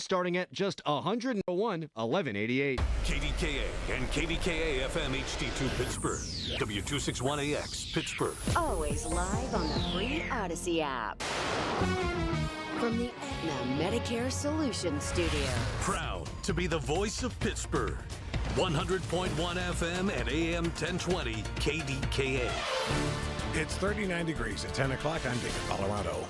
starting at just $101,1188. KDKA and KDKA FM HD2 Pittsburgh. W261AX Pittsburgh. Always live on the free Odyssey app. From the Aetna Medicare Solutions Studio. Proud to be the voice of Pittsburgh. 100.1 FM and AM 1020 KDKA. It's 39 degrees at 10 o'clock. I'm David Colorado.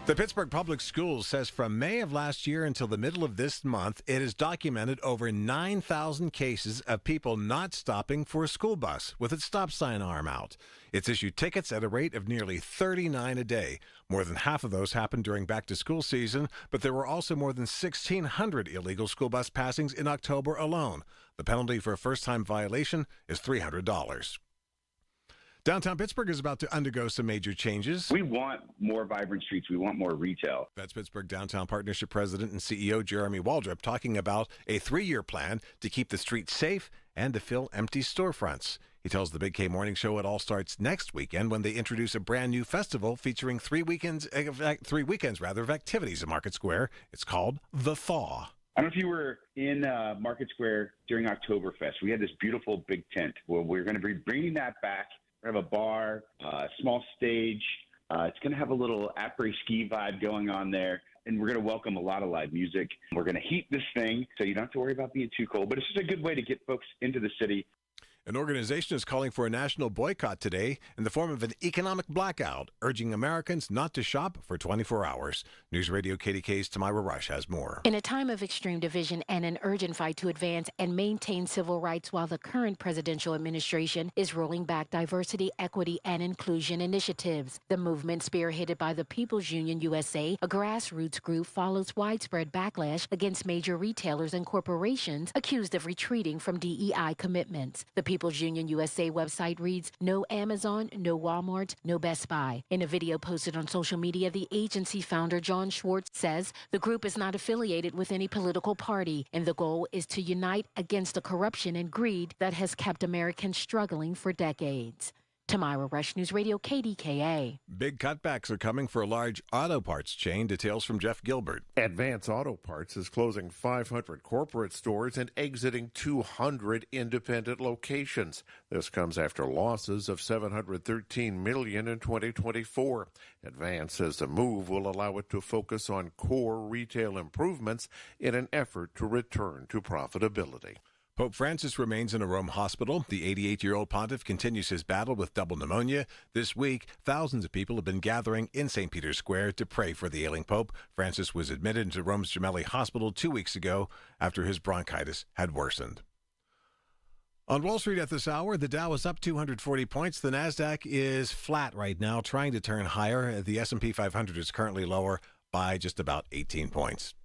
The Pittsburgh Public Schools says from May of last year until the middle of this month, it has documented over 9,000 cases of people not stopping for a school bus with its stop sign arm out. It's issued tickets at a rate of nearly 39 a day. More than half of those happened during back-to-school season, but there were also more than 1,600 illegal school bus passings in October alone. The penalty for a first-time violation is $300. Downtown Pittsburgh is about to undergo some major changes. We want more vibrant streets. We want more retail. That's Pittsburgh Downtown Partnership President and CEO Jeremy Waldrop talking about a 3-year plan to keep the streets safe and to fill empty storefronts. He tells the Big K Morning Show it all starts next weekend when they introduce a brand new festival featuring 3 weekends of activities at Market Square. It's called The Thaw. I don't know if you were in Market Square during Oktoberfest. We had this beautiful big tent. Well, we're going to be bringing that back. We have a bar, a small stage. It's going to have a little après-ski vibe going on there. And we're going to welcome a lot of live music. We're going to heat this thing so you don't have to worry about being too cold. But it's just a good way to get folks into the city. An organization is calling for a national boycott today in the form of an economic blackout, urging Americans not to shop for 24 hours. News Radio KDK's Tamira Rush has more. In a time of extreme division and an urgent fight to advance and maintain civil rights while the current presidential administration is rolling back diversity, equity, and inclusion initiatives, the movement spearheaded by the People's Union USA, a grassroots group, follows widespread backlash against major retailers and corporations accused of retreating from DEI commitments. The People's Union USA website reads, "No Amazon, no Walmart, no Best Buy." In a video posted on social media, the agency founder John Schwartz says the group is not affiliated with any political party, and the goal is to unite against the corruption and greed that has kept Americans struggling for decades. Tamira Rush, News Radio KDKA. Big cutbacks are coming for a large auto parts chain. Details from Jeff Gilbert. Advance Auto Parts is closing 500 corporate stores and exiting 200 independent locations. This comes after losses of $713 million in 2024. Advance says the move will allow it to focus on core retail improvements in an effort to return to profitability. Pope Francis remains in a Rome hospital. The 88-year-old pontiff continues his battle with double pneumonia. This week, thousands of people have been gathering in St. Peter's Square to pray for the ailing pope. Francis was admitted into Rome's Gemelli Hospital 2 weeks ago after his bronchitis had worsened. On Wall Street at this hour, the Dow is up 240 points. The Nasdaq is flat right now, trying to turn higher. The S&P 500 is currently lower by just about 18 points.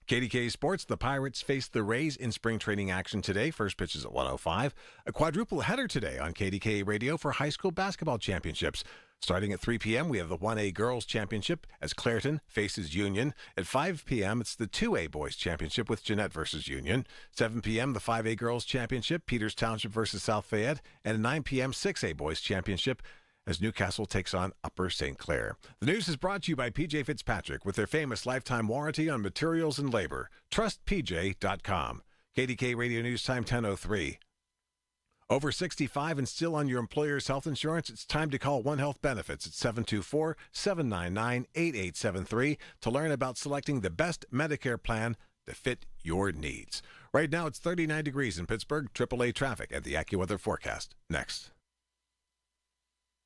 KDKA Sports, the Pirates face the Rays in spring training action today. First pitch is at 1:05. A quadruple header today on KDKA Radio for high school basketball championships. Starting at 3 p.m., we have the 1A Girls Championship as Clairton faces Union. At 5 p.m., it's the 2A Boys Championship with Jeanette versus Union. 7 p.m., the 5A Girls Championship, Peters Township versus South Fayette. And at 9 p.m., 6A Boys Championship as Newcastle takes on Upper St. Clair. The news is brought to you by PJ Fitzpatrick with their famous lifetime warranty on materials and labor. TrustPJ.com. KDK Radio News Time 10:03. Over 65 and still on your employer's health insurance, it's time to call One Health Benefits at 724-799-8873 to learn about selecting the best Medicare plan to fit your needs. Right now, it's 39 degrees in Pittsburgh. AAA traffic at the AccuWeather forecast. Next.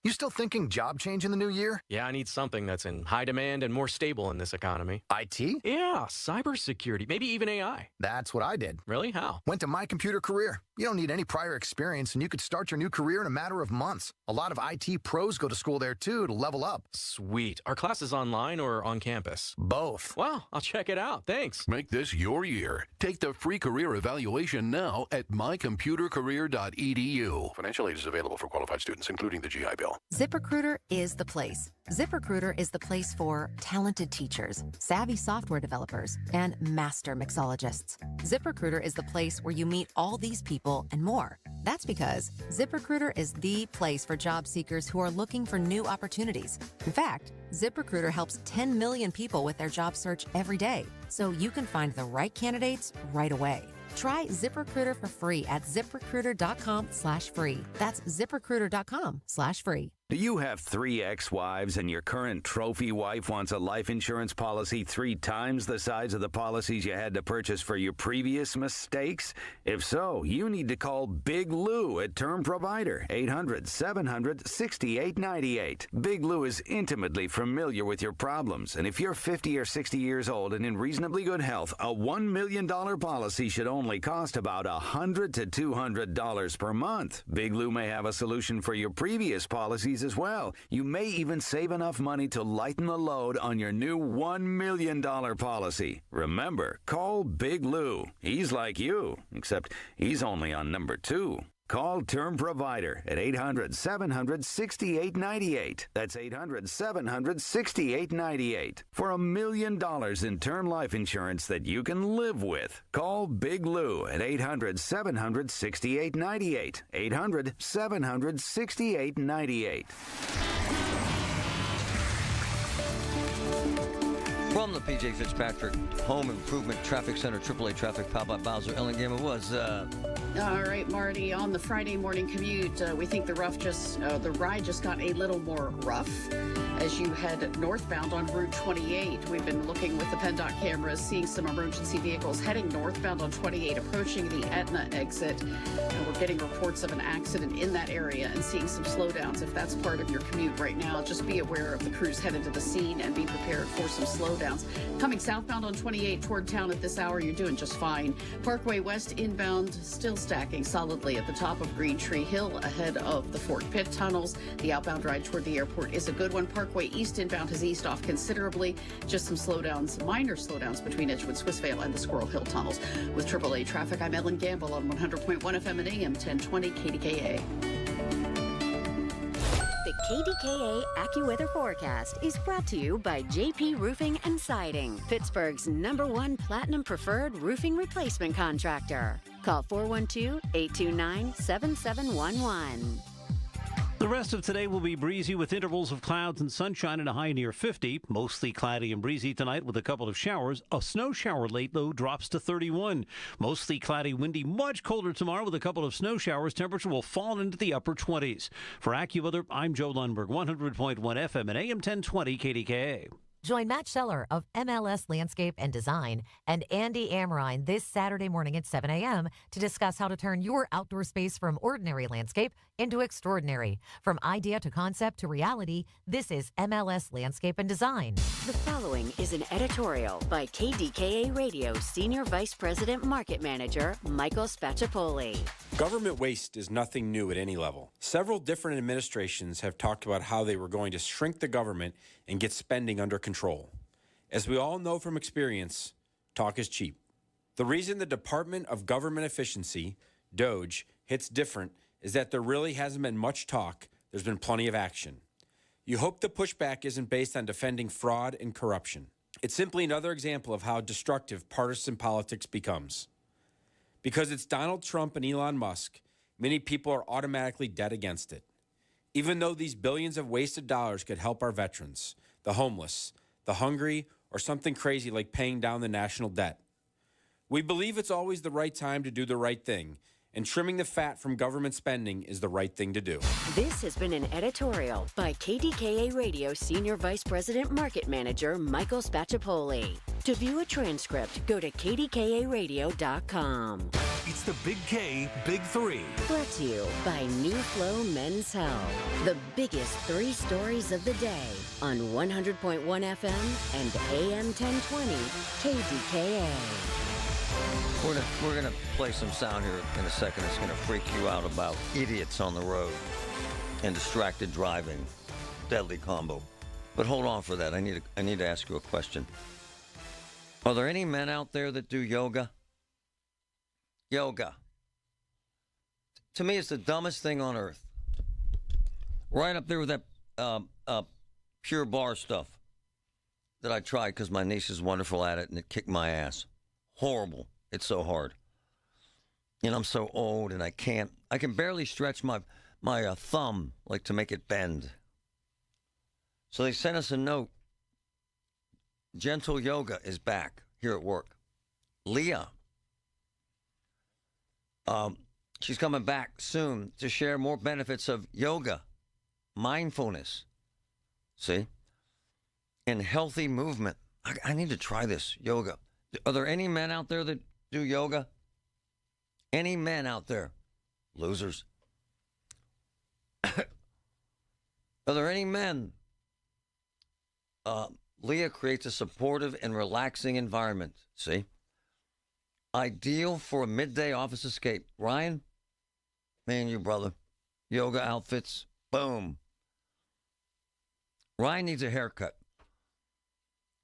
You still thinking job change in the new year? Yeah, I need something that's in high demand and more stable in this economy. IT? Yeah, cybersecurity, maybe even AI. That's what I did. Really? How? Went to My Computer Career. You don't need any prior experience, and you could start your new career in a matter of months. A lot of IT pros go to school there, too, to level up. Sweet. Are classes online or on campus? Both. Wow, I'll check it out. Thanks. Make this your year. Take the free career evaluation now at mycomputercareer.edu. Financial aid is available for qualified students, including the GI Bill. ZipRecruiter is the place. ZipRecruiter is the place for talented teachers, savvy software developers, and master mixologists. ZipRecruiter is the place where you meet all these people and more. That's because ZipRecruiter is the place for job seekers who are looking for new opportunities. In fact, ZipRecruiter helps 10 million people with their job search every day, so you can find the right candidates right away. Try ZipRecruiter for free at ZipRecruiter.com/free. That's ZipRecruiter.com/free. Do you have 3 ex-wives and your current trophy wife wants a life insurance policy 3 times the size of the policies you had to purchase for your previous mistakes? If so, you need to call Big Lou at Term Provider, 800-700-6898. Big Lou is intimately familiar with your problems, and if you're 50 or 60 years old and in reasonably good health, a $1 million policy should only cost about $100 to $200 per month. Big Lou may have a solution for your previous policies as well. You may even save enough money to lighten the load on your new $1 million policy. Remember, call Big Lou. He's like you, except he's only on number 2. Call Term Provider at 800-700-6898. That's 800-700-6898. For $1 million in term life insurance that you can live with. Call Big Lou at 800-700-6898. 800-700-6898. From the P.J. Fitzpatrick Home Improvement Traffic Center, AAA Traffic, powered by Bowser Ellinghammer was... All right, Marty, on the Friday morning commute, we think the ride just got a little more rough as you head northbound on Route 28. We've been looking with the PennDOT cameras, seeing some emergency vehicles heading northbound on 28, approaching the Etna exit. And we're getting reports of an accident in that area and seeing some slowdowns. If that's part of your commute right now, just be aware of the crews headed to the scene and be prepared for some slowdowns. Coming southbound on 28 toward town at this hour, you're doing just fine. Parkway West inbound still stacking solidly at the top of Green Tree Hill ahead of the Fort Pitt tunnels. The outbound ride toward the airport is a good one. Parkway East inbound has eased off considerably. Just some slowdowns, minor slowdowns between Edgewood, Swissvale, and the Squirrel Hill tunnels. With AAA traffic, I'm Ellen Gamble on 100.1 FM and AM 1020 KDKA. The KDKA AccuWeather forecast is brought to you by JP Roofing and Siding, Pittsburgh's #1 Platinum Preferred Roofing Replacement Contractor. Call 412-829-7711. The rest of today will be breezy with intervals of clouds and sunshine and a high near 50. Mostly cloudy and breezy tonight with a couple of showers. A snow shower late, though, drops to 31. Mostly cloudy, windy, much colder tomorrow with a couple of snow showers. Temperature will fall into the upper 20s. For AccuWeather, I'm Joe Lundberg, 100.1 FM and AM 1020 KDKA. Join Matt Scheller of MLS Landscape and Design and Andy Amrine this Saturday morning at 7 a.m. to discuss how to turn your outdoor space from ordinary landscape into extraordinary. From idea to concept to reality, this is MLS Landscape and Design. The following is an editorial by KDKA Radio Senior Vice President Market Manager Michael Spacciapoli. Government waste is nothing new at any level. Several different administrations have talked about how they were going to shrink the government and get spending under control. As we all know from experience, talk is cheap. The reason the Department of Government Efficiency, DOGE, hits different is that there really hasn't been much talk, there's been plenty of action. You hope the pushback isn't based on defending fraud and corruption. It's simply another example of how destructive partisan politics becomes. Because it's Donald Trump and Elon Musk, many people are automatically dead against it. Even though these billions of wasted dollars could help our veterans, the homeless, the hungry, or something crazy like paying down the national debt. We believe it's always the right time to do the right thing, and trimming the fat from government spending is the right thing to do. This has been an editorial by KDKA Radio Senior Vice President Market Manager Michael Spacciapoli. To view a transcript, go to kdkaradio.com. It's the Big K, Big 3. Brought to you by New Flow Men's Health. The biggest 3 stories of the day on 100.1 FM and AM 1020 KDKA. We're gonna play some sound here in a second. It's gonna freak you out about idiots on the road and distracted driving. Deadly combo. But hold on for that. I need to ask you a question. Are there any men out there that do yoga? Yoga. To me, it's the dumbest thing on earth. Right up there with that Pure Barre stuff that I tried because my niece is wonderful at it and it kicked my ass. Horrible. It's so hard. And I'm so old, and I can barely stretch my thumb, like, to make it bend. So they sent us a note. Gentle yoga is back here at work. Leah. She's coming back soon to share more benefits of yoga, mindfulness, see, and healthy movement. I need to try this yoga. Are there any men out there that do yoga? Any men out there? Losers. Are there any men? Leah creates a supportive and relaxing environment. See? Ideal for a midday office escape. Ryan, me and you, brother. Yoga outfits. Boom. Ryan needs a haircut.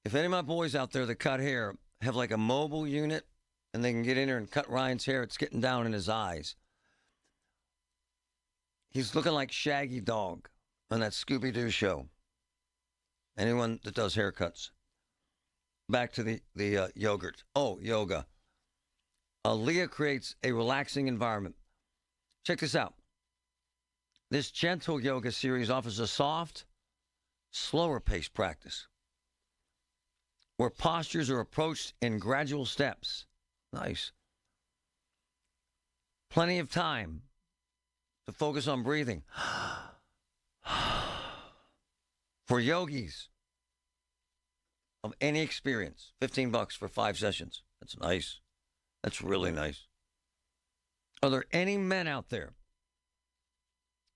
If any of my boys out there that cut hair have like a mobile unit and they can get in there and cut Ryan's hair, it's getting down in his eyes. He's looking like Shaggy Dog on that Scooby-Doo show. Anyone that does haircuts. Back to the yogurt. Oh, yoga. Leah creates a relaxing environment. Check this out. This gentle yoga series offers a soft, slower paced practice where postures are approached in gradual steps. Nice. Plenty of time to focus on breathing. For yogis of any experience, $15 for 5 sessions. That's nice. That's really nice. Are there any men out there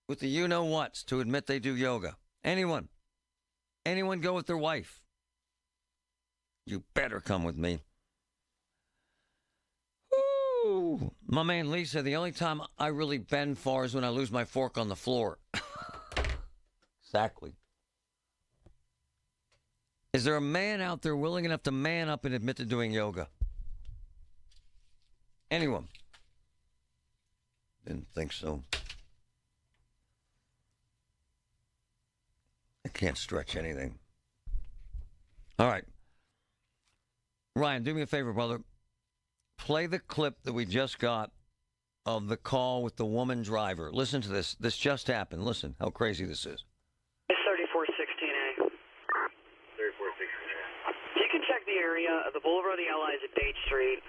with the you-know-whats to admit they do yoga? Anyone? Anyone go with their wife? You better come with me. Woo! My man Lee said the only time I really bend far is when I lose my fork on the floor. Exactly. Is there a man out there willing enough to man up and admit to doing yoga? Anyone? Didn't think so. I can't stretch anything. All right. Ryan, do me a favor, brother. Play the clip that we just got of the call with the woman driver. Listen to this. This just happened. Listen how crazy this is. It's 3416A. 3416A. You can check the area of the Boulevard of the Allies at Bates Street.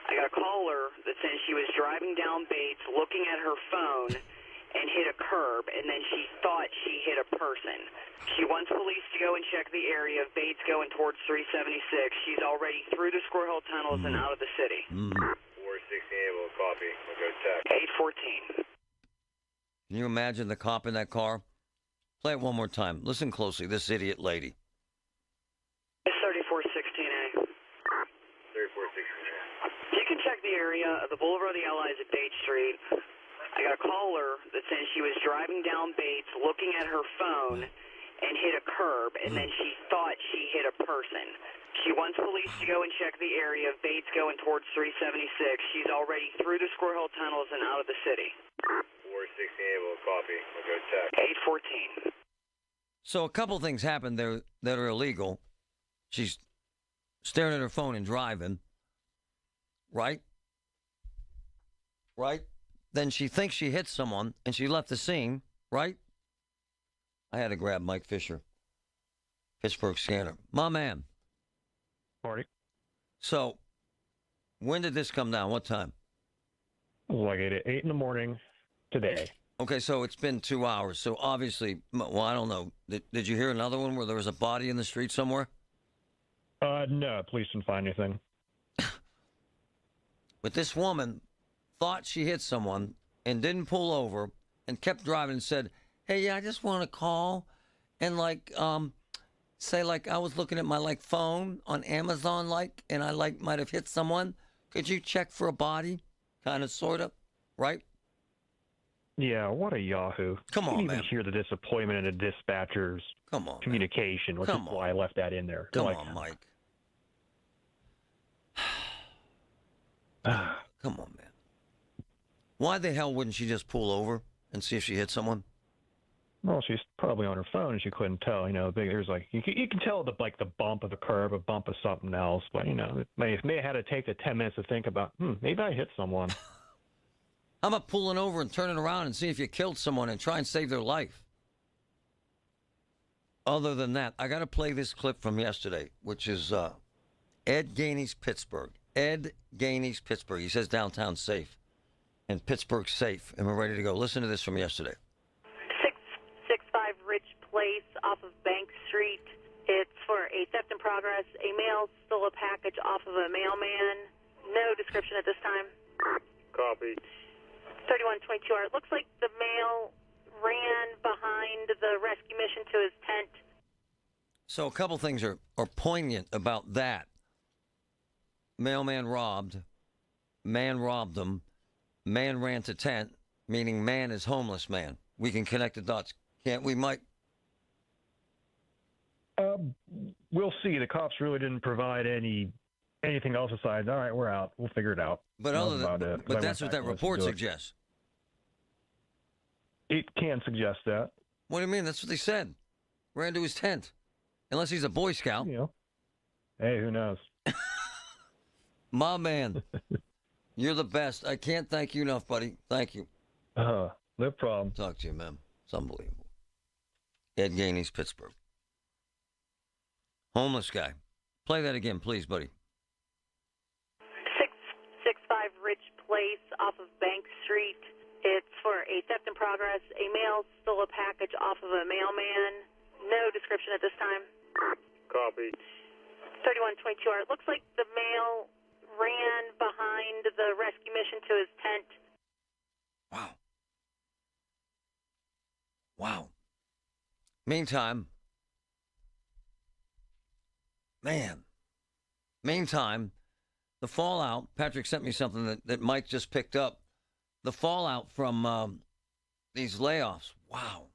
I got a caller that said she was driving down Bates looking at her phone and hit a curb, and then she thought she hit a person. She wants police to go and check the area of Bates going towards 376. She's already through the Squirrel Hill tunnels and out of the city. 468 will copy. We'll go check. 814. Can you imagine the cop in that car? Play it one more time. Listen closely. This idiot lady. It's 3416A. 3416A. You can check the area of the Boulevard of the Allies at Bates Street. I got a caller that said she was driving down Bates looking at her phone and hit a curb, and then she thought she hit a person. She wants police to go and check the area of Bates going towards 376. She's already through the Squirrel Hill tunnels and out of the city. 468 will copy. We'll go check. 814. So a couple things happened there that are illegal. She's staring at her phone and driving. Right? Right? Then she thinks she hit someone and she left the scene. Right? I had to grab Mike Fisher. Pittsburgh scanner. My man. Marty. So, when did this come down? What time? It was like 8 in the morning today. Okay, so it's been 2 hours. So obviously, well, I don't know. Did you hear another one where there was a body in the street somewhere? No, police didn't find anything. But this woman thought she hit someone and didn't pull over and kept driving and said, hey, yeah, I just want to call and say I was looking at my phone on Amazon and I might have hit someone. Could you check for a body? Kind of, sort of, right? Yeah, what a yahoo. Come on, you didn't man. even hear the disappointment in the dispatcher's communication, which is why I left that in there. Come on, Mike. Come on, man. Why the hell wouldn't she just pull over and see if she hit someone? Well, she's probably on her phone and she couldn't tell. There's you can tell the bump of the curb, a bump of something else, but it may have had to take the 10 minutes to think about. Maybe I hit someone. How about pulling over and turning around and see if you killed someone and try and save their life? Other than that, I got to play this clip from yesterday, which is Ed Gainey's Pittsburgh. Ed Gainey's Pittsburgh. He says downtown safe. And Pittsburgh's safe. And we're ready to go. Listen to this from yesterday. 665 Rich Place off of Bank Street. It's for a theft in progress. A male stole a package off of a mailman. No description at this time. Copy. 3122R. It looks like the male ran behind the rescue mission to his tent. So a couple things are poignant about that. Mailman robbed. Man robbed him. Man ran to tent, meaning man is homeless man. We can connect the dots, can't we, Mike? We'll see. The cops really didn't provide anything else besides, all right, we're out. We'll figure it out. But that's what that report suggests. It can suggest that. What do you mean? That's what they said. Ran to his tent. Unless he's a Boy Scout. You know. Hey, who knows? My man. You're the best. I can't thank you enough, buddy. Thank you. No problem. Talk to you, man. It's unbelievable. Ed Gainey's Pittsburgh. Homeless guy. Play that again, please, buddy. 665 Rich Place off of Bank Street. It's for a theft in progress. A male stole a package off of a mailman. No description at this time. Copy. 3122R. It looks like the male ran behind the rescue mission to his tent. Wow. Meantime, the fallout, Patrick sent me something that Mike just picked up. The fallout from these layoffs. Wow.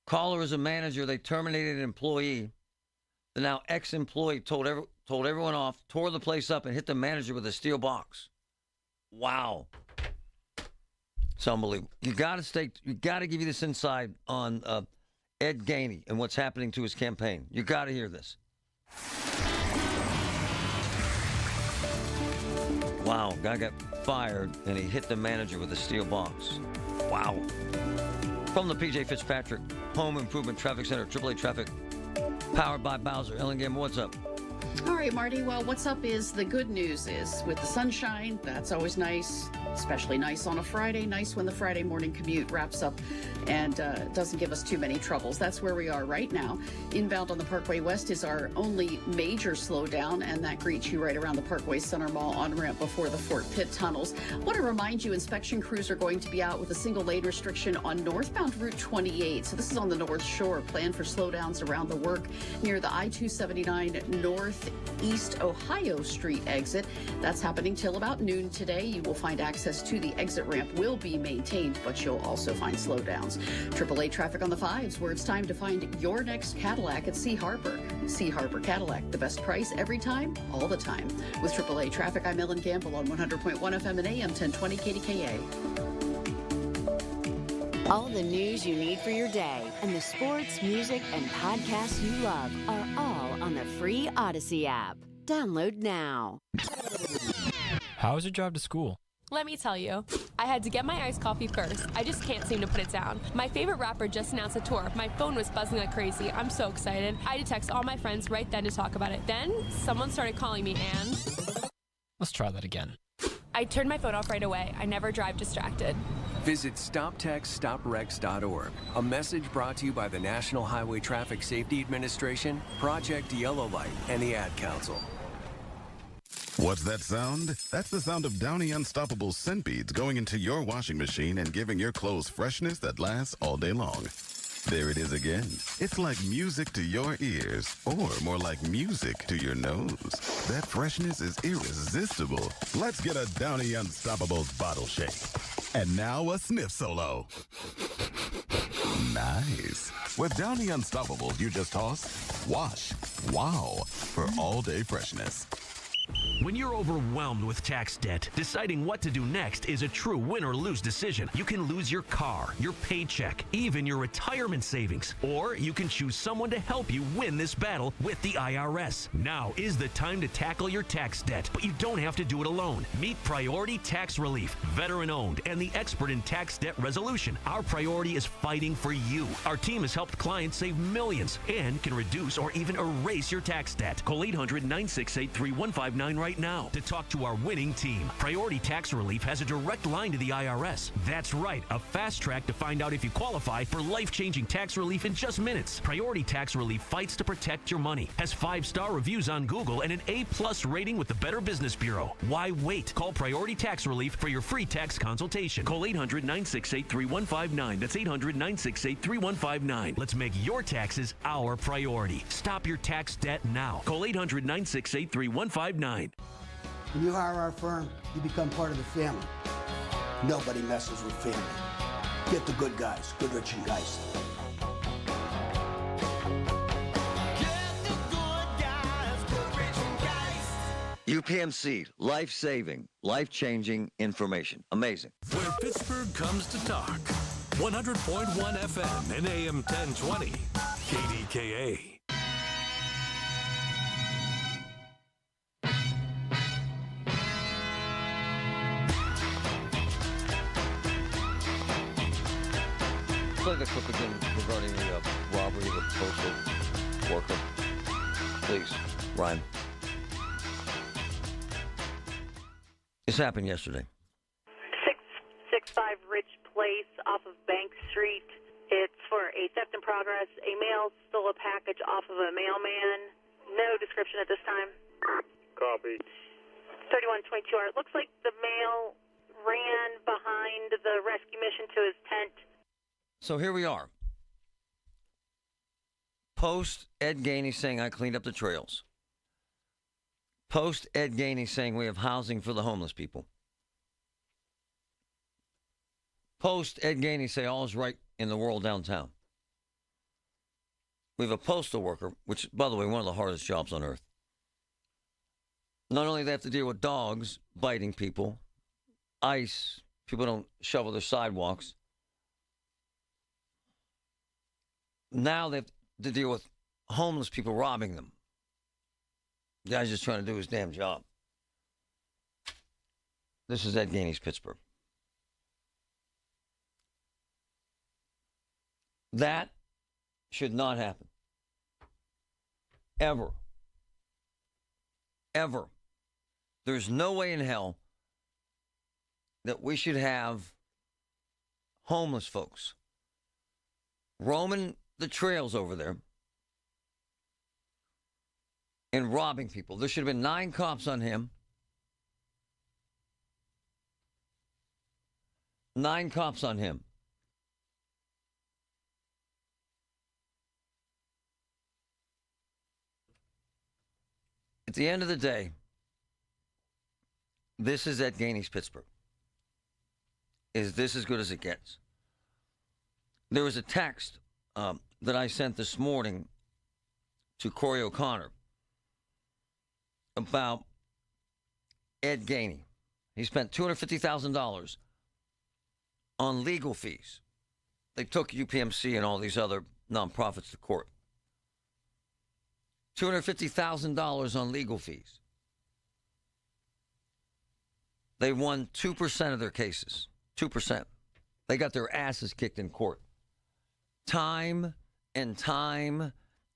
Caller is a manager. They terminated an employee. The now ex-employee told everyone off, tore the place up, and hit the manager with a steel box. Wow. It's unbelievable. You got to give you this insight on Ed Gainey and what's happening to his campaign. You got to hear this. Wow, guy got fired and he hit the manager with a steel box. Wow. From the PJ Fitzpatrick Home Improvement Traffic Center, AAA Traffic, powered by Bowser. Ellen Gamble, what's up? All right, Marty. Well, what's up is the good news is with the sunshine, that's always nice, especially nice on a Friday, nice when the Friday morning commute wraps up and doesn't give us too many troubles. That's where we are right now. Inbound on the Parkway West is our only major slowdown, and that greets you right around the Parkway Center Mall on-ramp before the Fort Pitt tunnels. I want to remind you, inspection crews are going to be out with a single lane restriction on northbound Route 28. So this is on the North Shore. Plan for slowdowns around the work near the I-279 Northeast Ohio Street exit. That's happening till about noon today. You will find access to the exit ramp will be maintained, but you'll also find slowdowns. AAA traffic on the 5s, where it's time to find your next Cadillac at Sea Harbor. Sea Harbor Cadillac, the best price every time, all the time. With AAA traffic, I'm Ellen Gamble on 100.1 FM and AM 1020 KDKA. All the news you need for your day and the sports, music, and podcasts you love are all on the free Odyssey app. Download now. How was your drive to school? Let me tell you, I had to get my iced coffee first. I just can't seem to put it down. My favorite rapper just announced a tour. My phone was buzzing like crazy. I'm so excited. I had to text all my friends right then to talk about it. Then someone started calling me and... Let's try that again. I turned my phone off right away. I never drive distracted. Visit StopTextStopWrecks.org. A message brought to you by the National Highway Traffic Safety Administration, Project Yellow Light, and the Ad Council. What's that sound? That's the sound of Downy Unstoppable scent beads going into your washing machine and giving your clothes freshness that lasts all day long. There it is again. It's like music to your ears, or more like music to your nose. That freshness is irresistible. Let's get a Downy Unstoppables bottle shake. And now a sniff solo. Nice. With Downy Unstoppables, you just toss, wash, wow, for all-day freshness. When you're overwhelmed with tax debt, deciding what to do next is a true win or lose decision. You can lose your car, your paycheck, even your retirement savings. Or you can choose someone to help you win this battle with the IRS. Now is the time to tackle your tax debt, but you don't have to do it alone. Meet Priority Tax Relief, veteran-owned and the expert in tax debt resolution. Our priority is fighting for you. Our team has helped clients save millions and can reduce or even erase your tax debt. Call 800-968-3159 right now to talk to our winning team. Priority Tax Relief has a direct line to the IRS. That's right, a fast track to find out if you qualify for life-changing tax relief in just minutes. Priority Tax Relief fights to protect your money, has 5-star reviews on Google and an A+ rating with the Better Business Bureau. Why wait? Call Priority Tax Relief for your free tax consultation. Call 800-968-3159. That's 800-968-3159. Let's make your taxes our priority. Stop your tax debt now. Call 800-968-3159. When you hire our firm, you become part of the family. Nobody messes with family. Get the good guys, Goodrich and Geist. UPMC, life-saving, life-changing information. Amazing. Where Pittsburgh comes to talk. 100.1 FM and AM 1020. KDKA. Play the clip again regarding the robbery of the postal worker. Please, Ryan. This happened yesterday. 665 Rich Place off of Bank Street. It's for a theft in progress. A male stole a package off of a mailman. No description at this time. Copy. 3122R. It looks like the male ran behind the rescue mission to his tent. So here we are. Post Ed Gainey saying I cleaned up the trails. Post Ed Gainey saying we have housing for the homeless people. Post Ed Gainey say all is right in the world downtown. We have a postal worker, which, by the way, one of the hardest jobs on earth. Not only do they have to deal with dogs biting people, ice, people don't shovel their sidewalks. Now they have to deal with homeless people robbing them. The guy's just trying to do his damn job. This is Ed Gainey's Pittsburgh. That should not happen. Ever. Ever. There's no way in hell that we should have homeless folks roaming the trails over there and robbing people. There should have been 9 cops on him. 9 cops on him. At the end of the day, this is Ed Gainey's Pittsburgh. Is this as good as it gets? There was a text that I sent this morning to Corey O'Connor about Ed Gainey. He spent $250,000 on legal fees. They took UPMC and all these other nonprofits to court. $250,000 on legal fees. They won 2% of their cases. 2%. They got their asses kicked in court. Time and time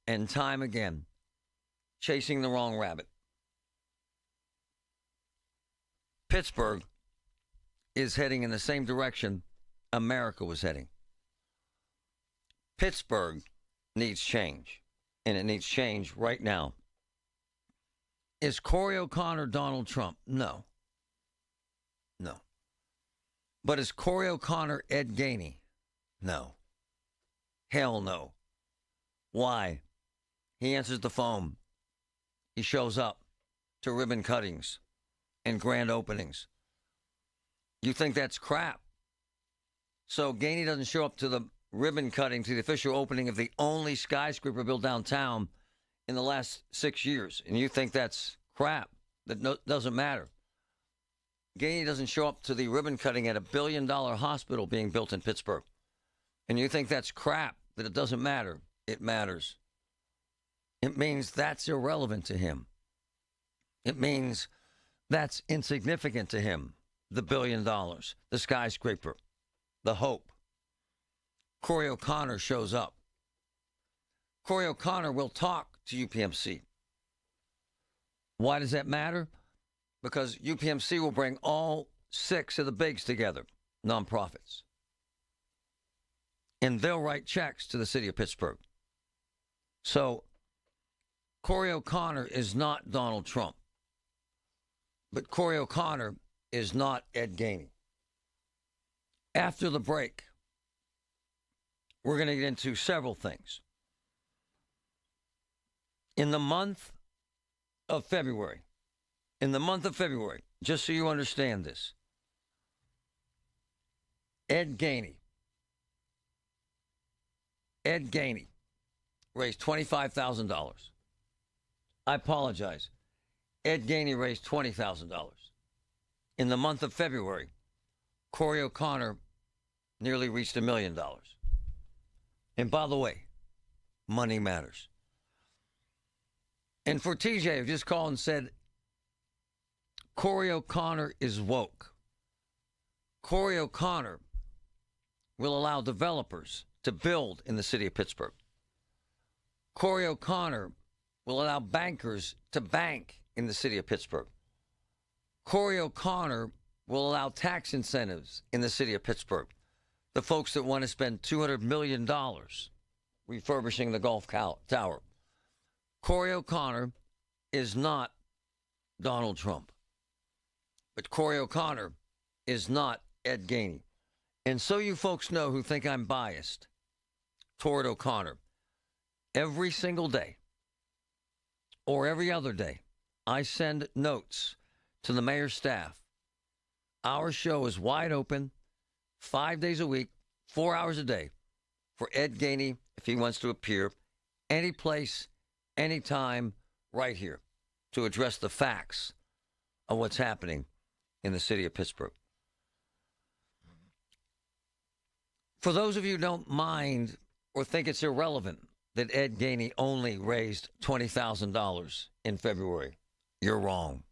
and time again. Chasing the wrong rabbit. Pittsburgh is heading in the same direction America was heading. Pittsburgh needs change, and it needs change right now. Is Corey O'Connor Donald Trump? No. No. But is Corey O'Connor Ed Gainey? No. Hell no. Why? He answers the phone. He shows up to ribbon cuttings and grand openings. You think that's crap? So Gainey doesn't show up to the ribbon cutting, to the official opening of the only skyscraper built downtown in the last 6 years, and you think that's crap? that doesn't matter. Gainey doesn't show up to the ribbon cutting at $1 billion hospital being built in Pittsburgh. And you think that's crap, that it doesn't matter. It matters. It means that's irrelevant to him. It means that's insignificant to him. The $1 billion, the skyscraper, the hope. Corey O'Connor shows up. Corey O'Connor will talk to UPMC. Why does that matter? Because UPMC will bring all 6 of the bigs together, nonprofits. And they'll write checks to the city of Pittsburgh. So, Corey O'Connor is not Donald Trump. But Corey O'Connor is not Ed Gainey. After the break, we're going to get into several things. In the month of February, just so you understand this, Ed Gainey raised $25,000. I apologize. Ed Gainey raised $20,000. In the month of February, Corey O'Connor nearly reached $1 million. And by the way, money matters. And for TJ, who just called and said, Corey O'Connor is woke. Corey O'Connor will allow developers to build in the city of Pittsburgh. Corey O'Connor will allow bankers to bank in the city of Pittsburgh. Corey O'Connor will allow tax incentives in the city of Pittsburgh. The folks that want to spend $200 million refurbishing the Gulf Tower. Corey O'Connor is not Donald Trump. But Corey O'Connor is not Ed Gainey. And so you folks know who think I'm biased toward O'Connor. Every single day or every other day, I send notes to the mayor's staff. Our show is wide open, 5 days a week, 4 hours a day for Ed Gainey if he wants to appear any place, anytime, right here to address the facts of what's happening in the city of Pittsburgh. For those of you who don't mind or think it's irrelevant that Ed Gainey only raised $20,000 in February, you're wrong.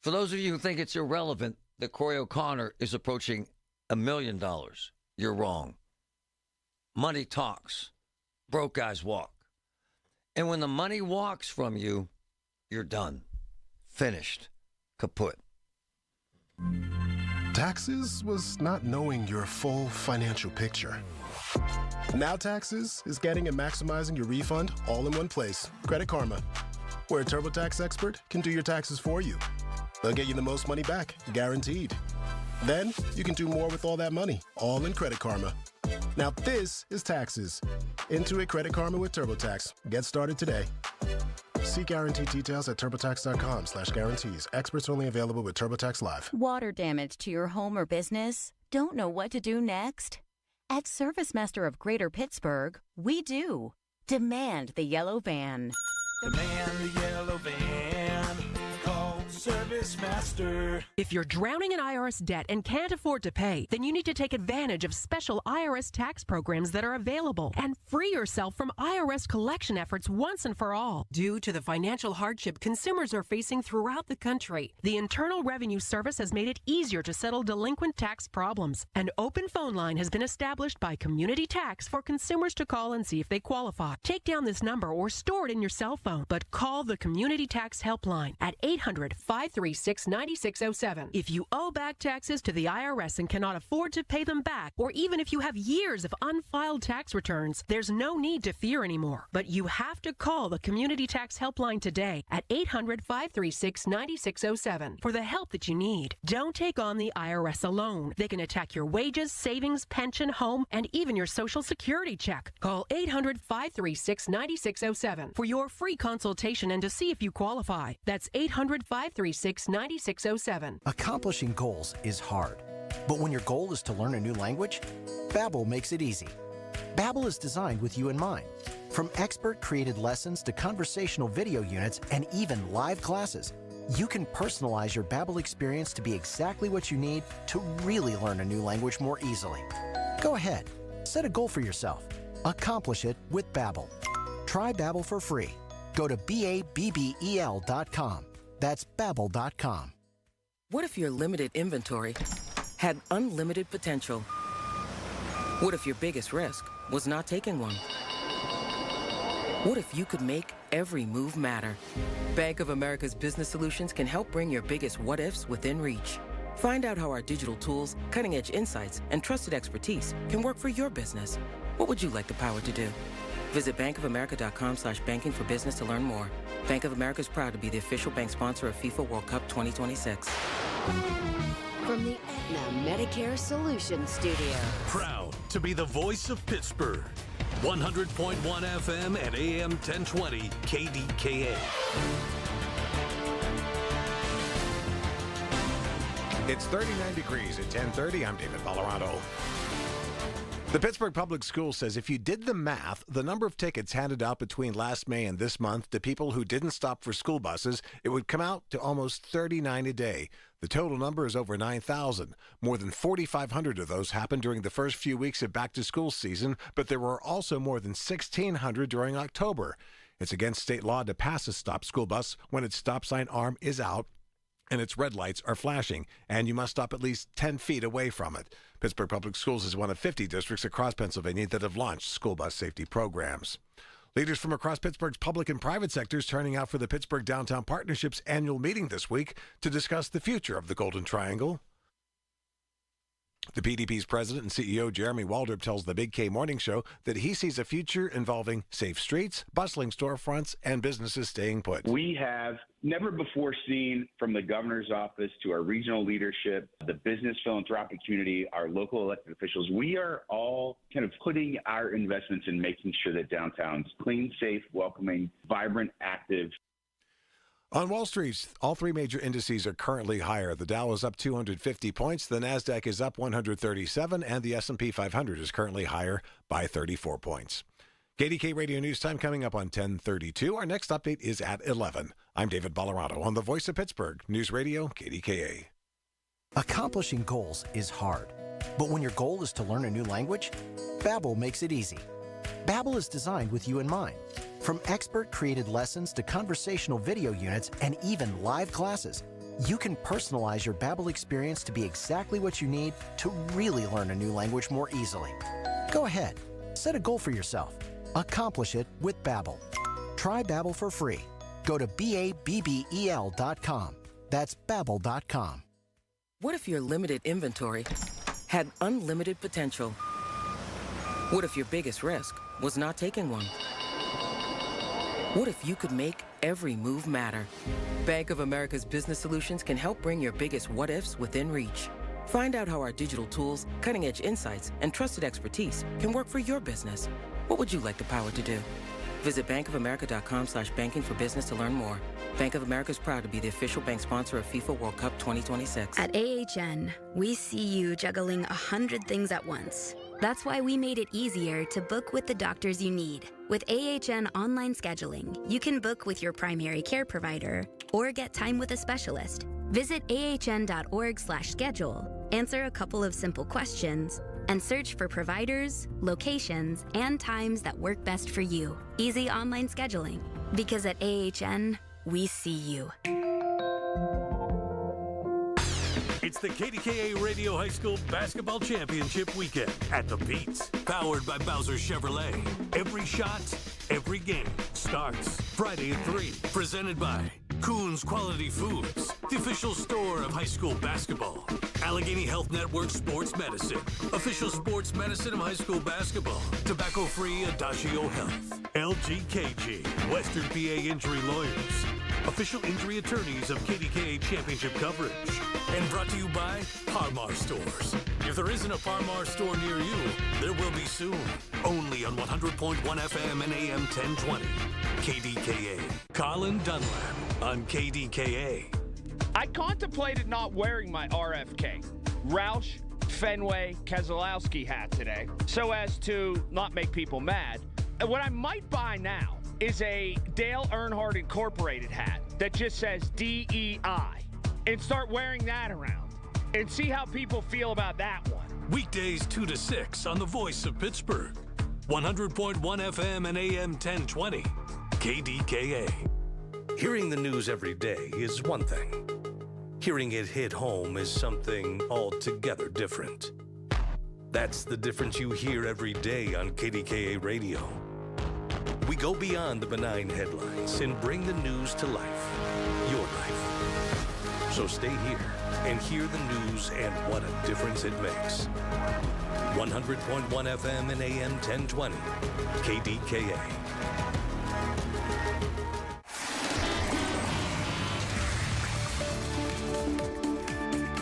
For those of you who think it's irrelevant that Corey O'Connor is approaching $1 million, you're wrong. Money talks. Broke guys walk. And when the money walks from you, you're done. Finished. Kaput. Taxes was not knowing your full financial picture. Now Taxes is getting and maximizing your refund all in one place. Credit Karma, where a TurboTax expert can do your taxes for you. They'll get you the most money back, guaranteed. Then you can do more with all that money, all in Credit Karma. Now this is Taxes. Intuit Credit Karma with TurboTax. Get started today. See guarantee details at turbotax.com/guarantees. Experts only available with TurboTax Live. Water damage to your home or business? Don't know what to do next? At ServiceMaster of Greater Pittsburgh, we do. Demand the yellow van. Demand the yellow van. Call ServiceMaster. If you're drowning in IRS debt and can't afford to pay, then you need to take advantage of special IRS tax programs that are available and free yourself from IRS collection efforts once and for all. Due to the financial hardship consumers are facing throughout the country, the Internal Revenue Service has made it easier to settle delinquent tax problems. An open phone line has been established by Community Tax for consumers to call and see if they qualify. Take down this number or store it in your cell phone, but call the Community Tax Helpline at 800-536-9607. If you owe back taxes to the IRS and cannot afford to pay them back, or even if you have years of unfiled tax returns, there's no need to fear anymore. But you have to call the Community Tax Helpline today at 800-536-9607 for the help that you need. Don't take on the IRS alone. They can attack your wages, savings, pension, home, and even your Social Security check. Call 800-536-9607 for your free consultation and to see if you qualify. That's 800-536-9607. Accomplishing goals is hard, but when your goal is to learn a new language, Babbel makes it easy. Babbel is designed with you in mind. From expert-created lessons to conversational video units and even live classes, you can personalize your Babbel experience to be exactly what you need to really learn a new language more easily. Go ahead, set a goal for yourself. Accomplish it with Babbel. Try Babbel for free. Go to BABBEL.com. That's Babbel.com. What if your limited inventory had unlimited potential? What if your biggest risk was not taking one? What if you could make every move matter? Bank of America's Business Solutions can help bring your biggest what-ifs within reach. Find out how our digital tools, cutting-edge insights, and trusted expertise can work for your business. What would you like the power to do? Visit bankofamerica.com/banking for business to learn more. Bank of America is proud to be the official bank sponsor of FIFA World Cup 2026. From the Aetna Medicare Solutions Studio. Proud to be the voice of Pittsburgh. 100.1 FM and AM 1020 KDKA. It's 39 degrees at 10:30. I'm David Colorado. The Pittsburgh Public Schools says if you did the math, the number of tickets handed out between last May and this month to people who didn't stop for school buses, it would come out to almost 39 a day. The total number is over 9,000. More than 4,500 of those happened during the first few weeks of back-to-school season, but there were also more than 1,600 during October. It's against state law to pass a stop school bus when its stop sign arm is out and its red lights are flashing, and you must stop at least 10 feet away from it. Pittsburgh Public Schools is one of 50 districts across Pennsylvania that have launched school bus safety programs. Leaders from across Pittsburgh's public and private sectors turning out for the Pittsburgh Downtown Partnership's annual meeting this week to discuss the future of the Golden Triangle. The PDP's president and CEO, Jeremy Waldrop, tells the Big K Morning Show that he sees a future involving safe streets, bustling storefronts, and businesses staying put. We have never before seen, from the governor's office to our regional leadership, the business philanthropic community, our local elected officials, we are all kind of putting our investments in making sure that downtown's clean, safe, welcoming, vibrant, active. On Wall Street, all three major indices are currently higher. The Dow is up 250 points, the Nasdaq is up 137, and the S&P 500 is currently higher by 34 points. KDK Radio News Time coming up on 10:32. Our next update is at 11. I'm David Colorado on the Voice of Pittsburgh, News Radio, KDKA. Accomplishing goals is hard, but when your goal is to learn a new language, Babbel makes it easy. Babbel is designed with you in mind. From expert-created lessons to conversational video units and even live classes, you can personalize your Babbel experience to be exactly what you need to really learn a new language more easily. Go ahead, set a goal for yourself. Accomplish it with Babbel. Try Babbel for free. Go to BABBEL.com. That's Babbel.com. What if your limited inventory had unlimited potential? What if your biggest risk was not taking one? What if you could make every move matter? Bank of America's Business Solutions can help bring your biggest what-ifs within reach. Find out how our digital tools, cutting-edge insights, and trusted expertise can work for your business. What would you like the power to do? Visit bankofamerica.com/banking for business to learn more. Bank of America is proud to be the official bank sponsor of FIFA World Cup 2026. At AHN, we see you juggling 100 things at once. That's why we made it easier to book with the doctors you need. With AHN online scheduling, you can book with your primary care provider or get time with a specialist. Visit ahn.org/schedule, answer a couple of simple questions, and search for providers, locations, and times that work best for you. Easy online scheduling. Because at AHN, we see you. It's the KDKA Radio High School Basketball Championship Weekend at the Pete's. Powered by Bowser Chevrolet. Every shot, every game starts Friday at 3. Presented by Coons Quality Foods, the official store of high school basketball. Allegheny Health Network Sports Medicine, official sports medicine of high school basketball. Tobacco-free Adagio Health. LGKG, Western PA Injury Lawyers, official injury attorneys of KDKA Championship coverage. And brought to you by Parmar Stores. If there isn't a Parmar store near you, there will be soon. Only on 100.1 FM and AM 1020. KDKA. Colin Dunlap on KDKA. I contemplated not wearing my RFK, Roush, Fenway, Keselowski hat today so as to not make people mad. And what I might buy now is a Dale Earnhardt Incorporated hat that just says DEI and start wearing that around and see how people feel about that one. Weekdays 2 to 6 on the Voice of Pittsburgh. 100.1 FM and AM 1020. KDKA. Hearing the news every day is one thing. Hearing it hit home is something altogether different. That's the difference you hear every day on KDKA Radio. We go beyond the benign headlines and bring the news to life. Your life. So stay here and hear the news and what a difference it makes. 100.1 FM and AM 1020. KDKA.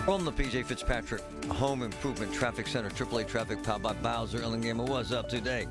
From the P.J. Fitzpatrick Home Improvement Traffic Center, AAA Traffic, powered by Bowser. Ellen Gamer, what's up today?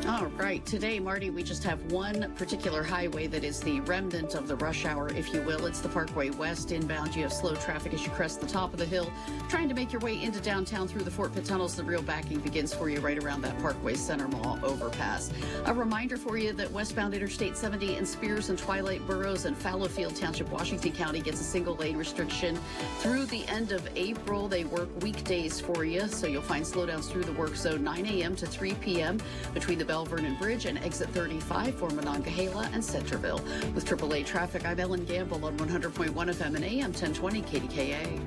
All right. Today, Marty, we just have one particular highway that is the remnant of the rush hour, if you will. It's the Parkway West inbound. You have slow traffic as you crest the top of the hill. Trying to make your way into downtown through the Fort Pitt tunnels. The real backing begins for you right around that Parkway Center Mall overpass. A reminder for you that westbound Interstate 70 in Spears and Twilight Boroughs and Fallowfield Township, Washington County gets a single lane restriction through the end of April. They work weekdays for you, so you'll find slowdowns through the work zone 9 a.m. to 3 p.m. between the Bell Vernon Bridge and exit 35 for Monongahela and Centerville. With AAA traffic, I'm Ellen Gamble on 100.1 FM and AM 1020 KDKA.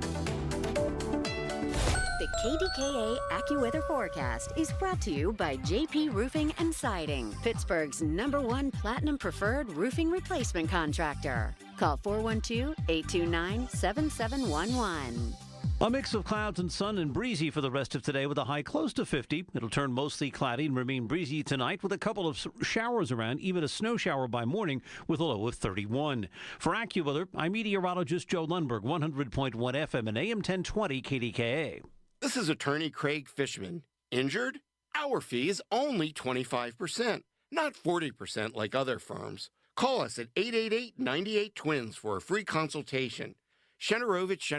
The KDKA AccuWeather forecast is brought to you by JP Roofing and Siding, Pittsburgh's #1 Platinum Preferred roofing replacement contractor. Call 412-829-7711. A mix of clouds and sun and breezy for the rest of today with a high close to 50. It'll turn mostly cloudy and remain breezy tonight with a couple of showers around, even a snow shower by morning with a low of 31. For AccuWeather, I'm meteorologist Joe Lundberg, 100.1 FM and AM 1020 KDKA. This is attorney Craig Fishman. Injured? Our fee is only 25%, not 40% like other firms. Call us at 888-98-TWINS for a free consultation. Shenarovich,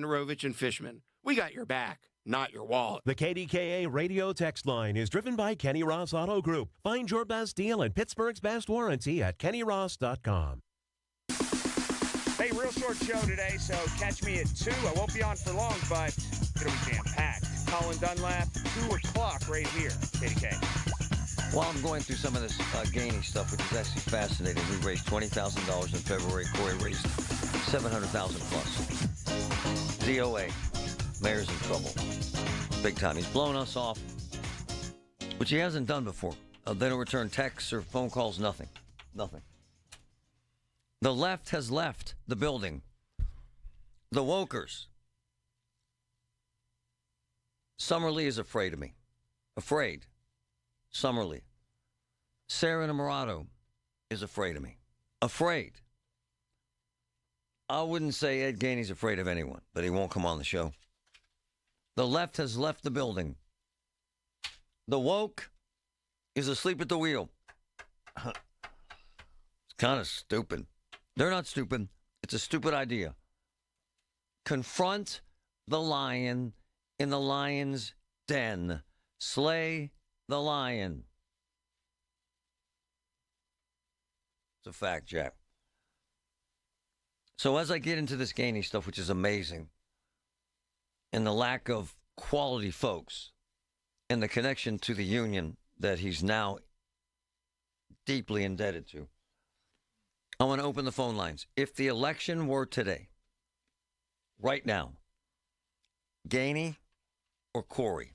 and Fishman. We got your back, not your wallet. The KDKA radio text line is driven by Kenny Ross Auto Group. Find your best deal and Pittsburgh's best warranty at KennyRoss.com. Hey, real short show today, so catch me at 2. I won't be on for long, but it'll be jam-packed. Colin Dunlap, 2 o'clock right here, KDK. While I'm going through some of this Gainey stuff, which is actually fascinating, we raised $20,000 in February. Corey raised $700,000 plus. DOA, mayor's in trouble. Big time. He's blown us off, which he hasn't done before. They don't return texts or phone calls, nothing. Nothing. The left has left the building. The wokers. Summerlee is afraid of me. Afraid. Summerlee. Sarah Namorado is afraid of me. Afraid. I wouldn't say Ed Gainey's afraid of anyone, but he won't come on the show. The left has left the building. The woke is asleep at the wheel. It's kind of stupid. They're not stupid. It's a stupid idea. Confront the lion in the lion's den. Slay the lion. It's a fact, Jack. So as I get into this Gainey stuff, which is amazing, and the lack of quality folks, and the connection to the union that he's now deeply indebted to, I want to open the phone lines. If the election were today, right now, Gainey or Corey,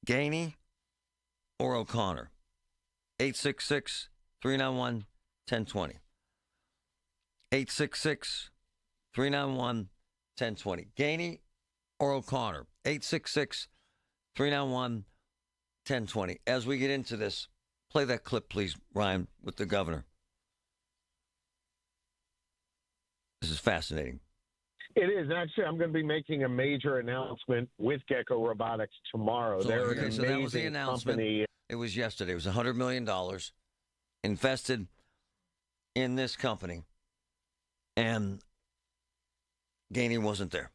Gainey or O'Connor, 866-391-1020. 866-391-1020. Gainey or O'Connor, 866-391-1020. As we get into this, play that clip, please, Ryan, with the governor. This is fascinating. It is. Actually, I'm going to be making a major announcement with Gecko Robotics tomorrow. So, They're an okay, so that was the amazing announcement. company. It was yesterday. It was $100 million invested in this company, and Gainey wasn't there.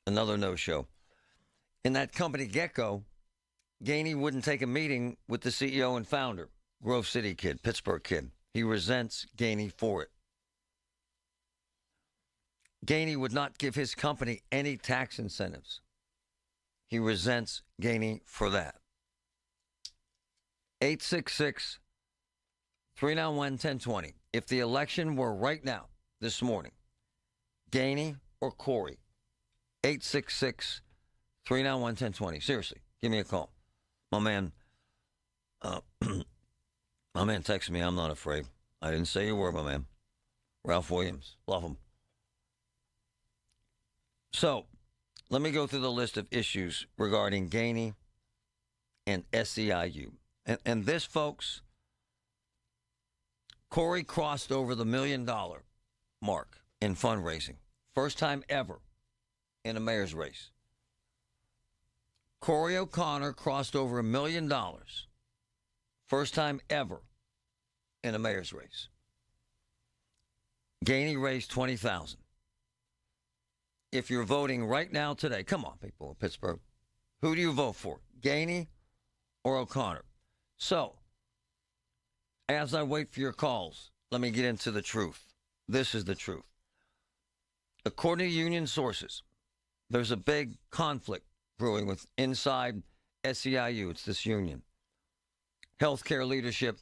Another no-show. In that company, Gecko, Gainey wouldn't take a meeting with the CEO and founder, Grove City kid, Pittsburgh kid. He resents Gainey for it. Gainey would not give his company any tax incentives. He resents Gainey for that. 866-391-1020. If the election were right now, this morning, Gainey or Corey, 866-391-1020. Seriously, give me a call. My man texted me, I'm not afraid. I didn't say a word, my man. Ralph Williams, love him. So, let me go through the list of issues regarding Gainey and SEIU. And this, folks, Corey crossed over the $1 million mark in fundraising. First time ever in a mayor's race. Corey O'Connor crossed over $1 million. First time ever in a mayor's race. Gainey raised $20,000. If you're voting right now today, come on, people of Pittsburgh, who do you vote for, Gainey or O'Connor? So, as I wait for your calls, let me get into the truth. This is the truth. According to union sources, there's a big conflict brewing with inside SEIU. It's this union. Healthcare leadership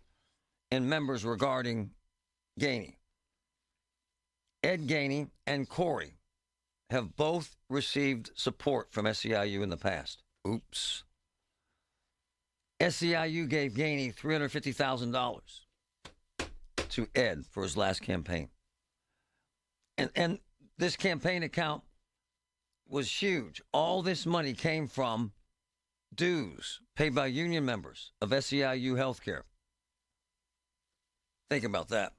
and members regarding Gainey. Ed Gainey and Corey have both received support from SEIU in the past. Oops. SEIU gave Gainey $350,000 to Ed for his last campaign. And this campaign account was huge. All this money came from dues paid by union members of SEIU Healthcare. Think about that.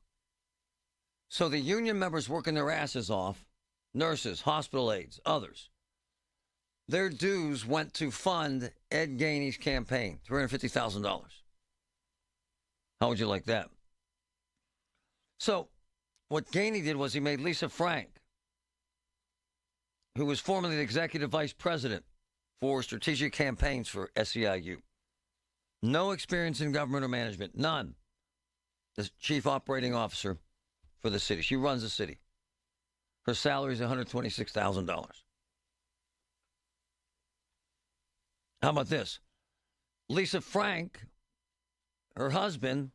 So the union members working their asses off, nurses, hospital aides, others, their dues went to fund Ed Gainey's campaign, $350,000. How would you like that? So what Gainey did was he made Lisa Frank, who was formerly the executive vice president for strategic campaigns for SEIU. No experience in government or management, none. The chief operating officer for the city. She runs the city. Her salary is $126,000. How about this? Lisa Frank, her husband,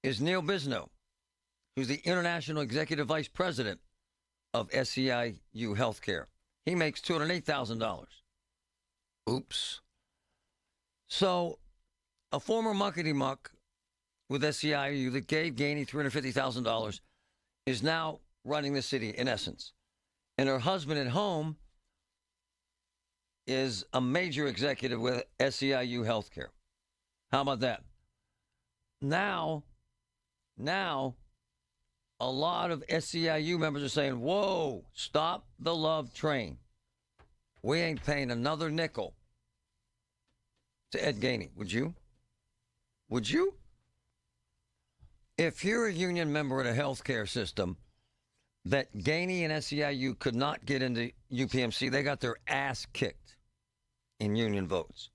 is Neil Bisno, who's the international executive vice president of SEIU Healthcare. He makes $208,000. Oops. So, a former muckety-muck with SEIU that gave Gainey $350,000 is now running the city, in essence. And her husband at home is a major executive with SEIU Healthcare. How about that? Now, a lot of SEIU members are saying, whoa, stop the love train. We ain't paying another nickel to Ed Gainey. Would you? Would you? If you're a union member in a healthcare system that Gainey and SEIU could not get into UPMC, they got their ass kicked in union votes.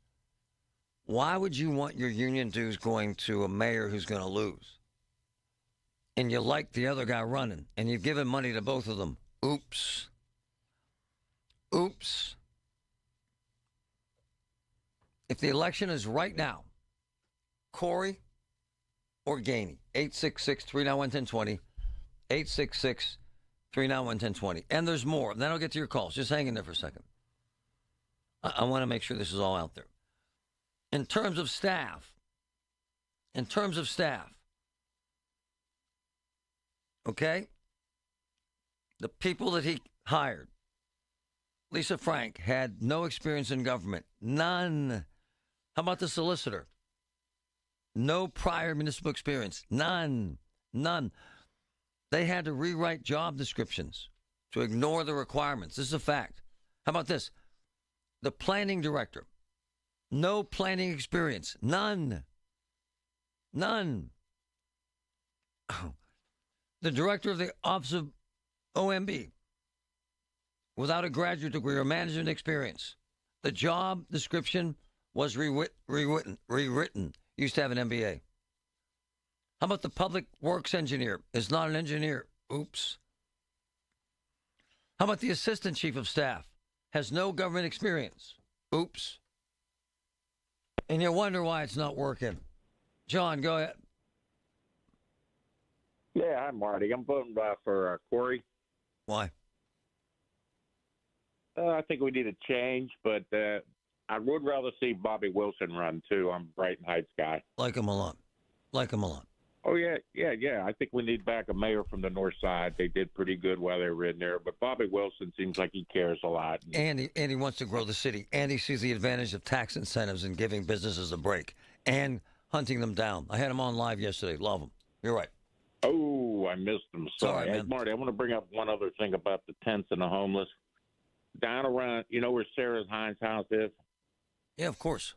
Why would you want your union dues going to a mayor who's going to lose? And you like the other guy running, and you've given money to both of them. Oops. Oops. If the election is right now, Corey or Gainey, 866-391-1020, 866-391-1020. And there's more. Then I'll get to your calls. Just hang in there for a second. I want to make sure this is all out there. In terms of staff, okay, the people that he hired, Lisa Frank had no experience in government, none. How about the solicitor? No prior municipal experience, none. They had to rewrite job descriptions to ignore the requirements. This is a fact. How about this? The planning director, no planning experience, none. The director of the Office of OMB, without a graduate degree or management experience. The job description was rewritten. Used to have an MBA. How about the public works engineer? Is not an engineer. Oops. How about the assistant chief of staff? Has no government experience. Oops. And you wonder why it's not working. John, go ahead. Yeah, hi, Marty. I'm voting for Corey. Why? I think we need a change, but I would rather see Bobby Wilson run, too. I'm a Brighton Heights guy. Like him a lot. Like him a lot. Oh, yeah. I think we need back a mayor from the north side. They did pretty good while they were in there, but Bobby Wilson seems like he cares a lot. And he wants to grow the city. And he sees the advantage of tax incentives and giving businesses a break and hunting them down. I had him on live yesterday. Love him. You're right. Oh, I missed him. Sorry. Man. Marty, I want to bring up one other thing about the tents and the homeless. Down around, you know where Sarah's Hines house is? Yeah, of course.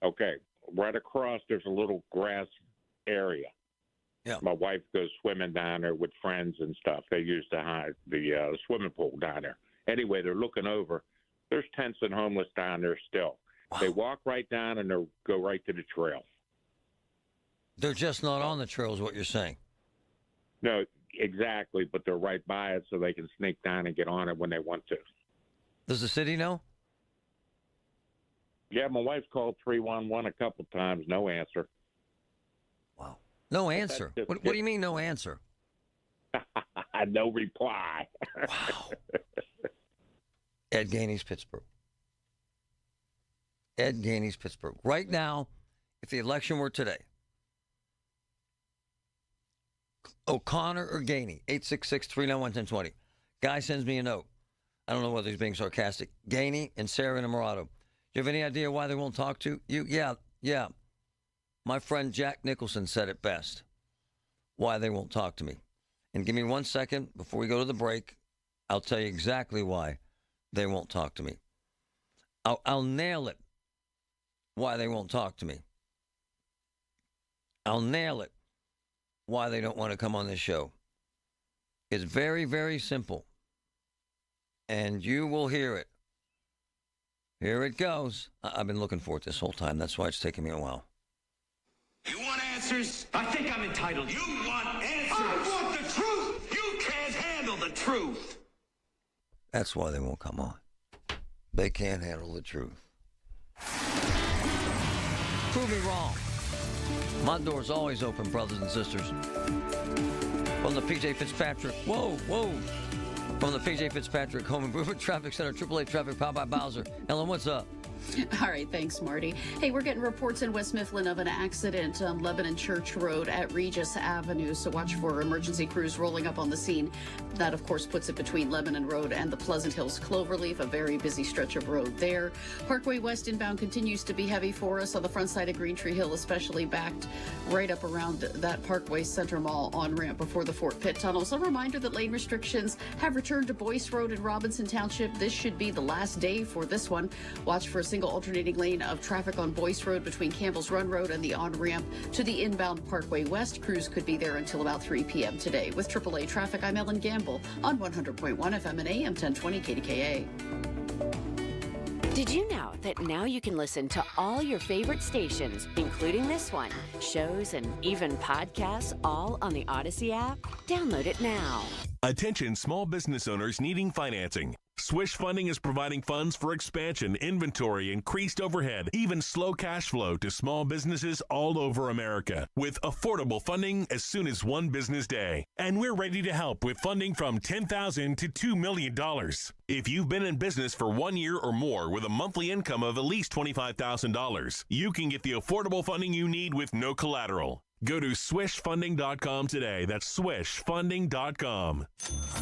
Okay. Right across, there's a little grass area. Yeah. My wife goes swimming down there with friends and stuff. They use the swimming pool down there. Anyway, they're looking over. There's tents and homeless down there still. Wow. They walk right down and they go right to the trail. They're just not on the trail is what you're saying. No, exactly, but they're right by it so they can sneak down and get on it when they want to. Does the city know? Yeah, my wife's called 311 a couple times. No answer. Wow. No answer? What do you mean no answer? No reply. Wow. Ed Gainey's Pittsburgh. Ed Gainey's Pittsburgh. Right now, if the election were today, O'Connor or Gainey, 866-391-1020. Guy sends me a note. I don't know whether he's being sarcastic. Gainey and Sarah Innamorato. Do you have any idea why they won't talk to you? Yeah. My friend Jack Nicholson said it best. Why they won't talk to me. And give me 1 second before we go to the break. I'll tell you exactly why they won't talk to me. I'll nail it. Why they won't talk to me. I'll nail it. Why they don't want to come on this show. It's very, very simple. And you will hear it. Here it goes. I've been looking for it this whole time. That's why it's taking me a while. You want answers? I think I'm entitled. You want answers? I want the truth! You can't handle the truth! That's why they won't come on. They can't handle the truth. Prove me wrong. My door's always open, brothers and sisters. From the P.J. Fitzpatrick. Whoa. From the P.J. Fitzpatrick Home Improvement Traffic Center, AAA Traffic, powered by Bowser. Ellen, what's up? All right, thanks, Marty. Hey, we're getting reports in West Mifflin of an accident on Lebanon Church Road at Regis Avenue, so watch for emergency crews rolling up on the scene. That, of course, puts it between Lebanon Road and the Pleasant Hills Cloverleaf, a very busy stretch of road there. Parkway West inbound continues to be heavy for us on the front side of Green Tree Hill, especially backed right up around that Parkway Center Mall on-ramp before the Fort Pitt tunnels. A reminder that lane restrictions have returned to Boyce Road in Robinson Township. This should be the last day for this one. Watch for a single alternating lane of traffic on Boyce Road between Campbell's Run Road and the on-ramp to the inbound Parkway West. Crews could be there until about 3 p.m. today. With AAA Traffic, I'm Ellen Gamble on 100.1 FM and AM 1020 KDKA. Did you know that now you can listen to all your favorite stations, including this one, shows, and even podcasts, all on the Odyssey app? Download it now. Attention small business owners needing financing. Swish Funding is providing funds for expansion, inventory, increased overhead, even slow cash flow to small businesses all over America with affordable funding as soon as one business day. And we're ready to help with funding from $10,000 to $2 million. If you've been in business for 1 year or more with a monthly income of at least $25,000, you can get the affordable funding you need with no collateral. Go to swishfunding.com today. That's swishfunding.com.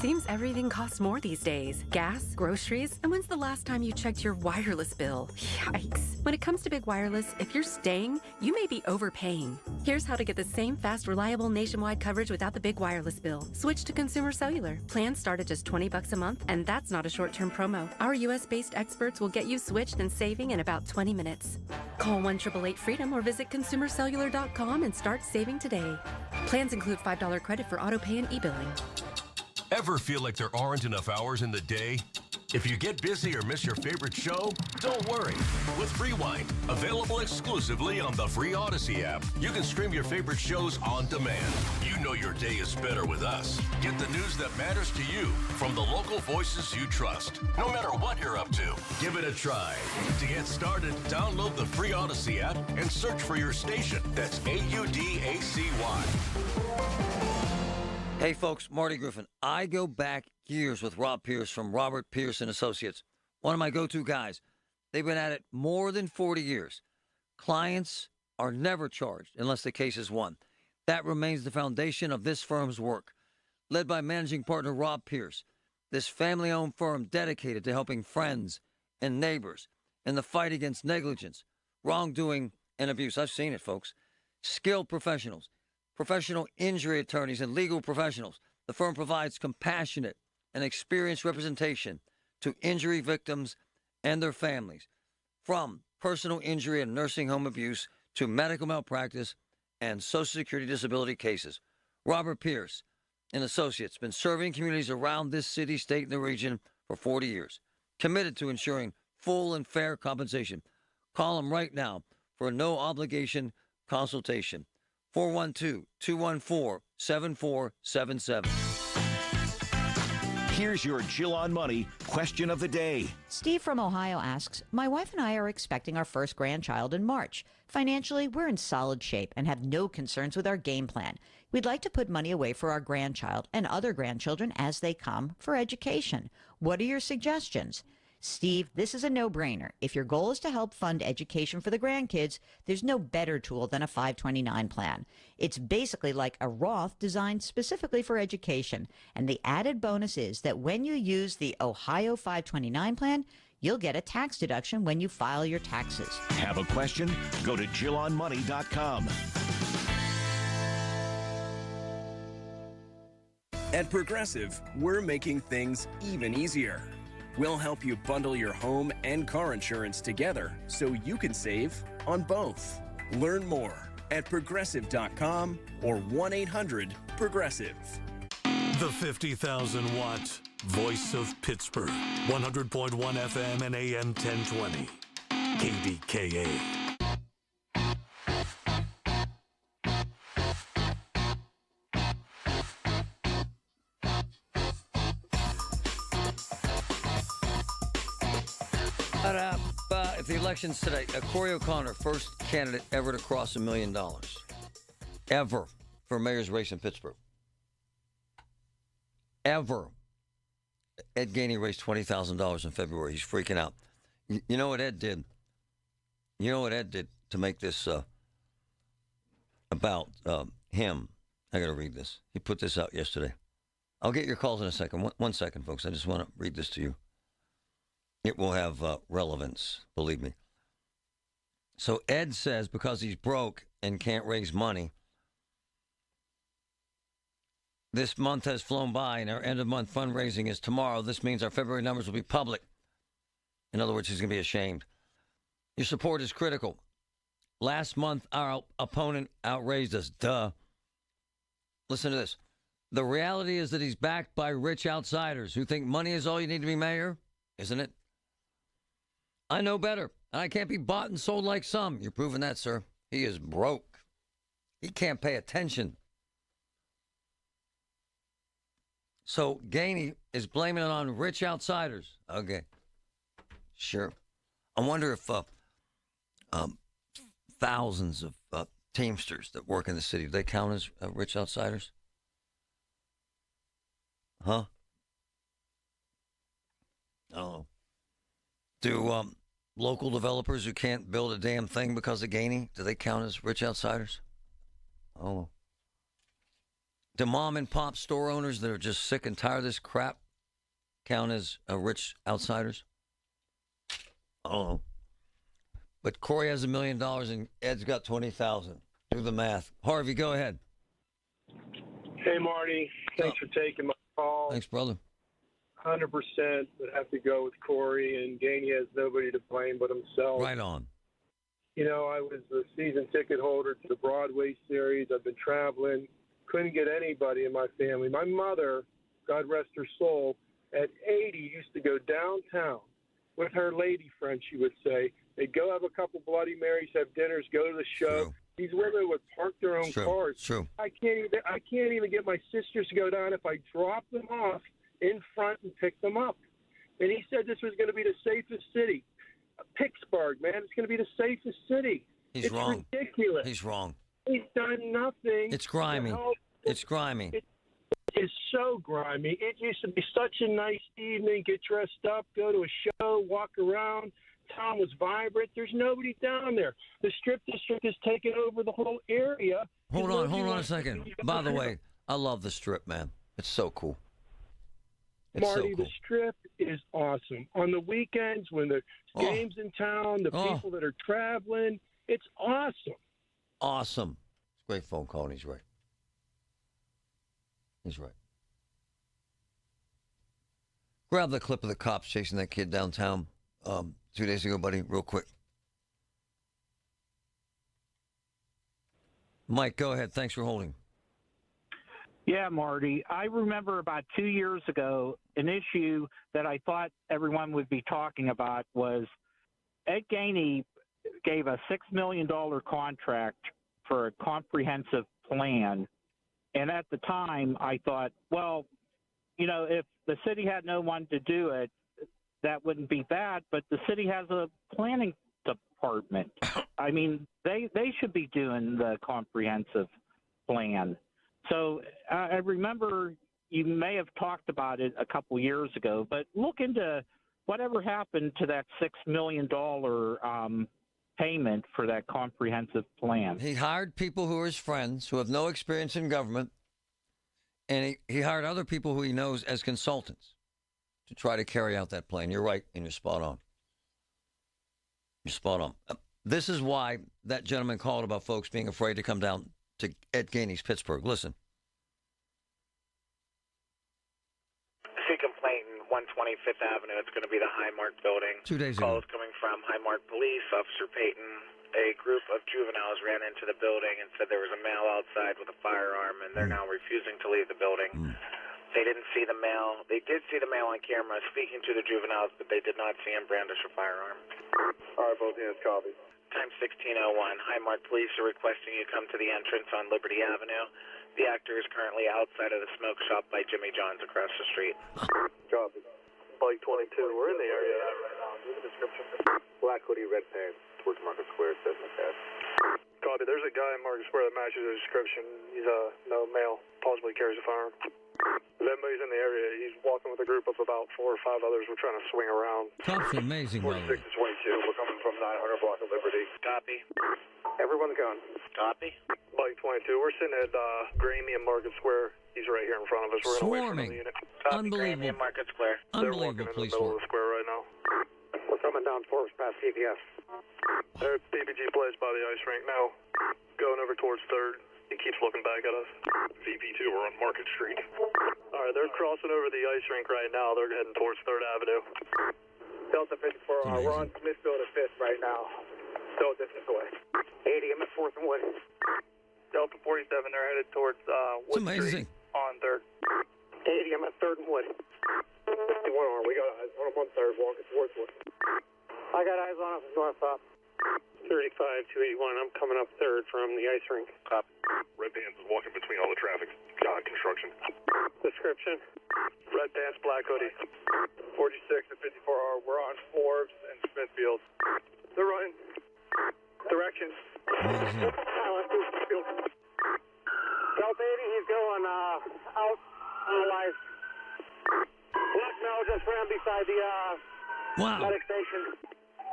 Seems everything costs more these days. Gas, groceries, and when's the last time you checked your wireless bill? Yikes. When it comes to big wireless, if you're staying, you may be overpaying. Here's how to get the same fast, reliable nationwide coverage without the big wireless bill. Switch to Consumer Cellular. Plans start at just $20 a month, and that's not a short-term promo. Our U.S.-based experts will get you switched and saving in about 20 minutes. Call 1-888-FREEDOM or visit consumercellular.com and start saving today. Plans include $5 credit for auto pay and e-billing. Ever feel like there aren't enough hours in the day? If you get busy or miss your favorite show, don't worry. With Rewind, available exclusively on the free Odyssey app, you can stream your favorite shows on demand. You know your day is better with us. Get the news that matters to you from the local voices you trust. No matter what you're up to, give it a try. To get started, download the free Odyssey app and search for your station. That's AUDACY. Hey, folks, Marty Griffin. I go back years with Rob Pierce from Robert Pierce and Associates, one of my go-to guys. They've been at it more than 40 years. Clients are never charged unless the case is won. That remains the foundation of this firm's work. Led by managing partner Rob Pierce, this family-owned firm dedicated to helping friends and neighbors in the fight against negligence, wrongdoing, and abuse. I've seen it, folks. Skilled professionals, professional injury attorneys, and legal professionals. The firm provides compassionate and experienced representation to injury victims and their families, from personal injury and nursing home abuse to medical malpractice and Social Security disability cases. Robert Pierce and Associates been serving communities around this city, state, and the region for 40 years, committed to ensuring full and fair compensation. Call them right now for a no-obligation consultation. 412-214-7477. Here's your Jill on Money question of the day. Steve from Ohio asks, my wife and I are expecting our first grandchild in March. Financially, we're in solid shape and have no concerns with our game plan. We'd like to put money away for our grandchild and other grandchildren as they come for education. What are your suggestions? Steve, this is a no-brainer. If your goal is to help fund education for the grandkids, there's no better tool than a 529 plan. It's basically like a Roth designed specifically for education. And the added bonus is that when you use the Ohio 529 plan, you'll get a tax deduction when you file your taxes. Have a question? Go to JillOnMoney.com. At Progressive, we're making things even easier. We'll help you bundle your home and car insurance together so you can save on both. Learn more at Progressive.com or 1-800-PROGRESSIVE. The 50,000-watt voice of Pittsburgh, 100.1 FM and AM 1020, KDKA. If the election's today, Corey O'Connor, first candidate ever to cross $1 million. Ever. For a mayor's race in Pittsburgh. Ever. Ed Gainey raised $20,000 in February. He's freaking out. You know what Ed did? You know what Ed did to make this about him? I got to read this. He put this out yesterday. I'll get your calls in a second. One second, folks. I just want to read this to you. It will have relevance, believe me. So Ed says because he's broke and can't raise money, this month has flown by and our end-of-month fundraising is tomorrow. This means our February numbers will be public. In other words, he's going to be ashamed. Your support is critical. Last month, our opponent outraised us. Duh. Listen to this. The reality is that he's backed by rich outsiders who think money is all you need to be mayor, isn't it? I know better, and I can't be bought and sold like some. You're proving that, sir. He is broke. He can't pay attention. So Gainey is blaming it on rich outsiders. Okay. Sure. I wonder if thousands of Teamsters that work in the city, do they count as rich outsiders? Huh? Oh. Do local developers who can't build a damn thing because of Gainey, do they count as rich outsiders? Oh. Do mom and pop store owners that are just sick and tired of this crap count as rich outsiders? Oh. But Corey has $1 million and Ed's got 20,000. Do the math. Harvey, go ahead. Hey, Marty. Thanks for taking my call. Thanks, brother. 100% would have to go with Corey, and Gainey has nobody to blame but himself. Right on. You know, I was a season ticket holder to the Broadway series. I've been traveling. Couldn't get anybody in my family. My mother, God rest her soul, at 80 used to go downtown with her lady friend, she would say. They'd go have a couple Bloody Marys, have dinners, go to the show. True. These women would park their own cars. True. I can't even get my sisters to go down if I drop them off in front and pick them up. And he said this was going to be the safest city. Pittsburgh, man, it's going to be the safest city. He's wrong. It's ridiculous. He's wrong. He's done nothing. It's grimy. It's grimy. It is so grimy. It used to be such a nice evening, get dressed up, go to a show, walk around. Town was vibrant. There's nobody down there. The Strip District has taken over the whole area. Hold on a second. By the way, I love the Strip, man. It's so cool. It's Marty, so cool. the Strip is awesome. On the weekends, when there's games in town, the people that are traveling, it's awesome. Awesome. It's a great phone call, and he's right. He's right. Grab the clip of the cops chasing that kid downtown 2 days ago, buddy, real quick. Mike, go ahead. Thanks for holding. Yeah, Marty. I remember about 2 years ago, an issue that I thought everyone would be talking about was Ed Gainey gave a $6 million contract for a comprehensive plan. And at the time, I thought, well, you know, if the city had no one to do it, that wouldn't be bad. But the city has a planning department. I mean, they should be doing the comprehensive plan. So I remember you may have talked about it a couple years ago, but look into whatever happened to that $6 million payment for that comprehensive plan. He hired people who are his friends who have no experience in government, and he hired other people who he knows as consultants to try to carry out that plan. You're right, and you're spot on. You're spot on. This is why that gentleman called about folks being afraid to come down to Ed Gainey's Pittsburgh. Listen. See complaint in 120 Fifth Avenue. It's going to be the Highmark building. 2 days Call ago. is coming from Highmark Police. Officer Payton, a group of juveniles ran into the building and said there was a male outside with a firearm, and they're now refusing to leave the building. They didn't see the male. They did see the male on camera speaking to the juveniles, but they did not see him brandish a firearm. All right, both hands, copy. Time 16:01. Highmark Police are requesting you come to the entrance on Liberty Avenue. The actor is currently outside of the smoke shop by Jimmy John's across the street. Copy. Bike 22, we're in the area right now. Give the description. Black hoodie, red pants, towards Market Square, says like that. Copy. There's a guy in Market Square that matches the description. He's no male, possibly carries a firearm. If anybody's in the area, he's walking with a group of about 4 or 5 others. We're trying to swing around. Cops are amazing, by the 46 way. to 22. We're coming from 900 block of Liberty. Copy. Everyone's gone. Copy. Bike 22. We're sitting at Gainey and Market Square. He's right here in front of us. We're going to wait for the unit. Unbelievable. Market Square. They're walking in the middle of the square right now. We're coming down Forbes past CVS. There's BBG plays by the ice rink now. Going over towards 3rd. He keeps looking back at us. VP2, we're on Market Street. All right, they're crossing over the ice rink right now. They're heading towards 3rd Avenue. Delta 54, we're on Smithfield at 5th right now. So distance away. 80, I'm at 4th and Wood. Delta 47, they're headed towards Wood Street on 3rd. 80, I'm at 3rd and Wood. 51R, we got eyes on up on 3rd, walking towards Wood. I got eyes on us north-south. 35 281, I'm coming up 3rd from the ice rink. Copy. Red Pants is walking between all the traffic. Construction. Description. Red Pants, black hoodie. 46 to 54R, we're on Forbes and Smithfield. They're running. Directions. Delta 80, he's going out on the lights. Black male just ran beside the medic station.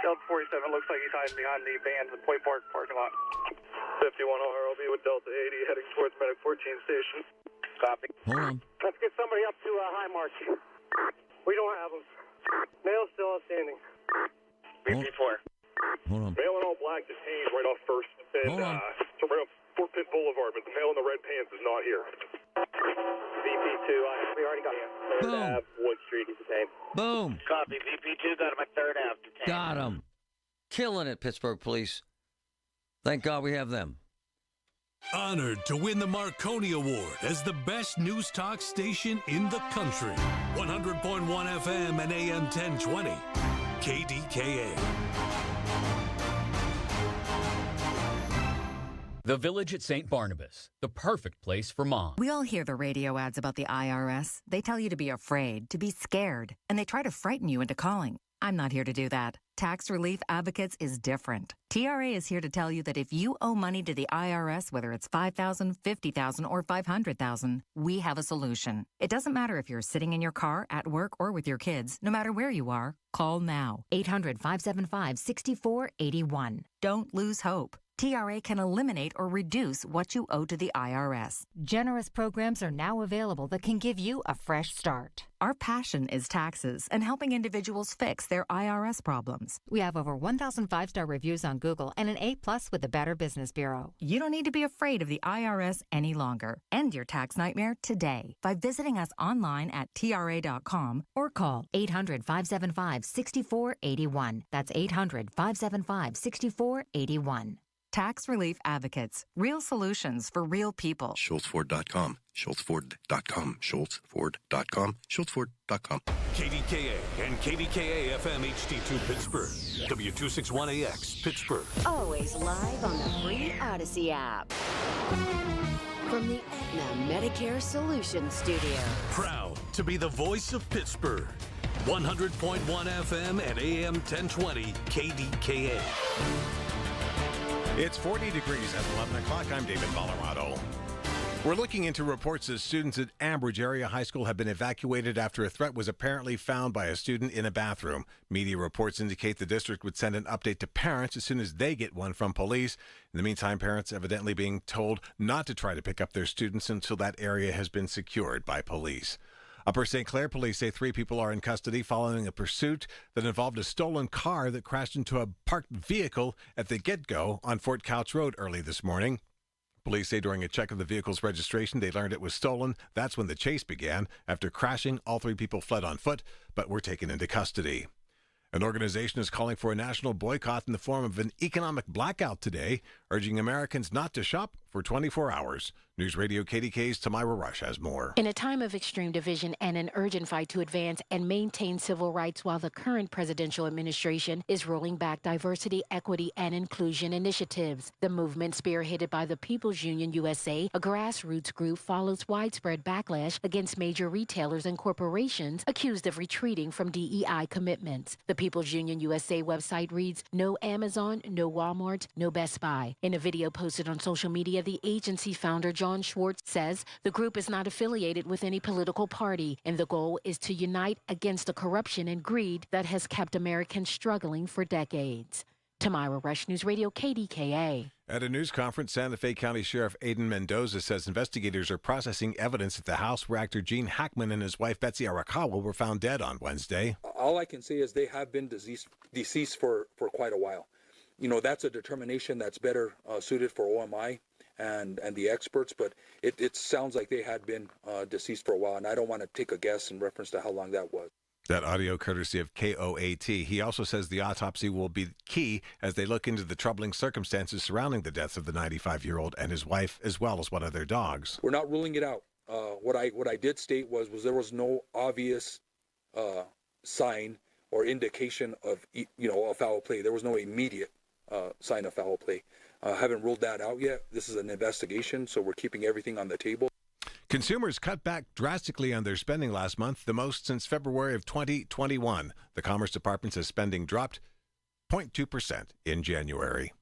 Delta 47 looks like he's hiding behind the vans in Point Park parking lot. 51R, I'll be with Delta 80 heading towards Medic 14 station. Copy. Hold on. Let's get somebody up to Highmark. We don't have them. Male still outstanding. BP4. Hold on. Male in all black detained right off 1st and so right off Fort Pitt Boulevard, but the male in the red pants is not here. VP2, we already got him. 3rd Ave, Wood Street, he's detained. Boom. Copy. BP2 got him at 3rd Ave. Detained. Got him. Killing it, Pittsburgh police. Thank God we have them. Honored to win the Marconi Award as the best news talk station in the country. 100.1 FM and AM 1020. KDKA. The Village at St. Barnabas, the perfect place for mom. We all hear the radio ads about the IRS. They tell you to be afraid, to be scared, and they try to frighten you into calling. I'm not here to do that. Tax Relief Advocates is different. TRA is here to tell you that if you owe money to the IRS, whether it's $5,000, $50,000, or $500,000, we have a solution. It doesn't matter if you're sitting in your car, at work, or with your kids. No matter where you are, call now. 800-575-6481. Don't lose hope. TRA can eliminate or reduce what you owe to the IRS. Generous programs are now available that can give you a fresh start. Our passion is taxes and helping individuals fix their IRS problems. We have over 1,000 5-star reviews on Google and an A+ with the Better Business Bureau. You don't need to be afraid of the IRS any longer. End your tax nightmare today by visiting us online at TRA.com or call 800-575-6481. That's 800-575-6481. Tax Relief Advocates. Real solutions for real people. SchultzFord.com. SchultzFord.com. SchultzFord.com. SchultzFord.com. KDKA and KDKA FM HD2 Pittsburgh. W261AX Pittsburgh. Always live on the free Odyssey app. From the Aetna Medicare Solutions Studio. Proud to be the voice of Pittsburgh. 100.1 FM and AM 1020 KDKA. It's 40 degrees at 11 o'clock. I'm David Colorado. We're looking into reports that students at Ambridge Area High School have been evacuated after a threat was apparently found by a student in a bathroom. Media reports indicate the district would send an update to parents as soon as they get one from police. In the meantime, parents evidently being told not to try to pick up their students until that area has been secured by police. Upper St. Clair police say 3 people are in custody following a pursuit that involved a stolen car that crashed into a parked vehicle at the Get-Go on Fort Couch Road early this morning. Police say during a check of the vehicle's registration, they learned it was stolen. That's when the chase began. After crashing, all 3 people fled on foot, but were taken into custody. An organization is calling for a national boycott in the form of an economic blackout today, urging Americans not to shop for 24 hours. News Radio KDK's Tamira Rush has more. In a time of extreme division and an urgent fight to advance and maintain civil rights while the current presidential administration is rolling back diversity, equity, and inclusion initiatives, the movement spearheaded by the People's Union USA, a grassroots group, follows widespread backlash against major retailers and corporations accused of retreating from DEI commitments. The People's Union USA website reads, "No Amazon, no Walmart, no Best Buy." In a video posted on social media, the agency founder John Schwartz says the group is not affiliated with any political party, and the goal is to unite against the corruption and greed that has kept Americans struggling for decades. Tamira Rush, News Radio KDKA. At a news conference, Santa Fe County Sheriff Aiden Mendoza says investigators are processing evidence that the House where actor Gene Hackman and his wife Betsy Arakawa were found dead on Wednesday. All I can say is they have been deceased for quite a while. You know, that's a determination that's better suited for OMI and the experts, but it sounds like they had been deceased for a while, and I don't want to take a guess in reference to how long that was. That audio courtesy of KOAT. He also says the autopsy will be key as they look into the troubling circumstances surrounding the deaths of the 95-year-old and his wife, as well as one of their dogs. We're not ruling it out. What I did state was there was no obvious sign or indication of a foul play. There was no immediate sign of foul play. Haven't ruled that out yet. This is an investigation, so we're keeping everything on the table. Consumers cut back drastically on their spending last month, the most since February of 2021. The Commerce Department says spending dropped 0.2% in January.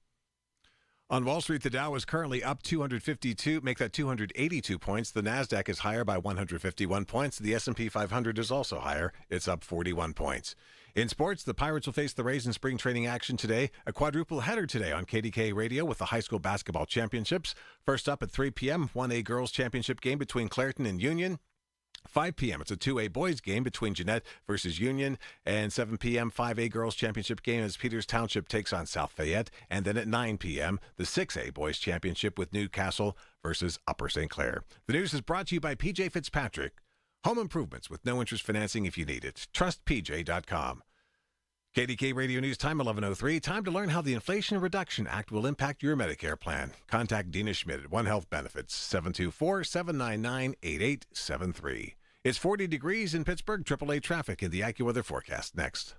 On Wall Street, the Dow is currently up 282 points. The Nasdaq is higher by 151 points. The S&P 500 is also higher. It's up 41 points. In sports, the Pirates will face the Rays in spring training action today. A quadruple header today on KDKA Radio with the high school basketball championships. First up at 3 p.m., 1A girls championship game between Clairton and Union. 5 p.m., it's a 2A boys game between Jeanette versus Union. And 7 p.m., 5A girls championship game as Peters Township takes on South Fayette. And then at 9 p.m., the 6A boys championship with Newcastle versus Upper St. Clair. The news is brought to you by P.J. Fitzpatrick. Home improvements with no interest financing if you need it. TrustPJ.com. KDK Radio News Time 11:03. Time to learn how the Inflation Reduction Act will impact your Medicare plan. Contact Dina Schmidt at One Health Benefits, 724-799-8873. It's 40 degrees in Pittsburgh. AAA traffic in the AccuWeather forecast next.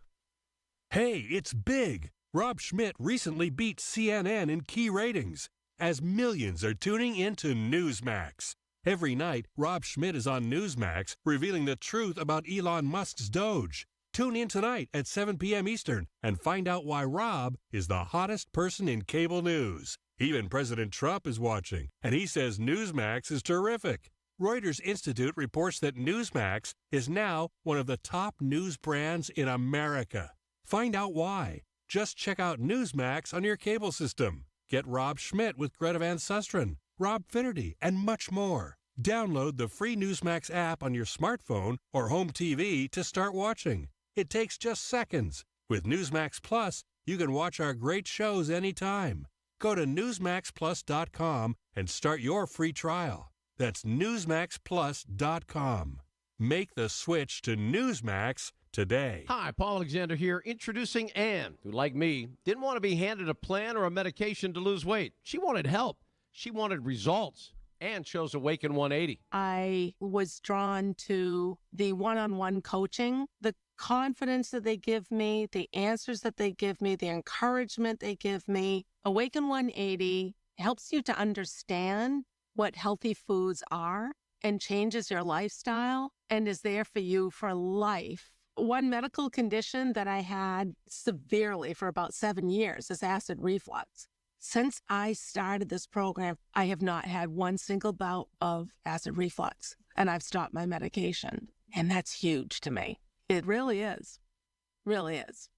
Hey, it's big. Rob Schmidt recently beat CNN in key ratings as millions are tuning into Newsmax. Every night, Rob Schmidt is on Newsmax revealing the truth about Elon Musk's Doge. Tune in tonight at 7 p.m. Eastern and find out why Rob is the hottest person in cable news. Even President Trump is watching, and he says Newsmax is terrific. Reuters Institute reports that Newsmax is now one of the top news brands in America. Find out why. Just check out Newsmax on your cable system. Get Rob Schmidt with Greta Van Susteren, Rob Finnerty, and much more. Download the free Newsmax app on your smartphone or home TV to start watching. It takes just seconds. With Newsmax Plus, you can watch our great shows anytime. Go to newsmaxplus.com and start your free trial. That's newsmaxplus.com. Make the switch to Newsmax today. Hi, Paul Alexander here, introducing Ann, who, like me, didn't want to be handed a plan or a medication to lose weight. She wanted help. She wanted results. Ann chose Awaken 180. I was drawn to the one-on-one coaching, the confidence that they give me, the answers that they give me, the encouragement they give me. Awaken 180 helps you to understand what healthy foods are and changes your lifestyle and is there for you for life. One medical condition that I had severely for about 7 years is acid reflux. Since I started this program, I have not had one single bout of acid reflux, and I've stopped my medication. And that's huge to me. It really is. Really is.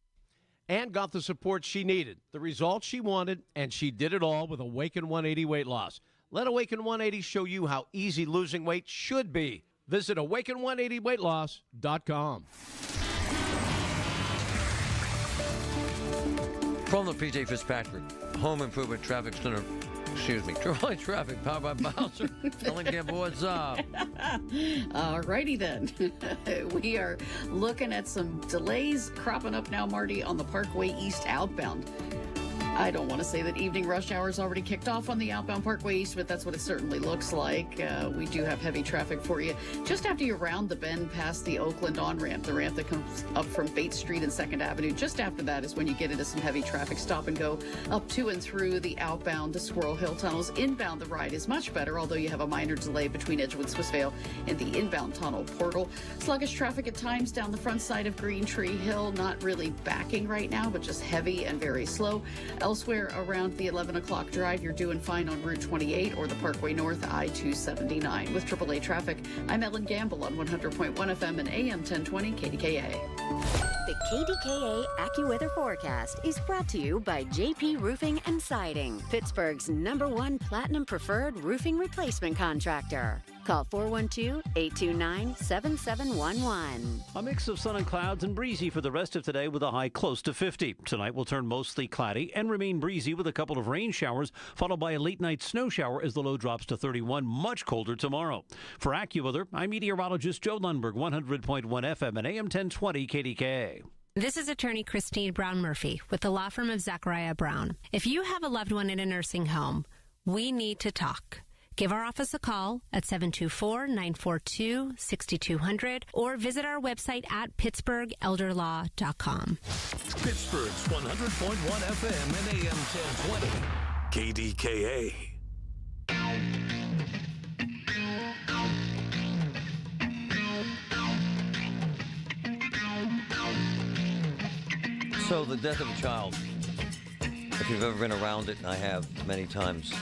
Ann got the support she needed, the results she wanted, and she did it all with Awaken 180 weight loss. Let Awaken 180 show you how easy losing weight should be. Visit awaken180weightloss.com. From the P.J. Fitzpatrick Home Improvement Traffic Center, Troy Traffic, powered by Bowser. Telling you what's up. All righty then. We are looking at some delays cropping up now, Marty, on the Parkway East outbound. I don't want to say that evening rush hour is already kicked off on the outbound Parkway East, but that's what it certainly looks like. We do have heavy traffic for you. Just after you round the bend past the Oakland on-ramp, the ramp that comes up from Bates Street and 2nd Avenue, just after that is when you get into some heavy traffic. Stop and go up to and through the outbound to Squirrel Hill tunnels. Inbound, the ride is much better, although you have a minor delay between Edgewood, Swissvale, and the inbound tunnel portal. Sluggish traffic at times down the front side of Green Tree Hill. Not really backing right now, but just heavy and very slow. Elsewhere around the 11 o'clock drive, you're doing fine on Route 28 or the Parkway North I-279. With AAA traffic, I'm Ellen Gamble on 100.1 FM and AM 1020 KDKA. The KDKA AccuWeather forecast is brought to you by JP Roofing and Siding, Pittsburgh's #1 Platinum Preferred Roofing Replacement Contractor. Call 412-829-7711. A mix of sun and clouds and breezy for the rest of today with a high close to 50. Tonight will turn mostly cloudy and remain breezy with a couple of rain showers, followed by a late night snow shower as the low drops to 31. Much colder tomorrow. For AccuWeather, I'm meteorologist Joe Lundberg, 100.1 FM and AM 1020 KDKA. This is attorney Christine Brown Murphy with the law firm of Zachariah Brown. If you have a loved one in a nursing home, we need to talk. Give our office a call at 724-942-6200 or visit our website at pittsburghelderlaw.com. Pittsburgh's 100.1 FM and AM 1020 KDKA. So the death of a child, if you've ever been around it, and I have many times,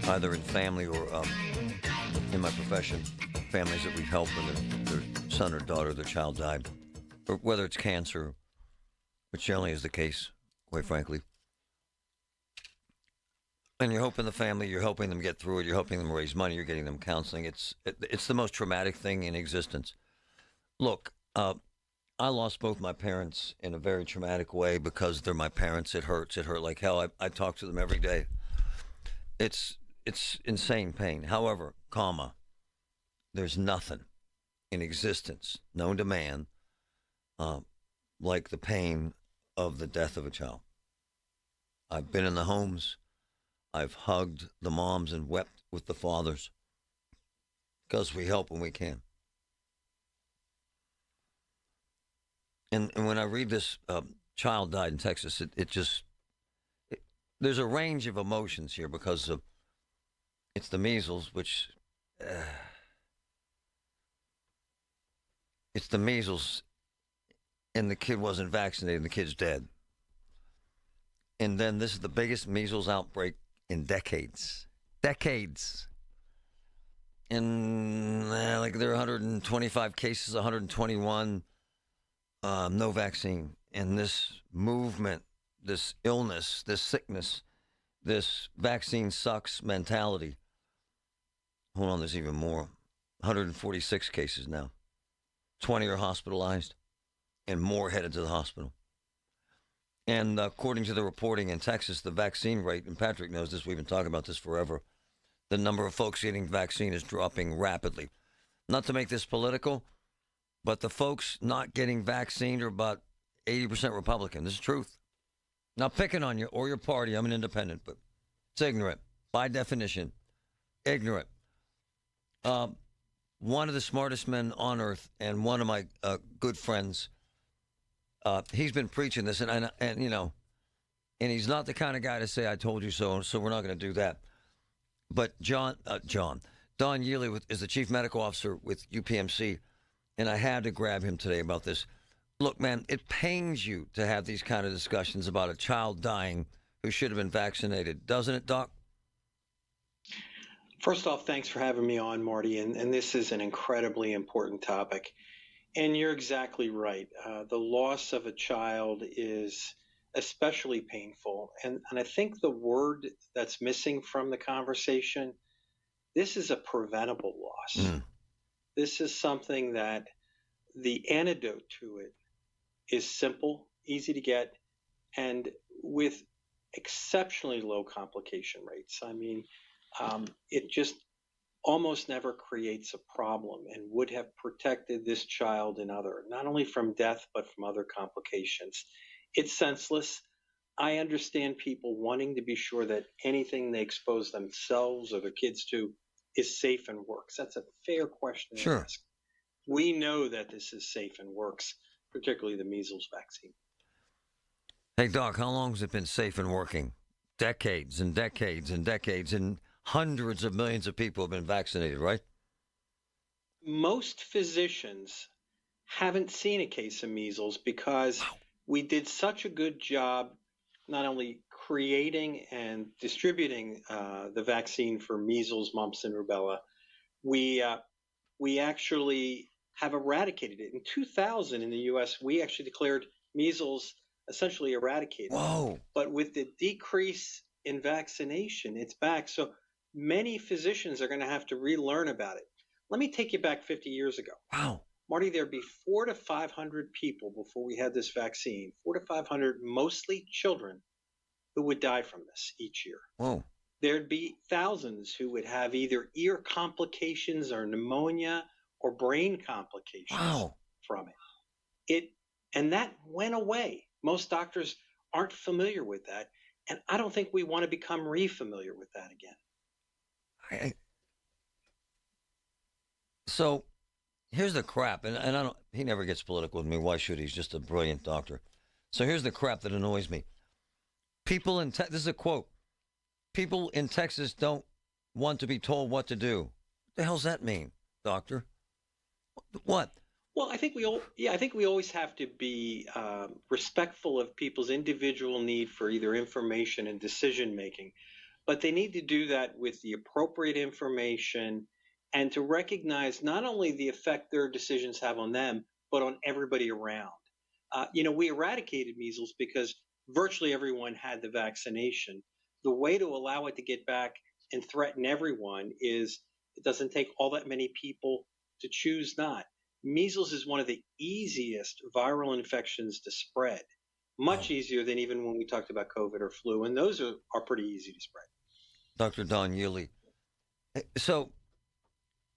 either in family or in my profession, families that we've helped when their son or daughter, their child died, or whether it's cancer, which generally is the case, quite frankly. And you're helping the family, you're helping them get through it, you're helping them raise money, you're getting them counseling. It's the most traumatic thing in existence. Look, I lost both my parents in a very traumatic way because they're my parents. It hurts. It hurt like hell. I talk to them every day. It's insane pain. However, there's nothing in existence known to man like the pain of the death of a child. I've been in the homes. I've hugged the moms and wept with the fathers because we help when we can. And when I read this, child died in Texas, there's a range of emotions here because it's the measles, which it's the measles, and the kid wasn't vaccinated, and the kid's dead. And then this is the biggest measles outbreak in decades. Decades. And like there are 125 cases, 121, no vaccine. And this movement, this illness, this sickness, this vaccine sucks mentality. Hold on, there's even more. 146 cases now. 20 are hospitalized, and more headed to the hospital. And according to the reporting in Texas, the vaccine rate, and Patrick knows this, we've been talking about this forever, the number of folks getting vaccine is dropping rapidly. Not to make this political, but the folks not getting vaccinated are about 80% Republican. This is truth. Not picking on you or your party. I'm an independent, but it's ignorant. By definition, ignorant. One of the smartest men on earth and one of my good friends, he's been preaching this, and you know, and he's not the kind of guy to say, I told you so, so we're not going to do that. But Don Yealy is the chief medical officer with UPMC, and I had to grab him today about this. Look, man, it pains you to have these kind of discussions about a child dying who should have been vaccinated, doesn't it, Doc? First off, thanks for having me on, Marty, and this is an incredibly important topic. And you're exactly right. The loss of a child is especially painful. And I think the word that's missing from the conversation, this is a preventable loss. This is something that the antidote to it is simple, easy to get, and with exceptionally low complication rates. I mean, it just almost never creates a problem and would have protected this child and other, not only from death, but from other complications. It's senseless. I understand people wanting to be sure that anything they expose themselves or their kids to is safe and works. That's a fair question to ask. We know that this is safe and works, particularly the measles vaccine. Hey, Doc, how long has it been safe and working? Decades and decades and decades, and hundreds of millions of people have been vaccinated, right? Most physicians haven't seen a case of measles because we did such a good job not only creating and distributing the vaccine for measles, mumps, and rubella. We actually have eradicated it. In 2000 in the U.S., we actually declared measles essentially eradicated. Whoa. But with the decrease in vaccination, it's back. So many physicians are going to have to relearn about it. Let me take you back 50 years ago. Wow. Marty, there'd be 400 to 500 people before we had this vaccine, 400 to 500, mostly children, who would die from this each year. Whoa. There'd be thousands who would have either ear complications or pneumonia or brain complications from it. And that went away. Most doctors aren't familiar with that. And I don't think we want to become re-familiar with that again. So here's the crap, and I don't. He never gets political with me. Why should he? He's just a brilliant doctor. So here's the crap that annoys me. People in this is a quote. People in Texas don't want to be told what to do. What the hell's that mean, doctor? What? Well, I think we always have to be respectful of people's individual need for either information and decision making, but they need to do that with the appropriate information and to recognize not only the effect their decisions have on them, but on everybody around. We eradicated measles because virtually everyone had the vaccination. The way to allow it to get back and threaten everyone is it doesn't take all that many people to choose not. Measles is one of the easiest viral infections to spread, much easier than even when we talked about COVID or flu, and those are pretty easy to spread. Dr. Don Yealy. So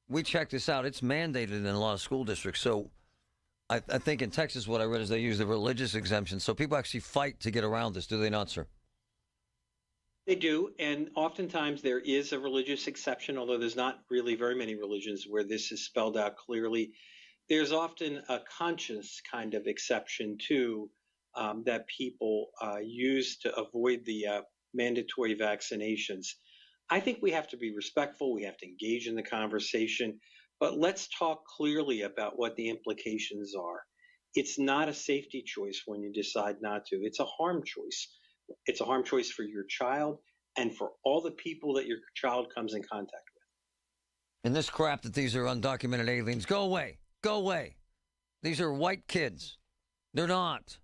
we checked this out. It's mandated in a lot of school districts. So I think in Texas what I read is they use the religious exemption. So people actually fight to get around this, do they not, sir? They do, and oftentimes there is a religious exception, although there's not really very many religions where this is spelled out clearly. There's often a conscious kind of exception, too, that people use to avoid the mandatory vaccinations. I think we have to be respectful. We have to engage in the conversation. But let's talk clearly about what the implications are. It's not a safety choice when you decide not to. It's a harm choice. It's a harm choice for your child and for all the people that your child comes in contact with. And this crap that these are undocumented aliens, go away. Go away. These are white kids. They're not.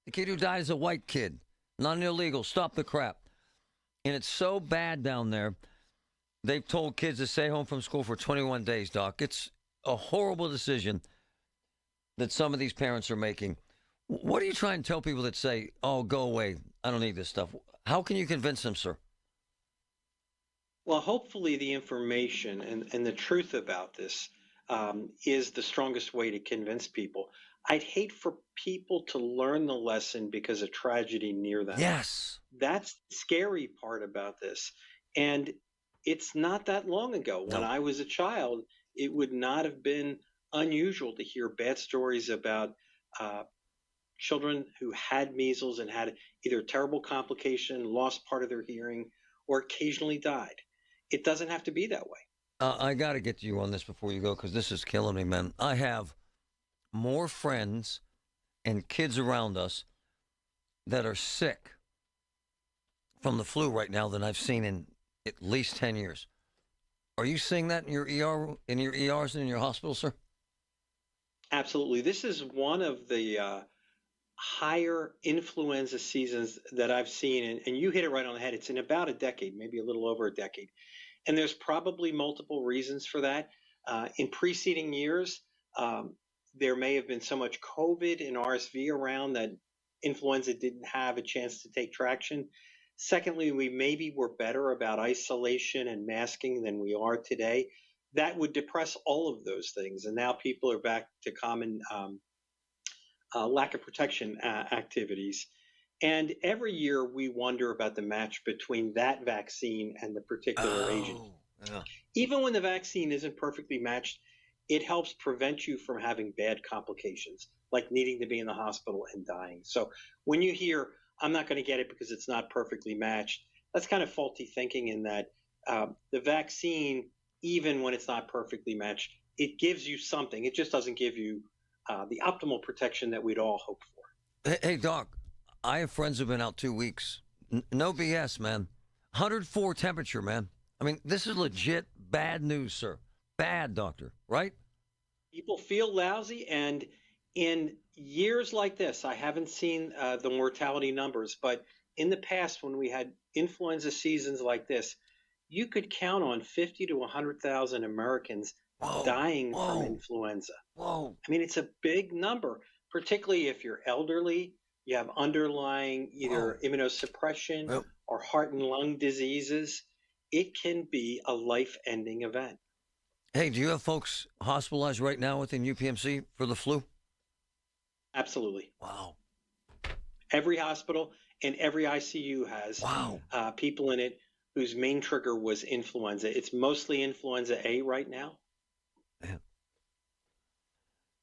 The kid who died is a white kid. Not an illegal. Stop the crap. And it's so bad down there. They've told kids to stay home from school for 21 days, Doc. It's a horrible decision that some of these parents are making. What are you trying to tell people that say, oh, go away, I don't need this stuff? How can you convince them, sir? Well, hopefully the information and the truth about this is the strongest way to convince people. I'd hate for people to learn the lesson because of tragedy near them. Yes. That's the scary part about this. And it's not that long ago. When I was a child, it would not have been unusual to hear bad stories about children who had measles and had either a terrible complication, lost part of their hearing, or occasionally died. It doesn't have to be that way. I got to get to you on this before you go, because this is killing me, man. I have more friends and kids around us that are sick from the flu right now than I've seen in at least 10 years. Are you seeing that in your ER, in your ERs and in your hospitals, sir? Absolutely. This is one of the higher influenza seasons that I've seen, and you hit it right on the head. It's in about a decade, maybe a little over a decade. And there's probably multiple reasons for that. In preceding years, there may have been so much COVID and RSV around that influenza didn't have a chance to take traction. Secondly, we maybe were better about isolation and masking than we are today. That would depress all of those things. And now people are back to common lack of protection activities. And every year we wonder about the match between that vaccine and the particular agent. Yeah. Even when the vaccine isn't perfectly matched, it helps prevent you from having bad complications, like needing to be in the hospital and dying. So when you hear, I'm not going to get it because it's not perfectly matched, that's kind of faulty thinking in that the vaccine, even when it's not perfectly matched, it gives you something. It just doesn't give you the optimal protection that we'd all hope for. Hey, Doc, I have friends who've been out 2 weeks. No BS, man. 104 temperature, man. I mean, this is legit bad news, sir. Bad, doctor, right? People feel lousy, and in years like this, I haven't seen the mortality numbers, but in the past when we had influenza seasons like this, you could count on 50 to 100,000 Americans dying from influenza. Whoa. I mean, it's a big number, particularly if you're elderly, you have underlying either immunosuppression or heart and lung diseases. It can be a life-ending event. Hey, do you have folks hospitalized right now within UPMC for the flu? Absolutely. Wow. Every hospital and every ICU has people in it whose main trigger was influenza. It's mostly influenza A right now. Man.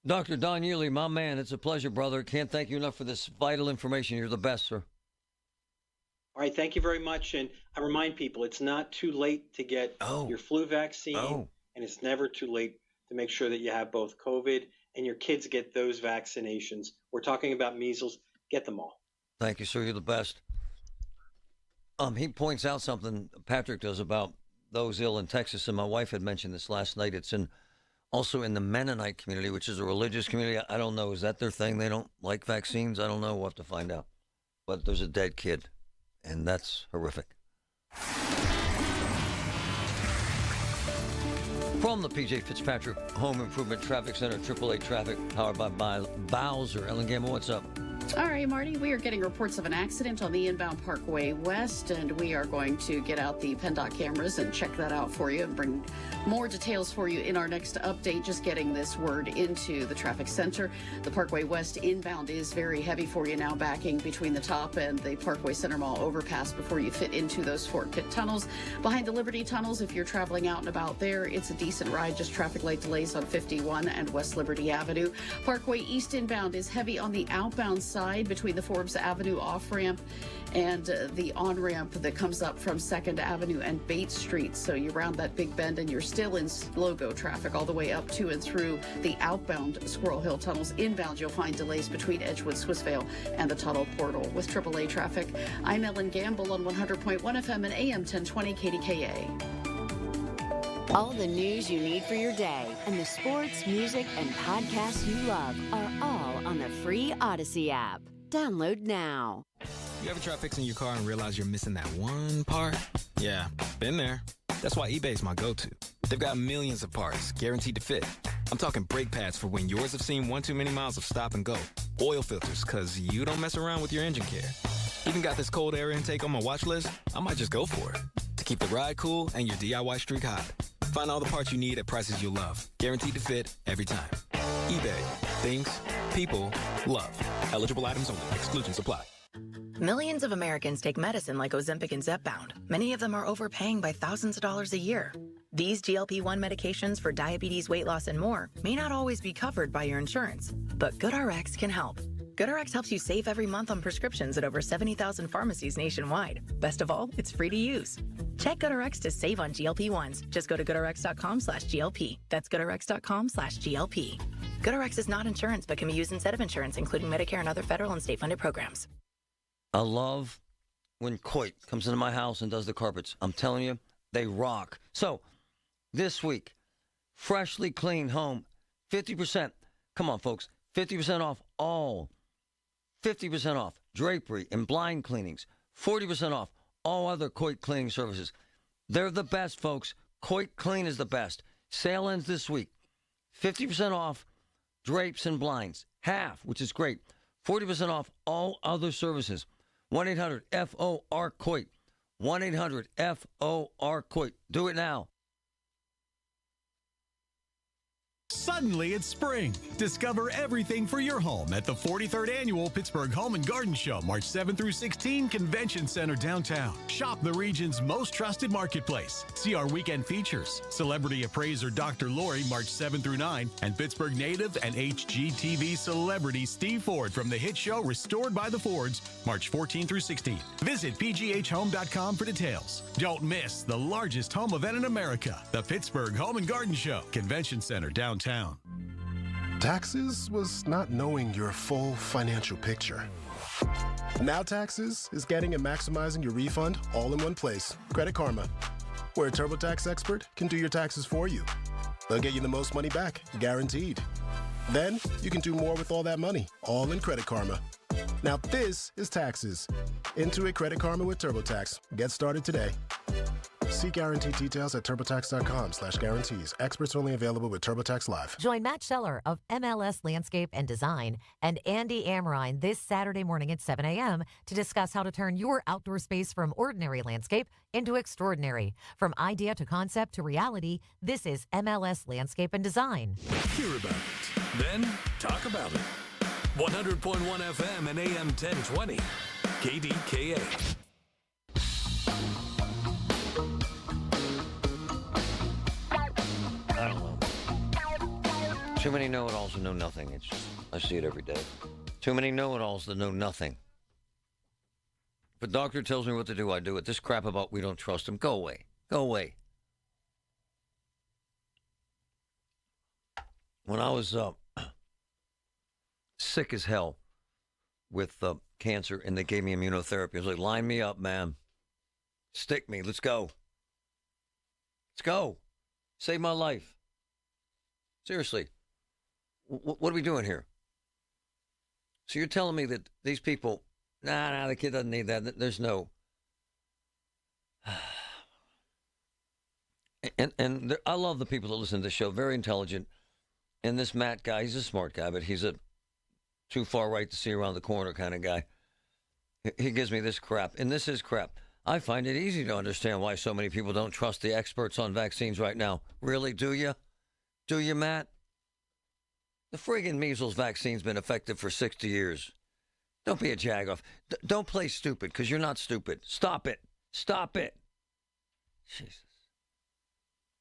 Dr. Don Yearley, my man, it's a pleasure, brother. Can't thank you enough for this vital information. You're the best, sir. All right, thank you very much. And I remind people, it's not too late to get your flu vaccine, and it's never too late to make sure that you have both COVID and your kids get those vaccinations. We're talking about measles. Get them all. Thank you, sir. You're the best. He points out something Patrick does about those ill in Texas, and my wife had mentioned this last night. It's also in the Mennonite community, which is a religious community. I don't know. Is that their thing? They don't like vaccines? I don't know. We'll have to find out. But there's a dead kid, and that's horrific. From the P.J. Fitzpatrick Home Improvement Traffic Center, AAA Traffic, powered by Bowser. Ellen Gamble, what's up? All right, Marty, we are getting reports of an accident on the inbound Parkway West, and we are going to get out the PennDOT cameras and check that out for you and bring more details for you in our next update. Just getting this word into the traffic center. The Parkway West inbound is very heavy for you now, backing between the top and the Parkway Center Mall overpass before you fit into those Fort Pitt tunnels. Behind the Liberty tunnels, if you're traveling out and about there, it's a decent ride, just traffic light delays on 51 and West Liberty Avenue. Parkway East inbound is heavy on the outbound side between the Forbes Avenue off-ramp and the on-ramp that comes up from 2nd Avenue and Bates Street. So you round that big bend and you're still in slow-go traffic all the way up to and through the outbound Squirrel Hill tunnels. Inbound, you'll find delays between Edgewood, Swissvale, and the Tuttle Portal. With AAA traffic, I'm Ellen Gamble on 100.1 FM and AM 1020 KDKA. All the news you need for your day and the sports, music, and podcasts you love are all on the free Odyssey app. Download now. You ever try fixing your car and realize you're missing that one part? Yeah, been there. That's why eBay's my go-to. They've got millions of parts, guaranteed to fit. I'm talking brake pads for when yours have seen one too many miles of stop and go. Oil filters, because you don't mess around with your engine care. Even got this cold air intake on my watch list. I might just go for it. To keep the ride cool and your DIY streak hot. Find all the parts you need at prices you'll love. Guaranteed to fit every time. eBay. Things. People. Love. Eligible items only. Exclusions apply. Millions of Americans take medicine like Ozempic and Zepbound. Many of them are overpaying by thousands of dollars a year. These GLP-1 medications for diabetes, weight loss, and more may not always be covered by your insurance, but GoodRx can help. GoodRx helps you save every month on prescriptions at over 70,000 pharmacies nationwide. Best of all, it's free to use. Check GoodRx to save on GLP-1s. Just go to GoodRx.com/GLP. That's GoodRx.com/GLP. GoodRx is not insurance, but can be used instead of insurance, including Medicare and other federal and state-funded programs. I love when Coit comes into my house and does the carpets. I'm telling you, they rock. So, this week, freshly cleaned home, 50%. Come on, folks, 50% off all. 50% off drapery and blind cleanings. 40% off all other Coit cleaning services. They're the best, folks. Coit Clean is the best. Sale ends this week. 50% off drapes and blinds. Half, which is great. 40% off all other services. 1-800-FOR-COIT. 1-800-FOR-COIT. Do it now. Suddenly it's spring. Discover everything for your home at the 43rd Annual Pittsburgh Home and Garden Show, March 7 through 16, Convention Center downtown. Shop the region's most trusted marketplace. See our weekend features. Celebrity appraiser Dr. Lori, March 7 through 9, and Pittsburgh native and HGTV celebrity Steve Ford from the hit show Restored by the Fords, March 14 through 16. Visit pghhome.com for details. Don't miss the largest home event in America, the Pittsburgh Home and Garden Show, Convention Center downtown. Taxes was not knowing your full financial picture. Now Taxes is getting and maximizing your refund all in one place. Credit Karma, where a TurboTax expert can do your taxes for you. They'll get you the most money back, guaranteed. Then you can do more with all that money, all in Credit Karma. Now this is Taxes. Intuit Credit Karma with TurboTax. Get started today. See guarantee details at TurboTax.com/guarantees. Experts only available with TurboTax Live. Join Matt Scheller of MLS Landscape and Design and Andy Amrine this Saturday morning at 7 a.m. to discuss how to turn your outdoor space from ordinary landscape into extraordinary. From idea to concept to reality, this is MLS Landscape and Design. Hear about it, then talk about it. 100.1 FM and AM 1020. KDKA. I don't know. Too many know-it-alls who know nothing. It's just, I see it every day. Too many know-it-alls that know nothing. If a doctor tells me what to do, I do it. This crap about we don't trust him, go away. Go away. When I was sick as hell with cancer and they gave me immunotherapy, I was like, line me up, man. Stick me. Let's go. Let's go. Save my life. Seriously. What are we doing here? So you're telling me that these people, nah, the kid doesn't need that. There's no. And I love the people that listen to the show. Very intelligent. And this Matt guy, he's a smart guy, but he's a too far right to see around the corner kind of guy. He gives me this crap, and this is crap. I find it easy to understand why so many people don't trust the experts on vaccines right now. Really, do you? Do you, Matt? The friggin' measles vaccine's been effective for 60 years. Don't be a jagoff. Don't play stupid, because you're not stupid. Stop it. Stop it. Jesus.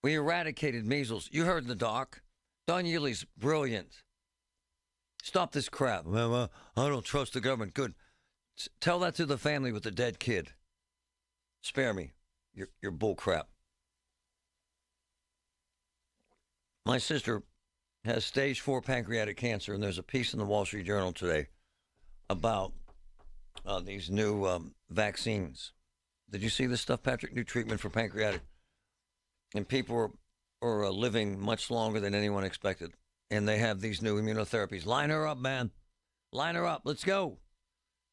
We eradicated measles. You heard the doc. Don Yealy's brilliant. Stop this crap. Well, I don't trust the government. Good. Tell that to the family with the dead kid. Spare me your bull crap. My sister has stage 4 pancreatic cancer, and there's a piece in the Wall Street Journal today about these new vaccines. Did you see this stuff, Patrick? New treatment for pancreatic. And people are living much longer than anyone expected. And they have these new immunotherapies. Line her up, man. Line her up. Let's go.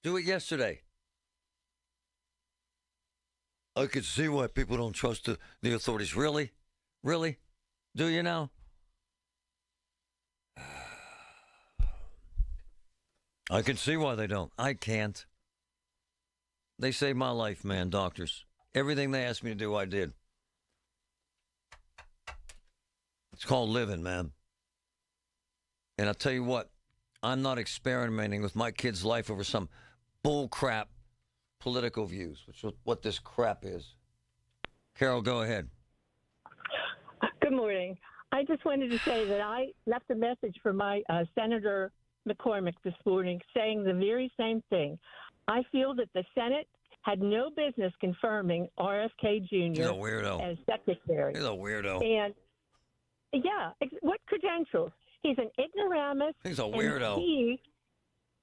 Do it yesterday. I could see why people don't trust the authorities. Really? Really? Do you now? I can see why they don't. I can't. They saved my life, man, doctors. Everything they asked me to do, I did. It's called living, man. And I'll tell you what, I'm not experimenting with my kid's life over some bull crap political views, which is what this crap is. Carol, go ahead. Good morning. I just wanted to say that I left a message for my Senator McCormick this morning saying the very same thing. I feel that the Senate had no business confirming RFK Jr. He's a weirdo. As secretary. He's a weirdo. And, yeah, what credentials? He's an ignoramus. He's a weirdo.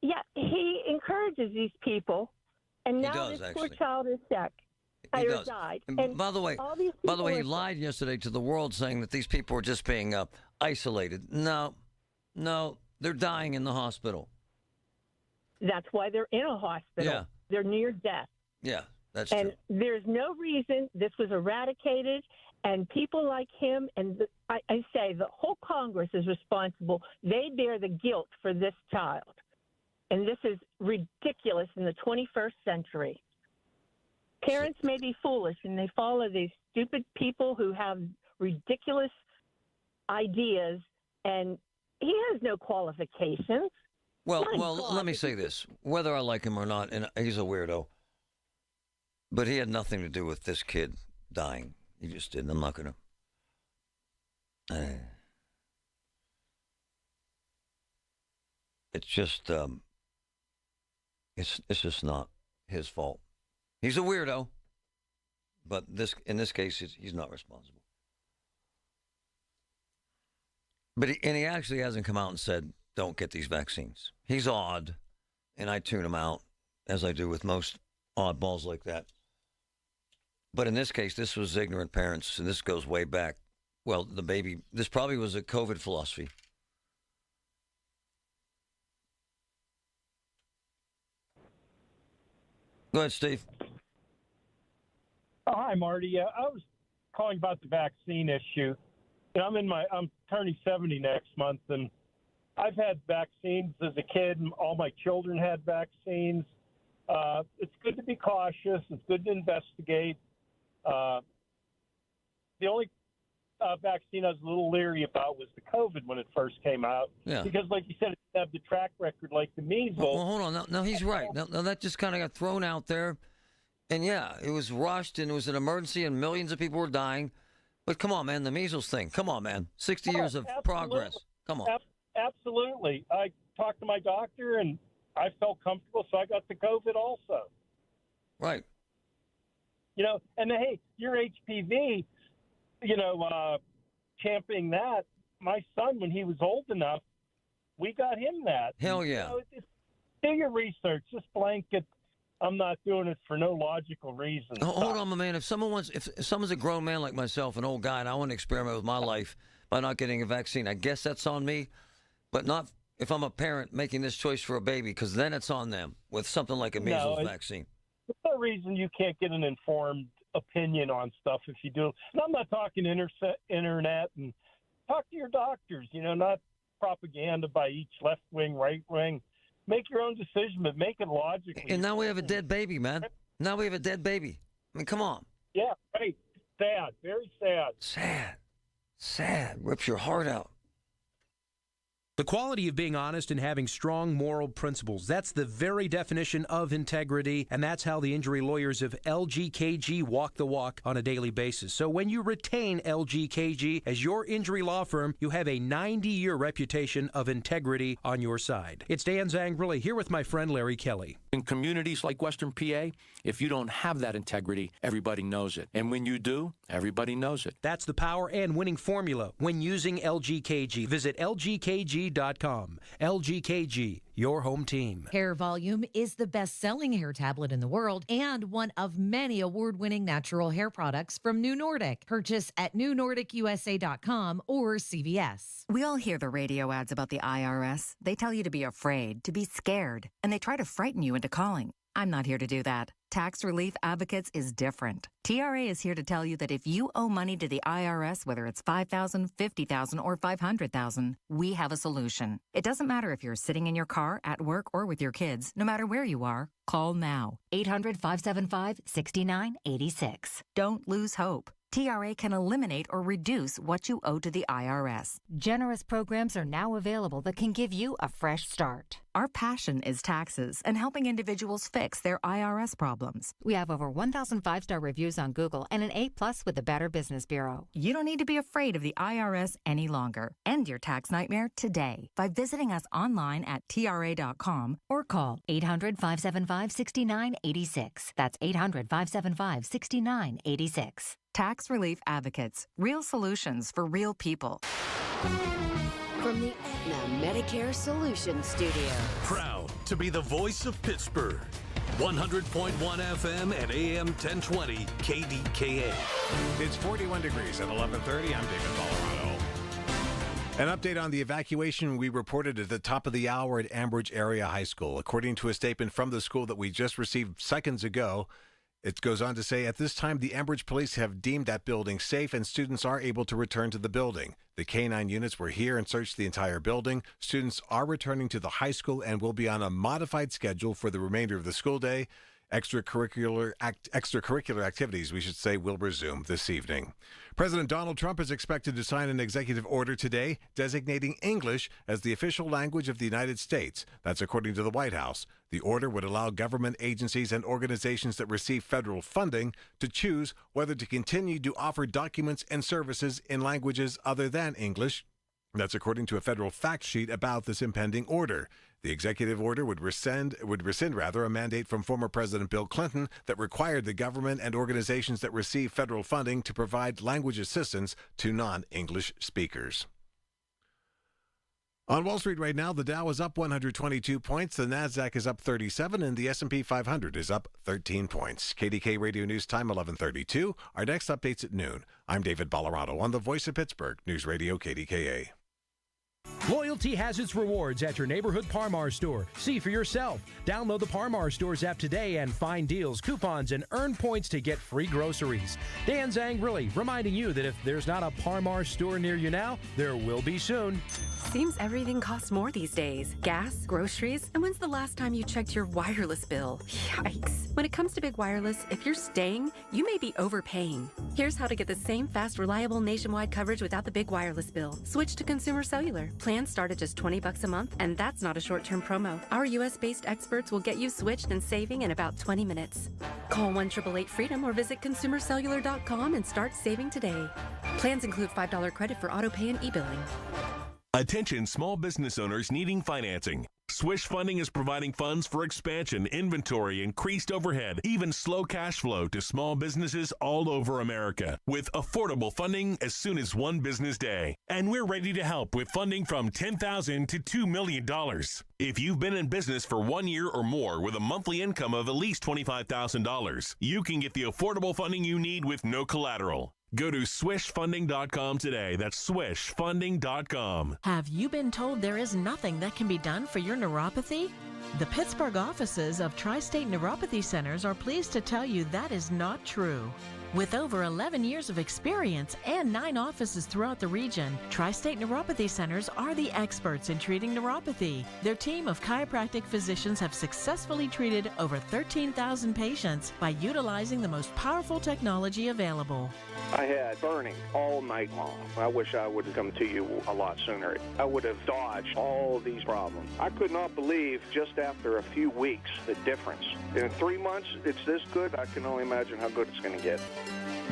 He encourages these people, and now does, this poor actually. child is sick. He Or does. died. And by the way, he are- lied yesterday to the world saying that these people were just being isolated. No, they're dying in the hospital. That's why they're in a hospital. Yeah. They're near death. Yeah, that's and true. there's no reason this was eradicated. And people like him, and I say the whole Congress is responsible. They bear the guilt for this child. And this is ridiculous in the 21st century. Parents may be foolish and they follow these stupid people who have ridiculous ideas, and he has no qualifications. Well, My God. let me say this. Whether I like him or not, and he's a weirdo, but he had nothing to do with this kid dying. He just didn't. I'm not going to. It's just, it's just not his fault. He's a weirdo, but in this case, he's not responsible. But he actually hasn't come out and said, don't get these vaccines. He's odd, and I tune him out, as I do with most oddballs like that. But in this case, this was ignorant parents, and this goes way back. Well, this probably was a COVID philosophy. Go ahead, Steve. Oh, hi, Marty. I was calling about the vaccine issue. I'm turning 70 next month, and I've had vaccines as a kid, and all my children had vaccines. It's good to be cautious. It's good to investigate. The only vaccine I was a little leery about was the COVID when it first came out. Yeah. Because, like you said, it didn't have the track record like the measles. Well, hold on. No, he's right. No, that just kind of got thrown out there. And, yeah, it was rushed, and it was an emergency, and millions of people were dying. But come on, man, the measles thing. Come on, man. 60 years of progress. Come on. Absolutely. I talked to my doctor, and I felt comfortable, so I got the COVID also. Right. And hey, your HPV, championing that, my son, when he was old enough, we got him that. Hell yeah. Do your research. Just blanket. I'm not doing it for no logical reason. Hold on, my man. If someone's a grown man like myself, an old guy, and I want to experiment with my life by not getting a vaccine, I guess that's on me, but not if I'm a parent making this choice for a baby, because then it's on them with something like a measles vaccine. There's no reason you can't get an informed opinion on stuff if you do. And I'm not talking internet, and talk to your doctors, not propaganda by each left wing, right wing. Make your own decision, but make it logically. And now we have a dead baby, man. Now we have a dead baby. I mean, come on. Yeah, right. Sad. Very sad. Sad. Rips your heart out. The quality of being honest and having strong moral principles. That's the very definition of integrity, and that's how the injury lawyers of LGKG walk the walk on a daily basis. So when you retain LGKG as your injury law firm, you have a 90-year reputation of integrity on your side. It's Dan Zangrili here with my friend Larry Kelly. In communities like Western PA, if you don't have that integrity, everybody knows it. And when you do, everybody knows it. That's the power and winning formula when using LGKG. Visit LGKG.com. LGKG, your home team. Hair Volume is the best-selling hair tablet in the world and one of many award-winning natural hair products from New Nordic. Purchase at newnordicusa.com or CVS. We all hear the radio ads about the IRS. They tell you to be afraid, to be scared, and they try to frighten you into calling. I'm not here to do that. Tax Relief Advocates is different. TRA is here to tell you that if you owe money to the IRS, whether it's $5,000, $50,000, or $500,000, we have a solution. It doesn't matter if you're sitting in your car, at work, or with your kids. No matter where you are, call now. 800-575-6986. Don't lose hope. TRA can eliminate or reduce what you owe to the IRS. Generous programs are now available that can give you a fresh start. Our passion is taxes and helping individuals fix their IRS problems. We have over 1,000 5-star reviews on Google and an A+ with the Better Business Bureau. You don't need to be afraid of the IRS any longer. End your tax nightmare today by visiting us online at TRA.com or call 800-575-6986. That's 800-575-6986. Tax Relief Advocates. Real solutions for real people. From the Aetna Medicare Solutions Studio. Proud to be the voice of Pittsburgh. 100.1 FM and AM 1020 KDKA. It's 41 degrees at 11:30. I'm David Colorado. An update on the evacuation we reported at the top of the hour at Ambridge Area High School. According to a statement from the school that we just received seconds ago, it goes on to say, at this time, the Ambridge police have deemed that building safe and students are able to return to the building. The K-9 units were here and searched the entire building. Students are returning to the high school and will be on a modified schedule for the remainder of the school day. Extracurricular activities, we should say, will resume this evening. President Donald Trump is expected to sign an executive order today designating English as the official language of the United States. That's according to the White House. The order would allow government agencies and organizations that receive federal funding to choose whether to continue to offer documents and services in languages other than English. That's according to a federal fact sheet about this impending order. The executive order would rescind a mandate from former President Bill Clinton that required the government and organizations that receive federal funding to provide language assistance to non-English speakers. On Wall Street right now, the Dow is up 122 points, the Nasdaq is up 37, and the S&P 500 is up 13 points. KDK Radio News Time, 11:32. Our next update's at noon. I'm David Colorado on the Voice of Pittsburgh, News Radio KDKA. Loyalty has its rewards at your neighborhood Par-Mar store. See for yourself. Download the Par-Mar Stores app today and find deals, coupons, and earn points to get free groceries. Dan Zangrili reminding you that if there's not a Par-Mar store near you now, there will be soon. Seems everything costs more these days. Gas, groceries, and when's the last time you checked your wireless bill? Yikes. When it comes to big wireless, if you're staying, you may be overpaying. Here's how to get the same fast, reliable nationwide coverage without the big wireless bill. Switch to Consumer Cellular. Plans start at just $20 a month, and that's not a short-term promo. Our U.S.-based experts will get you switched and saving in about 20 minutes. Call 1-888-FREEDOM or visit consumercellular.com and start saving today. Plans include $5 credit for auto pay and e-billing. Attention small business owners needing financing. Swish Funding is providing funds for expansion, inventory, increased overhead, even slow cash flow to small businesses all over America with affordable funding as soon as one business day. And we're ready to help with funding from $10,000 to $2 million. If you've been in business for 1 year or more with a monthly income of at least $25,000, you can get the affordable funding you need with no collateral. Go to swishfunding.com today. That's swishfunding.com. Have you been told there is nothing that can be done for your neuropathy? The Pittsburgh offices of Tri-State Neuropathy Centers are pleased to tell you that is not true. With over 11 years of experience and 9 offices throughout the region, Tri-State Neuropathy Centers are the experts in treating neuropathy. Their team of chiropractic physicians have successfully treated over 13,000 patients by utilizing the most powerful technology available. I had burning all night long. I wish I would have come to you a lot sooner. I would have dodged all these problems. I could not believe just after a few weeks the difference. In 3 months, it's this good. I can only imagine how good it's going to get.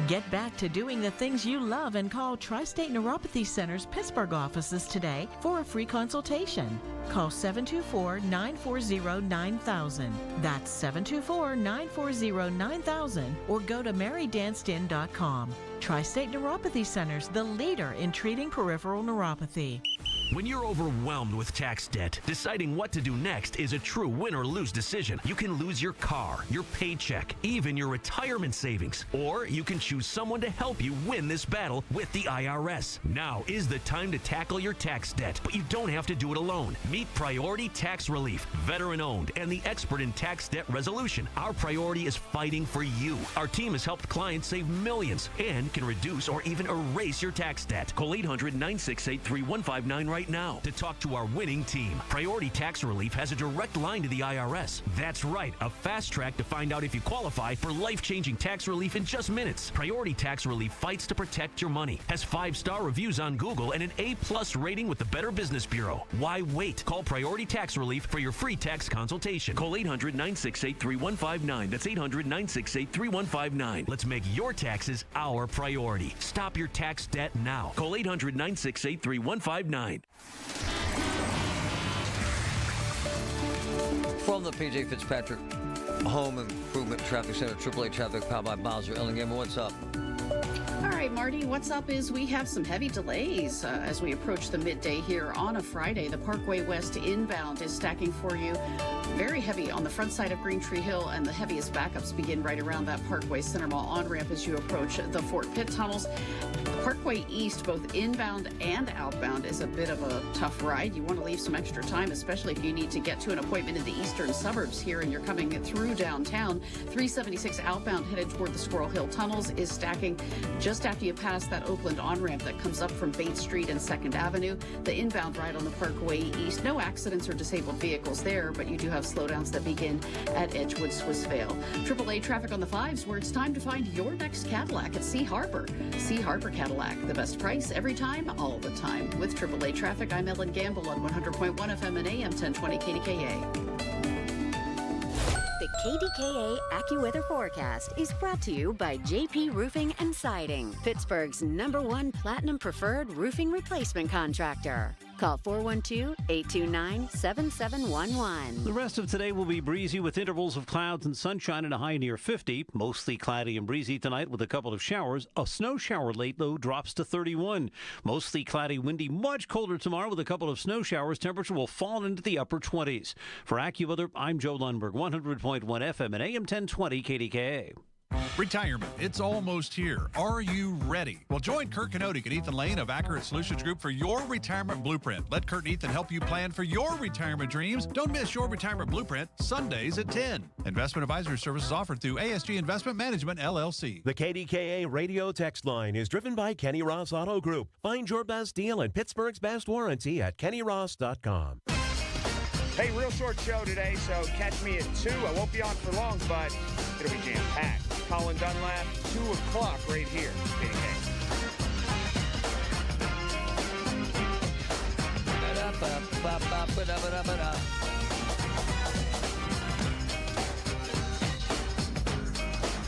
Get back to doing the things you love and call Tri-State Neuropathy Center's Pittsburgh offices today for a free consultation. Call 724-940-9000. That's 724-940-9000 or go to marydancedin.com. Tri-State Neuropathy Centers, the leader in treating peripheral neuropathy. When you're overwhelmed with tax debt, deciding what to do next is a true win or lose decision. You can lose your car, your paycheck, even your retirement savings. Or you can choose someone to help you win this battle with the IRS. Now is the time to tackle your tax debt, but you don't have to do it alone. Meet Priority Tax Relief, veteran-owned and the expert in tax debt resolution. Our priority is fighting for you. Our team has helped clients save millions and can reduce or even erase your tax debt. Call 800-968-3159 right now to talk to our winning team. Priority Tax Relief has a direct line to the IRS. That's right, a fast track to find out if you qualify for life-changing tax relief in just minutes. Priority Tax Relief fights to protect your money, has 5-star reviews on Google and an A+ rating with the Better Business Bureau. Why wait? Call Priority Tax Relief for your free tax consultation. Call 800-968-3159. That's 800-968-3159. Let's make your taxes our priority. Stop your tax debt now. Call 800-968-3159. From the P.J. Fitzpatrick Home Improvement Traffic Center, AAA Traffic, powered by Bowser Ellingham. What's up? All right, Marty, what's up is we have some heavy delays as we approach the midday here on a Friday. The Parkway West inbound is stacking for you. Very heavy on the front side of Green Tree Hill, and the heaviest backups begin right around that Parkway Center Mall on-ramp as you approach the Fort Pitt tunnels. Parkway East, both inbound and outbound, is a bit of a tough ride. You want to leave some extra time, especially if you need to get to an appointment in the eastern suburbs here and you're coming through downtown. 376 outbound headed toward the Squirrel Hill tunnels is stacking just after you pass that Oakland on-ramp that comes up from Bates Street and 2nd Avenue. The inbound ride on the Parkway East, no accidents or disabled vehicles there, but you do have slowdowns that begin at Edgewood, Swissvale. AAA traffic on the 5s, where it's time to find your next Cadillac at Sea Harbor. Sea Harbor Cadillac, the best price every time, all the time. With AAA traffic, I'm Ellen Gamble on 100.1 FM and AM 1020 KDKA. The KDKA AccuWeather forecast is brought to you by JP Roofing and Siding, Pittsburgh's #1 Platinum Preferred Roofing Replacement Contractor. Call 412-829-7711. The rest of today will be breezy with intervals of clouds and sunshine and a high near 50. Mostly cloudy and breezy tonight with a couple of showers. A snow shower late, though, drops to 31. Mostly cloudy, windy, much colder tomorrow with a couple of snow showers. Temperature will fall into the upper 20s. For AccuWeather, I'm Joe Lundberg, 100.1 FM and AM 1020 KDKA. Retirement, it's almost here. Are you ready? Well, join Kurt Kanodik and Ethan Lane of Accurate Solutions Group for your retirement blueprint. Let Kurt and Ethan help you plan for your retirement dreams. Don't miss your retirement blueprint, Sundays at 10. Investment advisory services offered through ASG Investment Management, LLC. The KDKA radio text line is driven by Kenny Ross Auto Group. Find your best deal and Pittsburgh's best warranty at kennyross.com. Hey, real short show today, so catch me at 2. I won't be on for long, but it'll be jam-packed. Colin Dunlap, 2 o'clock right here.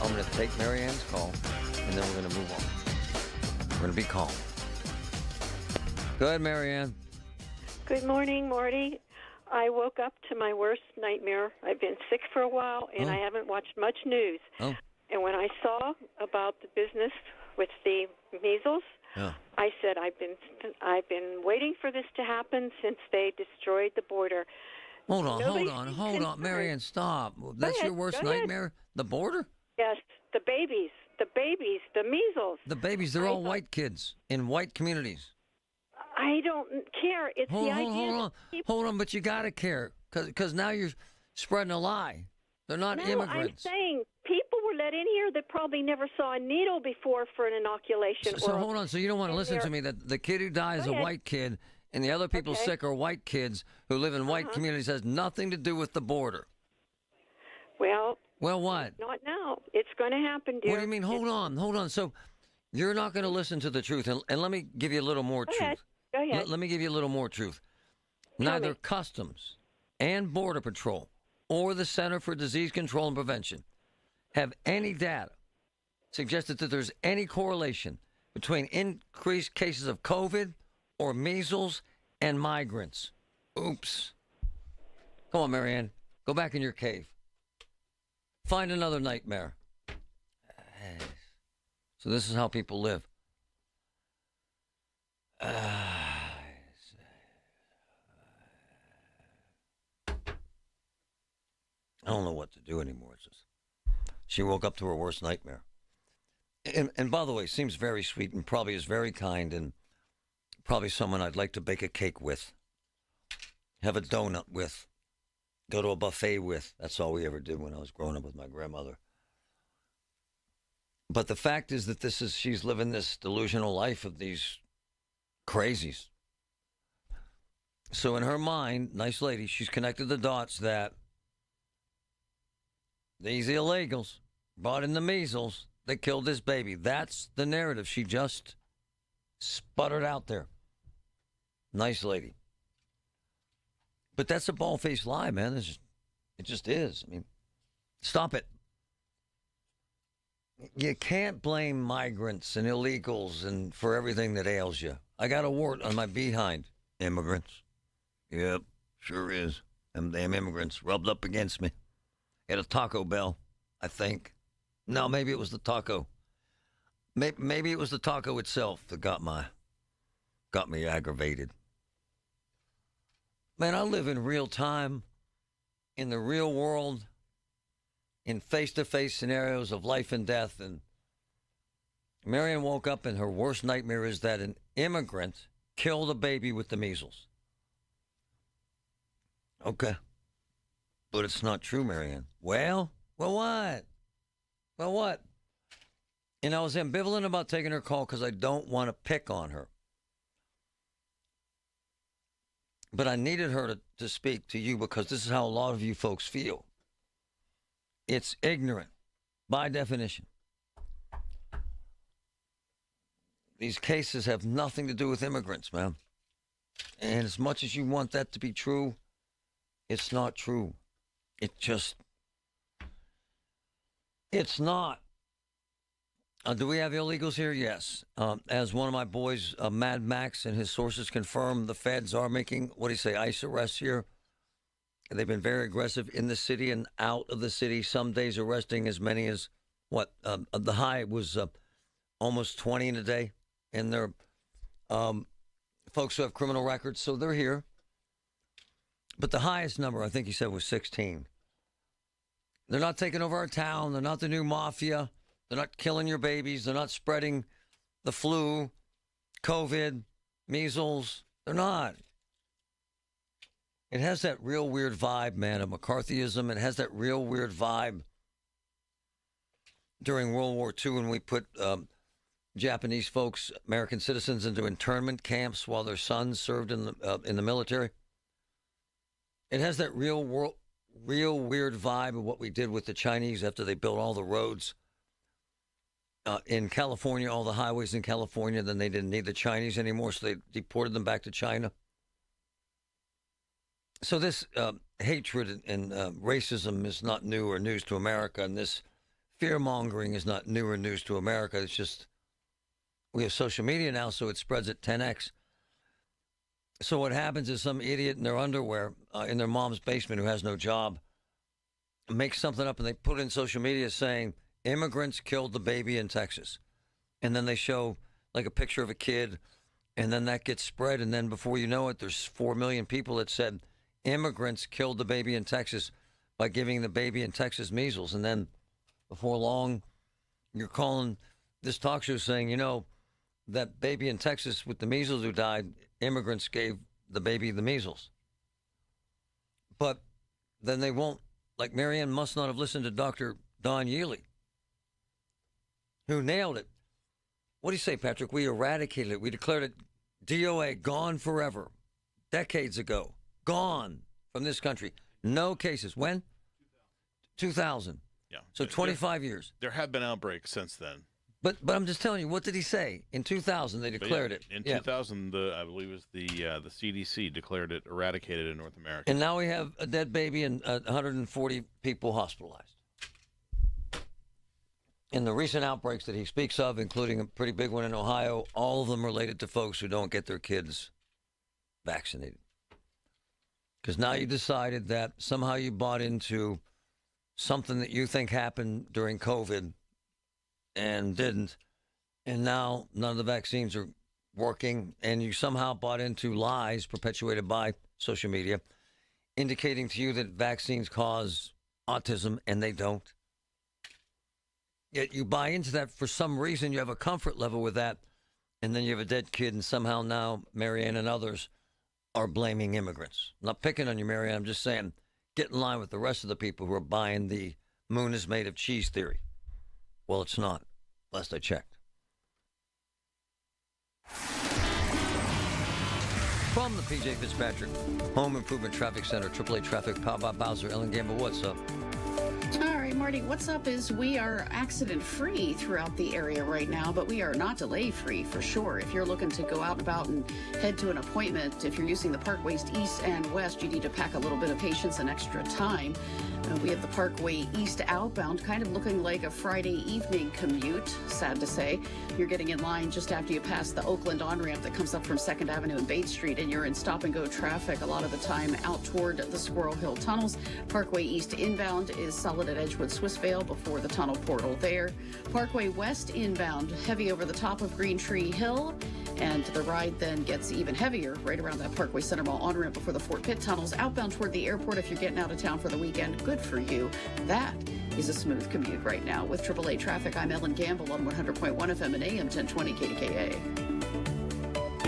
I'm going to take Marianne's call, and then we're going to move on. We're going to be calm. Go ahead, Marianne. Good morning, Marty. I woke up to my worst nightmare. I've been sick for a while, and I haven't watched much news. Oh. And when I saw about the business with the measles, I said, I've been waiting for this to happen since they destroyed the border. Hold on. Marianne, stop. That's your worst nightmare? The border? Yes, the babies, the measles. The babies, they're all white kids in white communities. I don't care. It's the idea. Hold on, but you got to care because now you're spreading a lie. They're not immigrants. I'm saying people were let in here that probably never saw a needle before for an inoculation. So hold on. So you don't want to listen to me that the kid who died is a white kid, and the other people sick are white kids who live in white communities. Has nothing to do with the border. Well, what? Not now. It's going to happen, dear. What do you mean? Hold on. So you're not going to listen to the truth, and let me give you a little more truth. Go ahead. Let me give you a little more truth. Neither Customs and Border Patrol or the Center for Disease Control and Prevention have any data suggested that there's any correlation between increased cases of COVID or measles and migrants. Oops. Come on, Marianne. Go back in your cave. Find another nightmare. So this is how people live. I don't know what to do anymore. It's just, she woke up to her worst nightmare. And by the way, seems very sweet and probably is very kind and probably someone I'd like to bake a cake with, have a donut with, go to a buffet with. That's all we ever did when I was growing up with my grandmother. But the fact is that she's living this delusional life of these crazies. So in her mind, nice lady, she's connected the dots that these illegals brought in the measles, they killed this baby. That's the narrative she just sputtered out there. Nice lady. But that's a bald-faced lie, man. It just is. I mean, stop it. You can't blame migrants and illegals and for everything that ails you. I got a wart on my behind. Immigrants. Yep, sure is. Them damn immigrants rubbed up against me. At a Taco Bell, I think. No, maybe it was the taco. Maybe it was the taco itself that got me aggravated. Man, I live in real time, in the real world, in face-to-face scenarios of life and death. And Marion woke up and her worst nightmare is that an immigrant killed a baby with the measles. Okay. But it's not true, Marianne. Well, what? Well, what? And I was ambivalent about taking her call because I don't want to pick on her. But I needed her to speak to you because this is how a lot of you folks feel. It's ignorant, by definition. These cases have nothing to do with immigrants, man. And as much as you want that to be true, it's not true. It's not. Do we have illegals here? Yes. As one of my boys, Mad Max, and his sources confirm, the feds are making, ICE arrests here. They've been very aggressive in the city and out of the city, some days arresting as many as, the high was almost 20 in a day. And they're folks who have criminal records, so they're here. But the highest number, I think he said, was 16. They're not taking over our town. They're not the new mafia. They're not killing your babies. They're not spreading the flu, COVID, measles. They're not. It has that real weird vibe, man, of McCarthyism. It has that real weird vibe during World War II when we put Japanese folks, American citizens, into internment camps while their sons served in the military. It has that real weird vibe of what we did with the Chinese after they built all the roads in California, all the highways in California. Then they didn't need the Chinese anymore, so they deported them back to China. So this hatred and racism is not new or news to America, and this fear-mongering is not new or news to America. It's just we have social media now, so it spreads at 10x. So what happens is some idiot in their underwear in their mom's basement who has no job makes something up and they put it in social media saying immigrants killed the baby in Texas. And then they show like a picture of a kid and then that gets spread. And then before you know it, there's 4 million people that said immigrants killed the baby in Texas by giving the baby in Texas measles. And then before long, you're calling this talk show saying, that baby in Texas with the measles who died, immigrants gave the baby the measles. But then they won't, like Marianne must not have listened to Dr. Don Yealy. who nailed it. What do you say, Patrick? We eradicated it. We declared it DOA, gone forever, decades ago, gone from this country. No cases. When? 2000. Yeah. So 25 years. There have been outbreaks since then. But I'm just telling you, what did he say? In 2000, they declared it. In 2000, I believe it was the CDC declared it eradicated in North America. And now we have a dead baby and 140 people hospitalized. In the recent outbreaks that he speaks of, including a pretty big one in Ohio, all of them related to folks who don't get their kids vaccinated. Because now you decided that somehow you bought into something that you think happened during COVID and didn't, and now none of the vaccines are working, and you somehow bought into lies perpetuated by social media, indicating to you that vaccines cause autism, and they don't. Yet you buy into that for some reason. You have a comfort level with that, and then you have a dead kid, and somehow now Marianne and others are blaming immigrants. I'm not picking on you, Marianne. I'm just saying, get in line with the rest of the people who are buying the moon is made of cheese theory. Well, it's not, last I checked. From the P.J. Fitzpatrick Home Improvement Traffic Center, AAA Traffic, Power by Bowser, Ellen Gamble, what's up? All right, Marty, what's up is we are accident-free throughout the area right now, but we are not delay-free for sure. If you're looking to go out and about and head to an appointment, if you're using the Parkways East and West, you need to pack a little bit of patience and extra time. We have the Parkway East outbound, kind of looking like a Friday evening commute, sad to say. You're getting in line just after you pass the Oakland on-ramp that comes up from 2nd Avenue and Bates Street, and you're in stop-and-go traffic a lot of the time out toward the Squirrel Hill tunnels. Parkway East inbound is solid at Edgewood Swissvale before the tunnel portal there. Parkway West inbound, heavy over the top of Green Tree Hill. And the ride then gets even heavier right around that Parkway Center Mall on-ramp before the Fort Pitt tunnels. Outbound toward the airport if you're getting out of town for the weekend. Good for you. That is a smooth commute right now. With AAA Traffic, I'm Ellen Gamble on 100.1 FM and AM 1020 KDKA.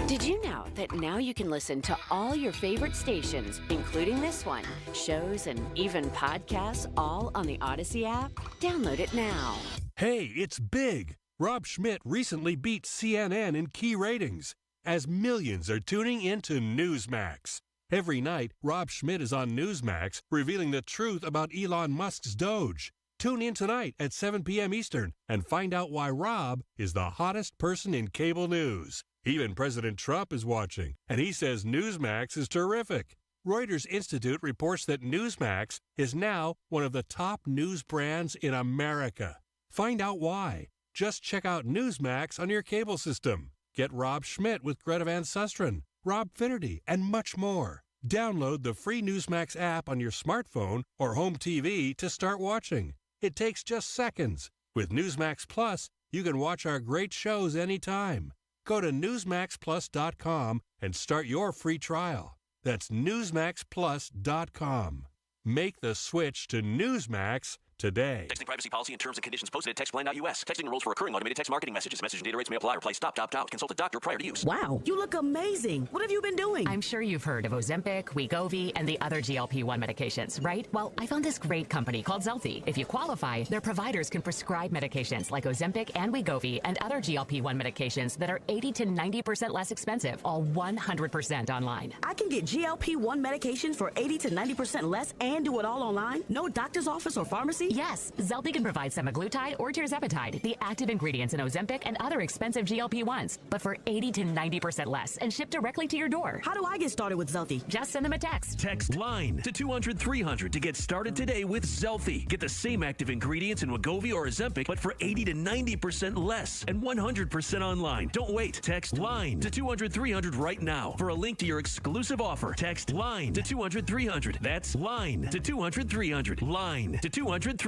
Did you know that now you can listen to all your favorite stations, including this one, shows, and even podcasts, all on the Odyssey app? Download it now. Hey, it's big. Rob Schmidt recently beat CNN in key ratings as millions are tuning into Newsmax. Every night, Rob Schmidt is on Newsmax revealing the truth about Elon Musk's Doge. Tune in tonight at 7 p.m. Eastern and find out why Rob is the hottest person in cable news. Even President Trump is watching, and he says Newsmax is terrific. Reuters Institute reports that Newsmax is now one of the top news brands in America. Find out why. Just check out Newsmax on your cable system. Get Rob Schmidt with Greta Van Susteren, Rob Finnerty, and much more. Download the free Newsmax app on your smartphone or home TV to start watching. It takes just seconds. With Newsmax Plus, you can watch our great shows anytime. Go to NewsmaxPlus.com and start your free trial. That's NewsmaxPlus.com. Make the switch to Newsmax today. Texting privacy policy and terms and conditions posted at textplan.us. Texting enrolls for recurring automated text marketing messages. Message and data rates may apply. Reply stop, opt out. Consult a doctor prior to use. Wow, you look amazing. What have you been doing? I'm sure you've heard of Ozempic, Wegovy, and the other GLP-1 medications, right? Well, I found this great company called Zelenskyy. If you qualify, their providers can prescribe medications like Ozempic and Wegovy and other GLP-1 medications that are 80 to 90% less expensive, all 100% online. I can get GLP-1 medications for 80 to 90% less and do it all online? No doctor's office or pharmacy? Yes, Zelenskyy can provide semaglutide or tirzepatide, the active ingredients in Ozempic and other expensive GLP-1s, but for 80 to 90% less and shipped directly to your door. How do I get started with Zelenskyy? Just send them a text. Text LINE to 200-300 to get started today with Zelenskyy. Get the same active ingredients in Wegovy or Ozempic, but for 80 to 90% less and 100% online. Don't wait. Text LINE to 200-300 right now for a link to your exclusive offer. Text LINE to 200-300. That's LINE to 200-300. LINE to 200-300.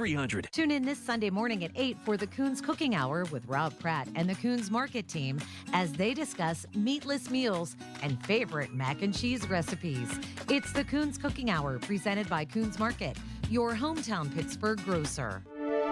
Tune in this Sunday morning at 8 for the Coons Cooking Hour with Rob Pratt and the Coons Market team as they discuss meatless meals and favorite mac and cheese recipes. It's the Coons Cooking Hour presented by Coons Market, your hometown Pittsburgh grocer.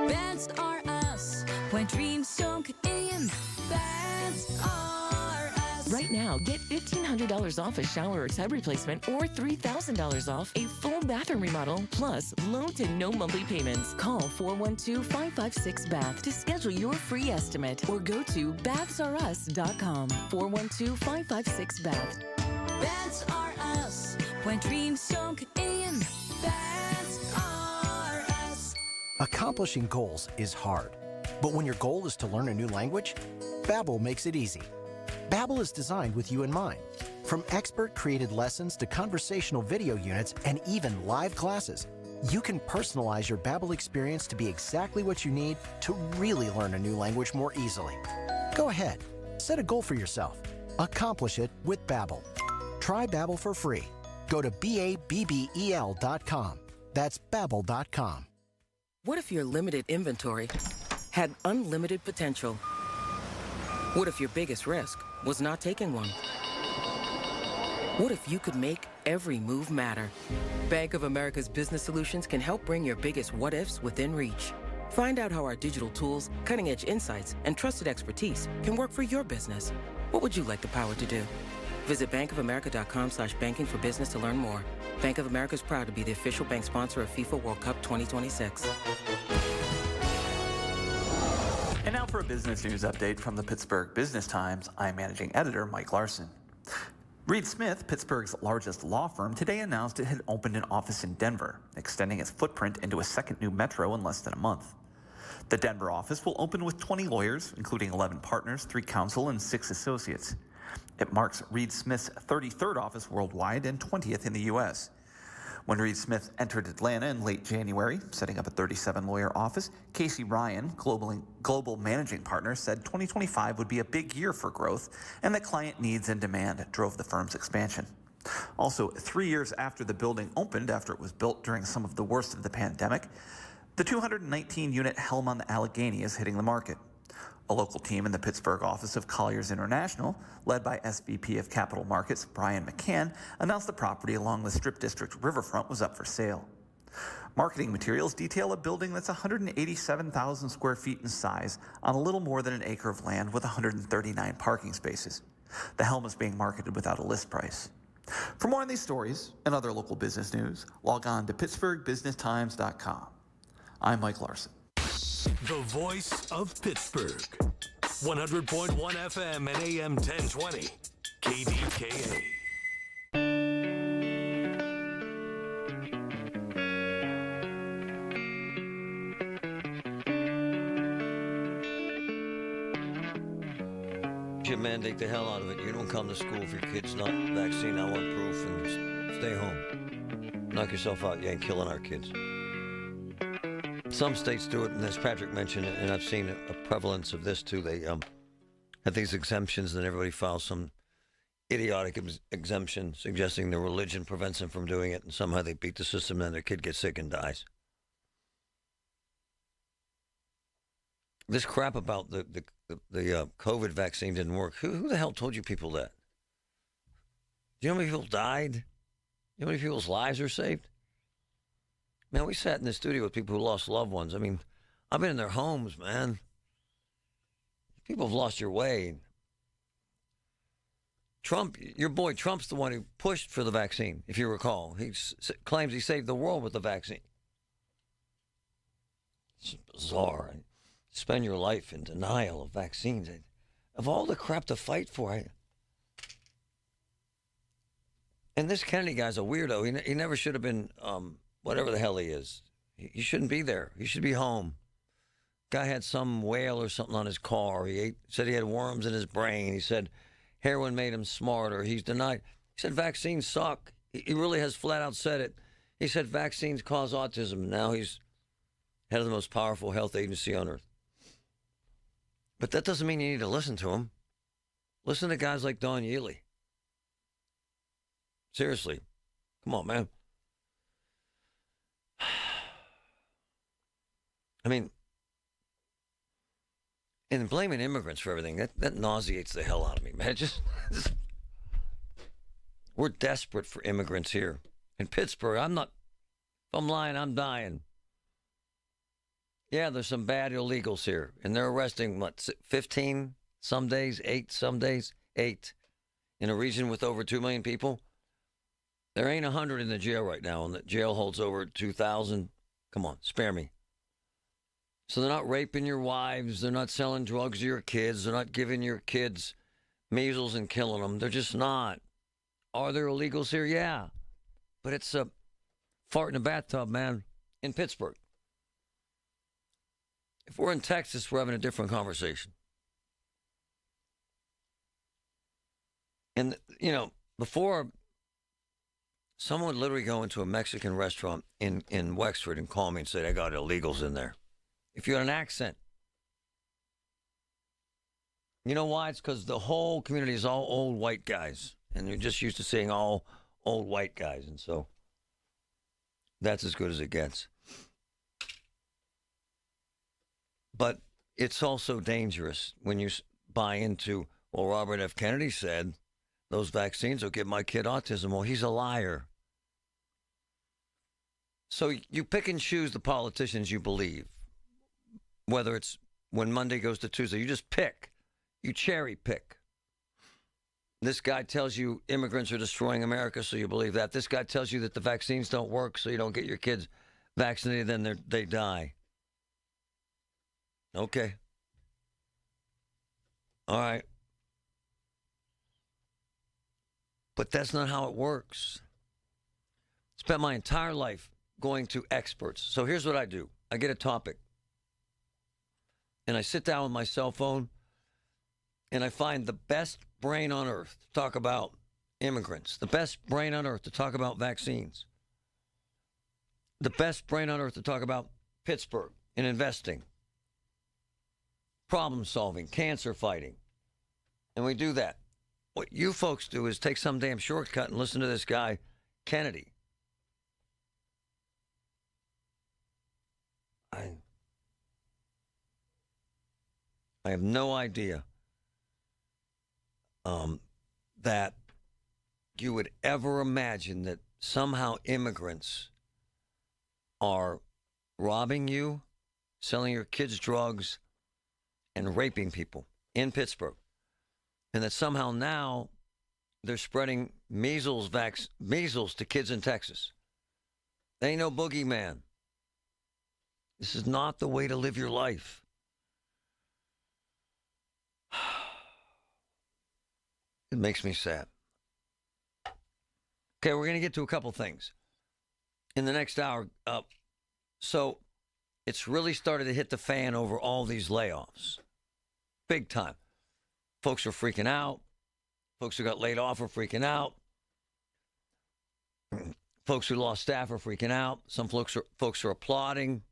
Vance are us when dreams don't get in. Vance are us. Right now, get $1,500 off a shower or tub replacement or $3,000 off a full bathroom remodel, plus low to no monthly payments. Call 412-556-BATH to schedule your free estimate or go to bathsareus.com. 412-556-BATH. Baths are us when dreams sunk in. Baths are us. Accomplishing goals is hard, but when your goal is to learn a new language, Babbel makes it easy. Babbel is designed with you in mind. From expert-created lessons to conversational video units and even live classes, you can personalize your Babbel experience to be exactly what you need to really learn a new language more easily. Go ahead, set a goal for yourself. Accomplish it with Babbel. Try Babbel for free. Go to BABBEL.com. That's Babbel.com. What if your limited inventory had unlimited potential? What if your biggest risk was not taking one? What if you could make every move matter? Bank of America's Business Solutions can help bring your biggest what-ifs within reach. Find out how our digital tools, cutting-edge insights, and trusted expertise can work for your business. What would you like the power to do? Visit bankofamerica.com/banking for business to learn more. Bank of America is proud to be the official bank sponsor of FIFA World Cup 2026. And now for a business news update from the Pittsburgh Business Times. I'm managing editor Mike Larson. Reed Smith, Pittsburgh's largest law firm, today announced it had opened an office in Denver, extending its footprint into a second new metro in less than a month. The Denver office will open with 20 lawyers, including 11 partners, 3 counsel, and 6 associates. It marks Reed Smith's 33rd office worldwide and 20th in the U.S. When Reed Smith entered Atlanta in late January, setting up a 37-lawyer office, Casey Ryan, global managing partner, said 2025 would be a big year for growth and that client needs and demand drove the firm's expansion. Also, 3 years after the building opened, after it was built during some of the worst of the pandemic, the 219-unit Helm on the Allegheny is hitting the market. A local team in the Pittsburgh office of Colliers International, led by SVP of Capital Markets Brian McCann, announced the property along the Strip District riverfront was up for sale. Marketing materials detail a building that's 187,000 square feet in size on a little more than an acre of land with 139 parking spaces. The Helm is being marketed without a list price. For more on these stories and other local business news, log on to pittsburghbusinesstimes.com. I'm Mike Larson. The voice of Pittsburgh. 100.1 FM and AM 1020. KDKA. You mandate the hell out of it. You don't come to school if your kid's not vaccine proof and stay home. Knock yourself out. You ain't killing our kids. Some states do it, and as Patrick mentioned, and I've seen a prevalence of this too. They have these exemptions, and everybody files some idiotic exemption suggesting their religion prevents them from doing it, and somehow they beat the system, and their kid gets sick and dies. This crap about the COVID vaccine didn't work. Who the hell told you people that? Do you know how many people died? You know how many people's lives are saved? Man, we sat in the studio with people who lost loved ones. I mean, I've been in their homes, man. People have lost your way. Trump, your boy Trump's the one who pushed for the vaccine, if you recall. He claims he saved the world with the vaccine. It's bizarre. Spend your life in denial of vaccines. Of all the crap to fight for, and this Kennedy guy's a weirdo. He never should have been... whatever the hell he is. He shouldn't be there. He should be home. Guy had some whale or something on his car. Said he had worms in his brain. He said heroin made him smarter. He's denied. He said vaccines suck. He really has flat out said it. He said vaccines cause autism. Now he's head of the most powerful health agency on earth. But that doesn't mean you need to listen to him. Listen to guys like Don Yealy. Seriously. Come on, man. I mean, and blaming immigrants for everything, that nauseates the hell out of me, man. We're desperate for immigrants here. In Pittsburgh, if I'm lying, I'm dying. Yeah, there's some bad illegals here, and they're arresting, 15 some days, 8 some days, 8. in a region with over 2 million people. There ain't 100 in the jail right now, and the jail holds over 2,000. Come on, spare me. So they're not raping your wives. They're not selling drugs to your kids. They're not giving your kids measles and killing them. They're just not. Are there illegals here? Yeah. But it's a fart in a bathtub, man, in Pittsburgh. If we're in Texas, we're having a different conversation. And, you know, before, someone would literally go into a Mexican restaurant in Wexford and call me and say, they got illegals in there. If you had an accent. You know why? It's because the whole community is all old white guys. And you're just used to seeing all old white guys. And so that's as good as it gets. But it's also dangerous when you buy into, well, Robert F. Kennedy said, those vaccines will give my kid autism. Well, he's a liar. So you pick and choose the politicians you believe, whether it's when Monday goes to Tuesday. You just pick. You cherry pick. This guy tells you immigrants are destroying America, so you believe that. This guy tells you that the vaccines don't work, so you don't get your kids vaccinated, then they die. Okay. All right. But that's not how it works. Spent my entire life going to experts. So here's what I do. I get a topic. And I sit down with my cell phone and I find the best brain on earth to talk about immigrants, the best brain on earth to talk about vaccines, the best brain on earth to talk about Pittsburgh and investing, problem solving, cancer fighting. And we do that. What you folks do is take some damn shortcut and listen to this guy, Kennedy. I have no idea that you would ever imagine that somehow immigrants are robbing you, selling your kids drugs, and raping people in Pittsburgh. And that somehow now they're spreading measles to kids in Texas. They ain't no boogeyman. This is not the way to live your life. It makes me sad. Okay, we're going to get to a couple things in the next hour. So it's really started to hit the fan over all these layoffs. Big time. Folks are freaking out. Folks who got laid off are freaking out. Folks who lost staff are freaking out. Some folks are applauding.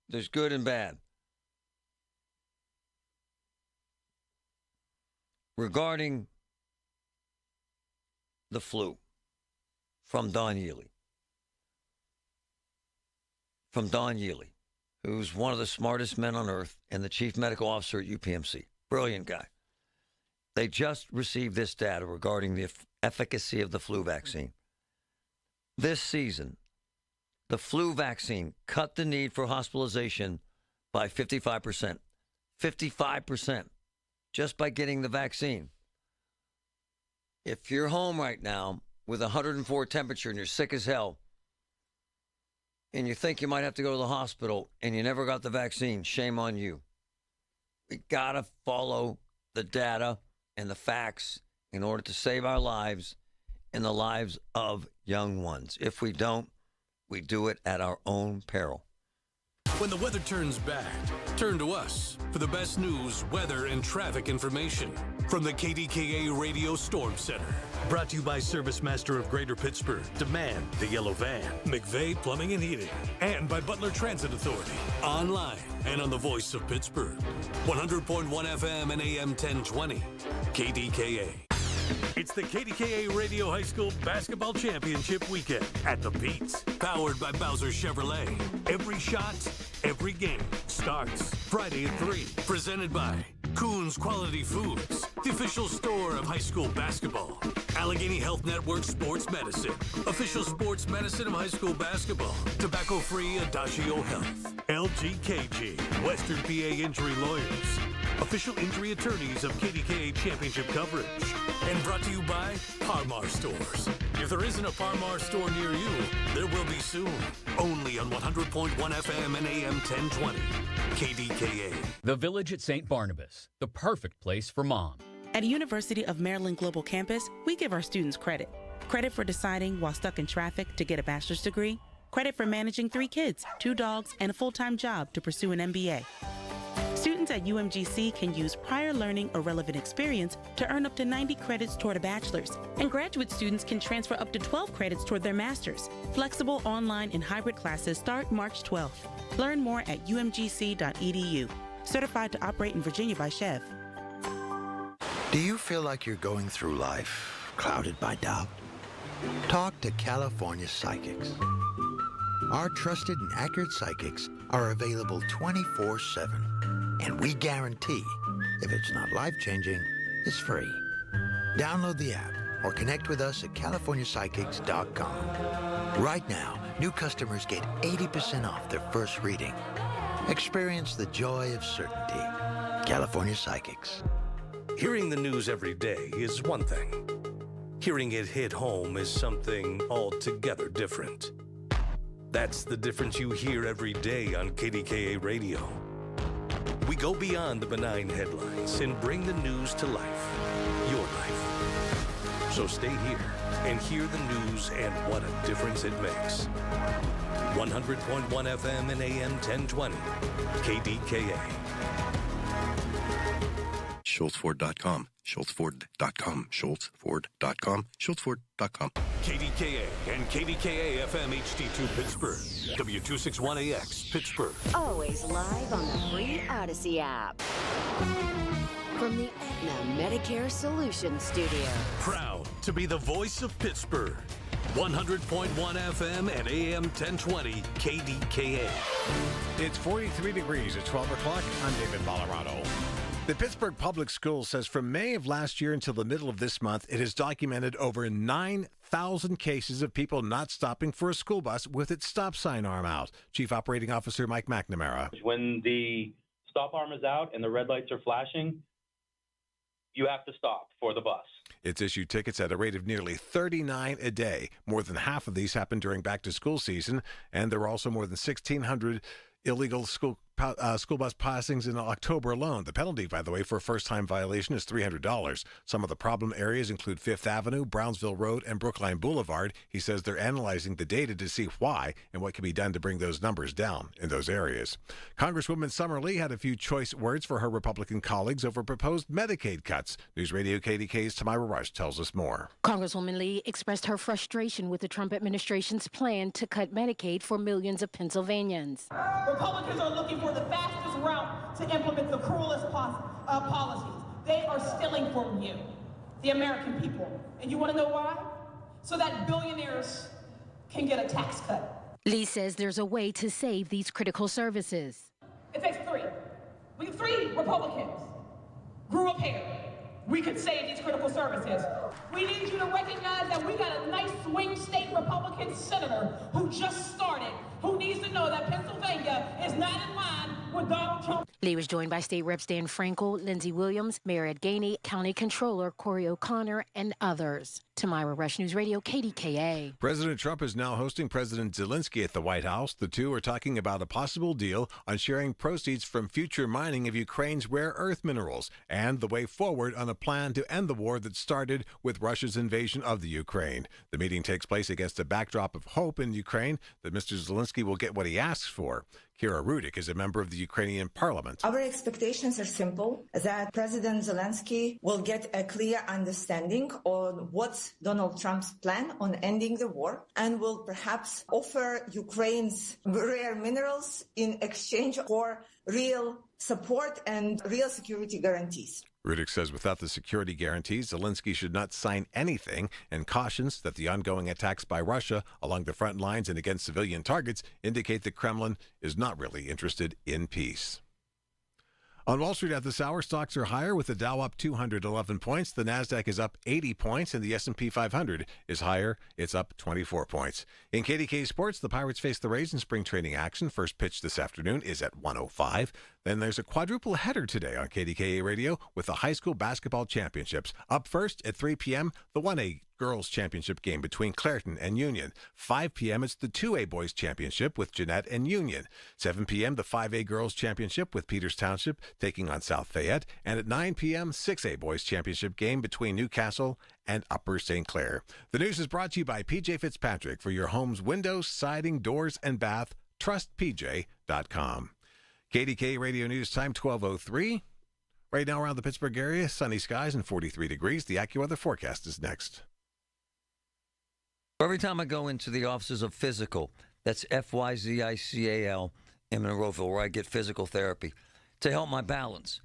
There's good and bad. Regarding the flu, from Don Yealy. From Don Yealy, who's one of the smartest men on earth and the chief medical officer at UPMC. Brilliant guy. They just received this data regarding the efficacy of the flu vaccine. This season, the flu vaccine cut the need for hospitalization by 55%. 55%. Just by getting the vaccine. If you're home right now with 104 temperature and you're sick as hell, and you think you might have to go to the hospital and you never got the vaccine, shame on you. We got to follow the data and the facts in order to save our lives and the lives of young ones. If we don't, we do it at our own peril. When the weather turns bad, turn to us for the best news, weather, and traffic information from the KDKA Radio Storm Center. Brought to you by Service Master of Greater Pittsburgh, Demand, the Yellow Van, McVeigh Plumbing and Heating, and by Butler Transit Authority. Online and on the voice of Pittsburgh. 100.1 FM and AM 1020. KDKA. It's the KDKA Radio High School Basketball Championship Weekend at the Pete's. Powered by Bowser Chevrolet. Every shot, every game starts Friday at 3. Presented by Coons Quality Foods, the official store of high school basketball. Allegheny Health Network Sports Medicine, official sports medicine of high school basketball. Tobacco-free Adagio Health. LGKG, Western PA Injury Lawyers. Official injury attorneys of KDKA Championship coverage. And brought to you by Parmar Stores. If there isn't a Parmar store near you, there will be soon. Only on 100.1 FM and AM 1020. KDKA. The Village at St. Barnabas, the perfect place for mom. At University of Maryland Global Campus, we give our students credit. Credit for deciding while stuck in traffic to get a bachelor's degree. Credit for managing 3 kids, 2 dogs, and a full-time job to pursue an MBA. Students at UMGC can use prior learning or relevant experience to earn up to 90 credits toward a bachelor's. And graduate students can transfer up to 12 credits toward their master's. Flexible online and hybrid classes start March 12th. Learn more at umgc.edu. Certified to operate in Virginia by Chev. Do you feel like you're going through life clouded by doubt? Talk to California Psychics. Our trusted and accurate psychics are available 24/7. And we guarantee, if it's not life-changing, it's free. Download the app or connect with us at CaliforniaPsychics.com. Right now, new customers get 80% off their first reading. Experience the joy of certainty. California Psychics. Hearing the news every day is one thing. Hearing it hit home is something altogether different. That's the difference you hear every day on KDKA Radio. We go beyond the benign headlines and bring the news to life. Your life. So stay here and hear the news and what a difference it makes. 100.1 FM and AM 1020. KDKA. SchultzFord.com. SchultzFord.com. SchultzFord.com. SchultzFord.com. KDKA and KDKA FM HD2 Pittsburgh. W261AX Pittsburgh. Always live on the free Odyssey app. From the Aetna Medicare Solutions Studio. Proud to be the voice of Pittsburgh. 100.1 FM and AM 1020 KDKA. It's 43 degrees at 12 o'clock. I'm David Colorado. The Pittsburgh Public Schools says from May of last year until the middle of this month, it has documented over 9,000 cases of people not stopping for a school bus with its stop sign arm out. Chief Operating Officer Mike McNamara. When the stop arm is out and the red lights are flashing, you have to stop for the bus. It's issued tickets at a rate of nearly 39 a day. More than half of these happen during back-to-school season, and there are also more than 1,600 illegal school bus passings in October alone. The penalty, by the way, for a first-time violation is $300. Some of the problem areas include Fifth Avenue, Brownsville Road, and Brookline Boulevard. He says they're analyzing the data to see why and what can be done to bring those numbers down in those areas. Congresswoman Summer Lee had a few choice words for her Republican colleagues over proposed Medicaid cuts. News Radio KDK's Tamira Rush tells us more. Congresswoman Lee expressed her frustration with the Trump administration's plan to cut Medicaid for millions of Pennsylvanians. Republicans are looking for the fastest route to implement the cruelest policies. They are stealing from you, the American people. And you want to know why? So that billionaires can get a tax cut. Lee says there's a way to save these critical services. It takes 3. We 3 Republicans grew up here. We could save these critical services. We need you to recognize that we got a nice swing state Republican senator who just started, who needs to know that Pennsylvania is not in line with Donald Trump. Lee was joined by State Reps Dan Frankel, Lindsey Williams, Mayor Ed Gainey, County Controller Corey O'Connor, and others. Tamira Rush News Radio, KDKA. President Trump is now hosting President Zelenskyy at the White House. The two are talking about a possible deal on sharing proceeds from future mining of Ukraine's rare earth minerals and the way forward on a plan to end the war that started with Russia's invasion of the Ukraine. The meeting takes place against a backdrop of hope in Ukraine that Mr. Zelenskyy will get what he asks for. Kira Rudik is a member of the Ukrainian parliament. Our expectations are simple, that President Zelenskyy will get a clear understanding on what's Donald Trump's plan on ending the war and will perhaps offer Ukraine's rare minerals in exchange for real support and real security guarantees. Rudik says without the security guarantees, Zelenskyy should not sign anything and cautions that the ongoing attacks by Russia along the front lines and against civilian targets indicate the Kremlin is not really interested in peace. On Wall Street at this hour, stocks are higher with the Dow up 211 points. The Nasdaq is up 80 points, and the S&P 500 is higher. It's up 24 points. In KDKA Sports, the Pirates face the Rays in spring training action. First pitch this afternoon is at 1:05. Then there's a quadruple header today on KDKA Radio with the high school basketball championships. Up first at 3 p.m., the 1A girls championship game between Clairton and Union. 5 p.m., it's the 2A boys championship with Jeanette and Union. 7 p.m., the 5A girls championship with Peters Township taking on South Fayette. And at 9 p.m., 6A boys championship game between Newcastle and Upper St. Clair. The news is brought to you by PJ Fitzpatrick. For your home's windows, siding, doors, and bath, trustpj.com. KDKA Radio News Time, 12:03. Right now around the Pittsburgh area, sunny skies and 43 degrees. The AccuWeather forecast is next. Every time I go into the offices of Fyzical, that's Fyzical in Monroeville, where I get physical therapy, to help my balance,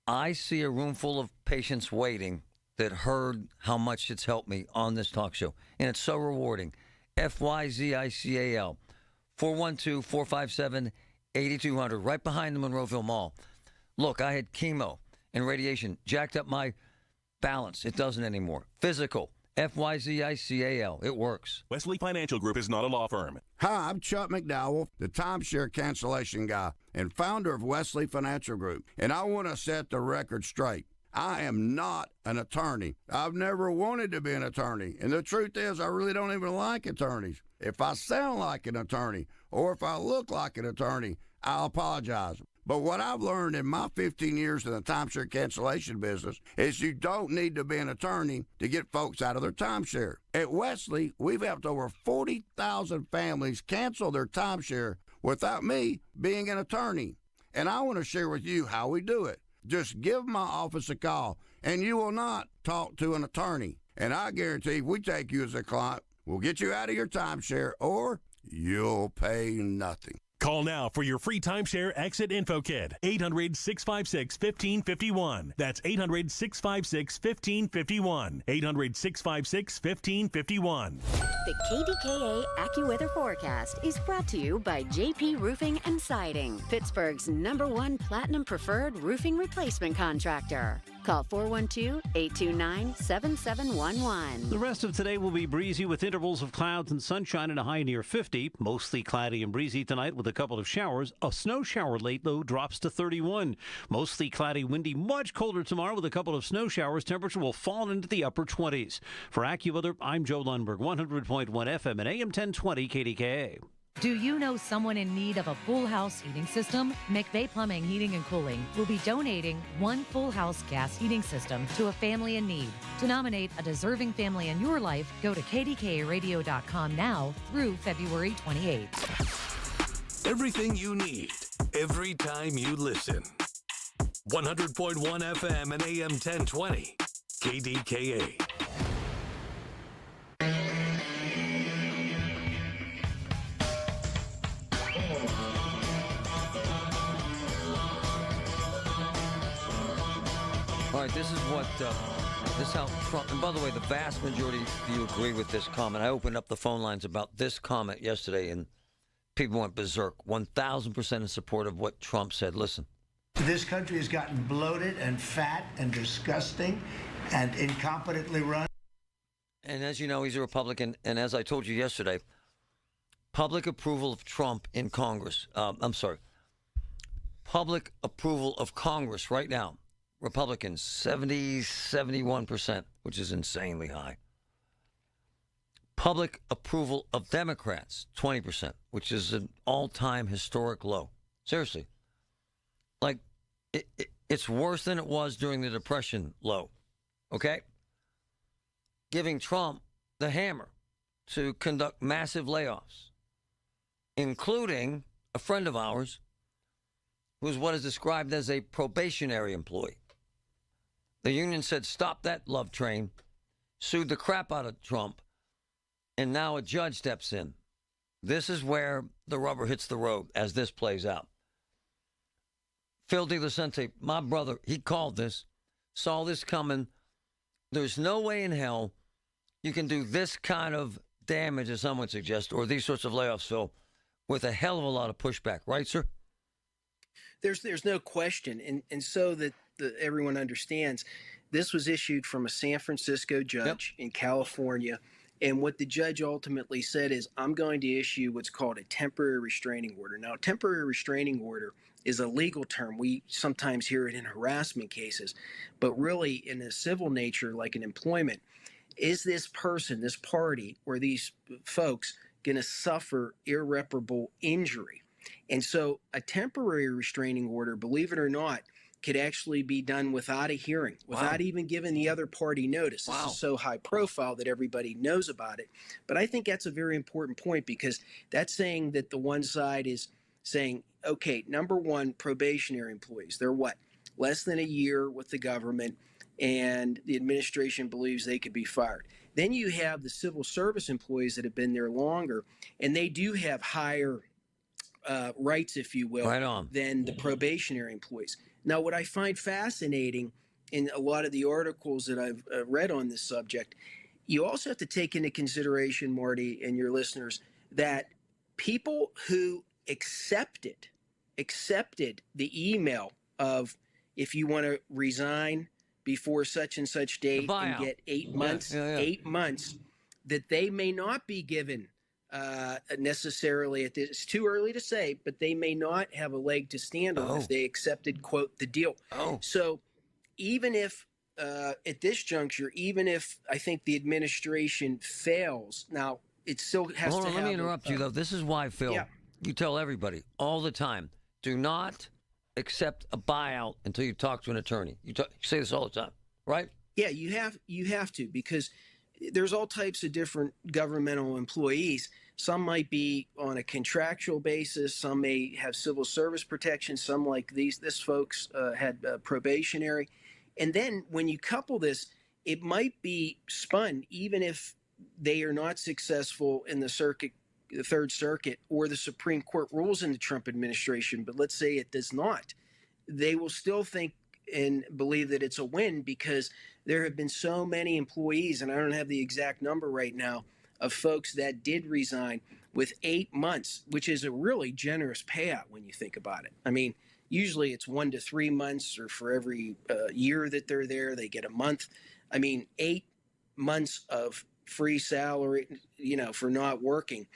I see a room full of patients waiting that heard how much it's helped me on this talk show. And it's so rewarding. Fyzical, 412-457-8200, right behind the Monroeville Mall. Look, I had chemo and radiation, jacked up my balance. It doesn't anymore. Fyzical. Fyzical. It works. Wesley Financial Group is not a law firm. Hi, I'm Chuck McDowell, the timeshare cancellation guy and founder of Wesley Financial Group. And I want to set the record straight. I am not an attorney. I've never wanted to be an attorney. And the truth is, I really don't even like attorneys. If I sound like an attorney or if I look like an attorney, I'll apologize. But what I've learned in my 15 years in the timeshare cancellation business is you don't need to be an attorney to get folks out of their timeshare. At Wesley, we've helped over 40,000 families cancel their timeshare without me being an attorney. And I want to share with you how we do it. Just give my office a call, and you will not talk to an attorney. And I guarantee if we take you as a client, we'll get you out of your timeshare, or you'll pay nothing. Call now for your free timeshare exit info kit. 800-656-1551. That's 800-656-1551. 800-656-1551. The KDKA AccuWeather forecast is brought to you by JP Roofing and Siding, Pittsburgh's #1 Platinum Preferred Roofing Replacement Contractor. Call 412-829-7711. The rest of today will be breezy with intervals of clouds and sunshine and a high near 50. Mostly cloudy and breezy tonight with a couple of showers. A snow shower late, though, drops to 31. Mostly cloudy, windy, much colder tomorrow with a couple of snow showers. Temperature will fall into the upper 20s. For AccuWeather, I'm Joe Lundberg, 100.1 FM and AM 1020 KDKA. Do you know someone in need of a full house heating system? McVeigh Plumbing, Heating and Cooling will be donating one full house gas heating system to a family in need. To nominate a deserving family in your life, go to KDKARadio.com now through February 28th. Everything you need, every time you listen. 100.1 FM and AM 1020, KDKA. All right, this is how Trump, and by the way, the vast majority of you agree with this comment. I opened up the phone lines about this comment yesterday, and people went berserk. 1,000% in support of what Trump said. Listen. This country has gotten bloated and fat and disgusting and incompetently run. And as you know, he's a Republican, and as I told you yesterday, public approval of Trump in Congress, public approval of Congress right now, Republicans, 71%, which is insanely high. Public approval of Democrats, 20%, which is an all-time historic low. Seriously. Like, it's worse than it was during the Depression low, okay? Giving Trump the hammer to conduct massive layoffs, including a friend of ours who's what is described as a probationary employee. The union said, stop that love train, sued the crap out of Trump, and now a judge steps in. This is where the rubber hits the road as this plays out. Phil DiLucente, my brother, he called this, saw this coming. There's no way in hell you can do this kind of damage, as some would suggest, or these sorts of layoffs, Phil, with a hell of a lot of pushback. Right, sir? There's no question. And so that everyone understands, this was issued from a San Francisco judge in California. And what the judge ultimately said is, I'm going to issue what's called a temporary restraining order. Now, a temporary restraining order is a legal term. We sometimes hear it in harassment cases, but really in a civil nature, like an employment, is this person, this party, or these folks going to suffer irreparable injury? And so a temporary restraining order, believe it or not, could actually be done without a hearing, without even giving the other party notice. This is so high profile that everybody knows about it. But I think that's a very important point, because that's saying that the one side is saying, okay, number one, probationary employees, they're what? Less than a year with the government, and the administration believes they could be fired. Then you have the civil service employees that have been there longer, and they do have higher rights, if you will, than the probationary employees. Now, what I find fascinating in a lot of the articles that I've read on this subject, you also have to take into consideration, Marty, and your listeners, that people who accepted the email of, if you want to resign before such and such date and get 8 months, 8 months, that they may not be given necessarily at this. It's too early to say, but they may not have a leg to stand on if they accepted, quote, the deal. So even if at this juncture, even if I think the administration fails, now it still has to have. Let me interrupt you, though. This is why, Phil, you tell everybody all the time, do not accept a buyout until you talk to an attorney. You say this all the time, right? Yeah, you have to, because there's all types of different governmental employees. Some might be on a contractual basis. Some may have civil service protection. Some, like this folks, had probationary. And then when you couple this, it might be spun, even if they are not successful in the Third Circuit, or the Supreme Court rules in the Trump administration. But let's say it does not. They will still think and believe that it's a win, because there have been so many employees, and I don't have the exact number right now, of folks that did resign with 8 months, which is a really generous payout when you think about it. I mean, usually it's 1 to 3 months, or for every year that they're there, they get a month. I mean, 8 months of free salary, for not working.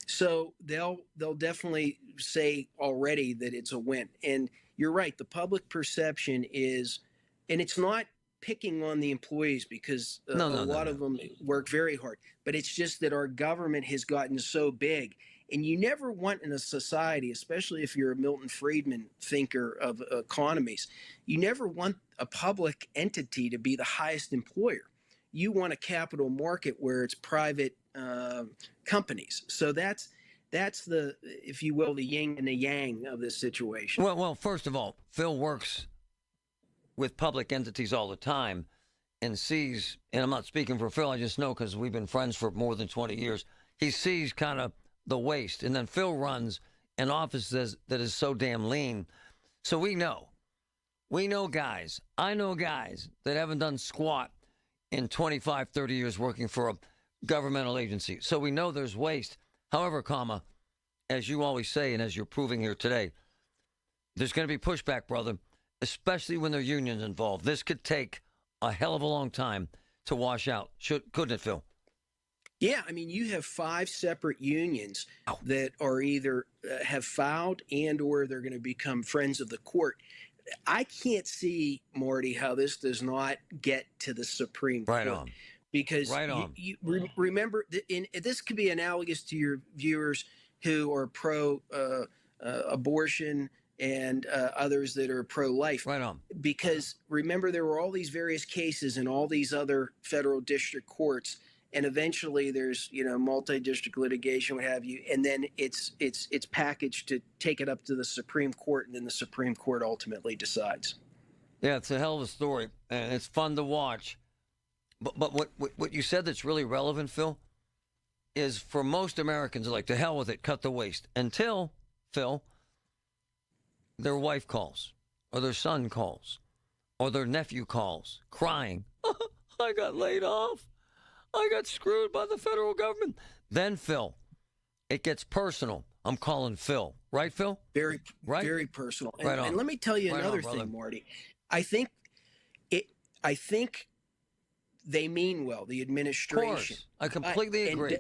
So they'll definitely say already that it's a win. And you're right, the public perception is, and it's not picking on the employees, because a lot of them work very hard, but it's just that our government has gotten so big, and you never want in a society, especially if you're a Milton Friedman thinker of economies, you never want a public entity to be the highest employer. You want a capital market where it's private companies. So that's the, if you will, the yin and the yang of this situation. Well, first of all, Phil works with public entities all the time and sees, and I'm not speaking for Phil, I just know because we've been friends for more than 20 years, he sees kind of the waste. And then Phil runs an office that is so damn lean. So we know guys, I know guys that haven't done squat in 25, 30 years working for a governmental agency. So we know there's waste. However, as you always say, and as you're proving here today, there's going to be pushback, brother, especially when there are unions involved. This could take a hell of a long time to wash out. Couldn't it, Phil? Yeah, I mean, you have 5 separate unions that are either have filed and or they're going to become friends of the court. I can't see, Marty, how this does not get to the Supreme Court. Right on. Because you remember, this could be analogous to your viewers who are pro-abortion and others that are pro-life. Right on. Because remember, there were all these various cases in all these other federal district courts, and eventually there's multi-district litigation, what have you, and then it's packaged to take it up to the Supreme Court, and then the Supreme Court ultimately decides. Yeah, it's a hell of a story, and it's fun to watch. But what you said that's really relevant, Phil, is for most Americans, like, to hell with it, cut the waste, until, Phil, their wife calls, or their son calls, or their nephew calls, crying, I got laid off. I got screwed by the federal government. Then, Phil, it gets personal. I'm calling Phil. Right, Phil? Very, right? Very personal. And, Right on. and let me tell you Right another on, brother. thing, Marty. I think they mean well, the administration. Of course. I completely agree.